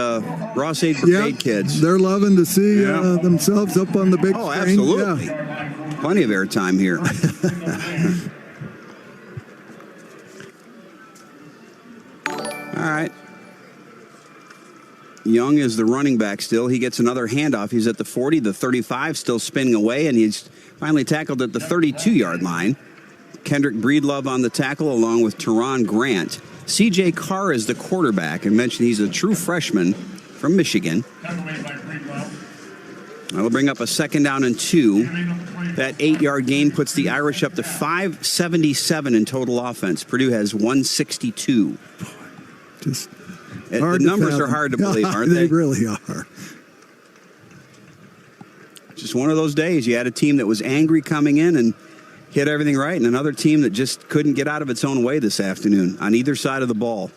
Ross-Ade Brigade kids. They're loving to see themselves up on the big screen. Absolutely. Yeah. Plenty of airtime here. All right. Young is the running back still. He gets another handoff. He's at the 40, the 35, still spinning away, and he's finally tackled at the 32-yard line. Kendrick Breedlove on the tackle along with Teron Grant. C.J. Carr is the quarterback, and mentioned he's a true freshman from Michigan. That'll bring up a 2nd down and 2. That 8-yard gain puts the Irish up to 577 in total offense. Purdue has 162. The numbers are hard to believe, aren't they? They really are. Just one of those days. You had a team that was angry coming in and hit everything right, and another team that just couldn't get out of its own way this afternoon on either side of the ball.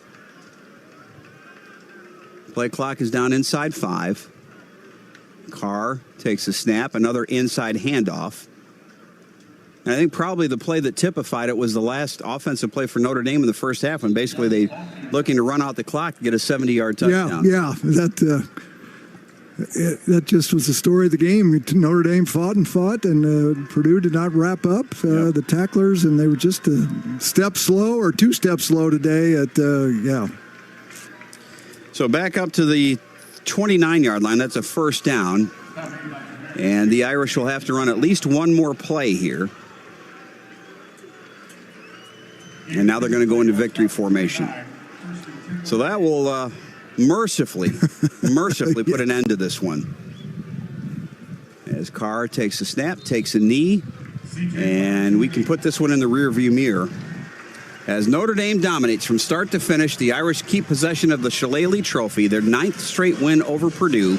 Play clock is down inside 5. Carr takes a snap, another inside handoff. And I think probably the play that typified it was the last offensive play for Notre Dame in the first half, when basically they looking to run out the clock to get a 70-yard touchdown. Yeah, that just was the story of the game. Notre Dame fought, and Purdue did not wrap up the tacklers, and they were just a step slow or 2 steps slow today. So back up to the 29-yard line. That's a 1st down, and the Irish will have to run at least one more play here. And now they're going to go into victory formation. So that will mercifully put an end to this one. As Carr takes a snap, takes a knee, and we can put this one in the rearview mirror. As Notre Dame dominates from start to finish, the Irish keep possession of the Shillelagh Trophy, their 9th straight win over Purdue.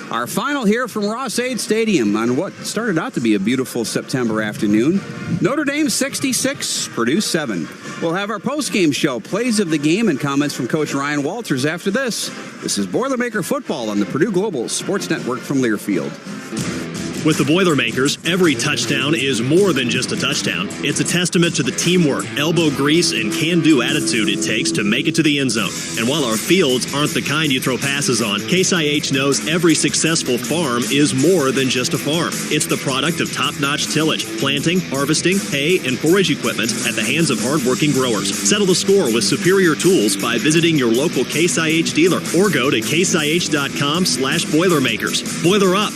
Our final here from Ross-Ade Stadium on what started out to be a beautiful September afternoon. Notre Dame 66, Purdue 7. We'll have our post-game show, plays of the game, and comments from Coach Ryan Walters after this. This is Boilermaker Football on the Purdue Global Sports Network from Learfield. With the Boilermakers, every touchdown is more than just a touchdown. It's a testament to the teamwork, elbow grease, and can-do attitude it takes to make it to the end zone. And while our fields aren't the kind you throw passes on, Case IH knows every successful farm is more than just a farm. It's the product of top-notch tillage, planting, harvesting, hay, and forage equipment at the hands of hard-working growers. Settle the score with superior tools by visiting your local Case IH dealer or go to caseih.com/Boilermakers. Boiler up.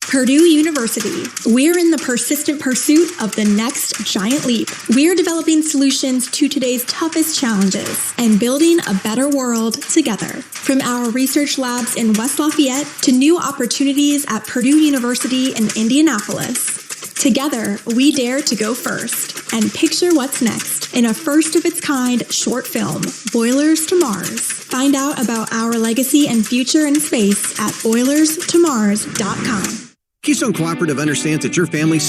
Purdue University. We're in the persistent pursuit of the next giant leap. We're developing solutions to today's toughest challenges and building a better world together. From our research labs in West Lafayette to new opportunities at Purdue University in Indianapolis. Together, we dare to go first and picture what's next in a first-of-its-kind short film, Boilers to Mars. Find out about our legacy and future in space at boilerstomars.com. Keystone Cooperative understands that your family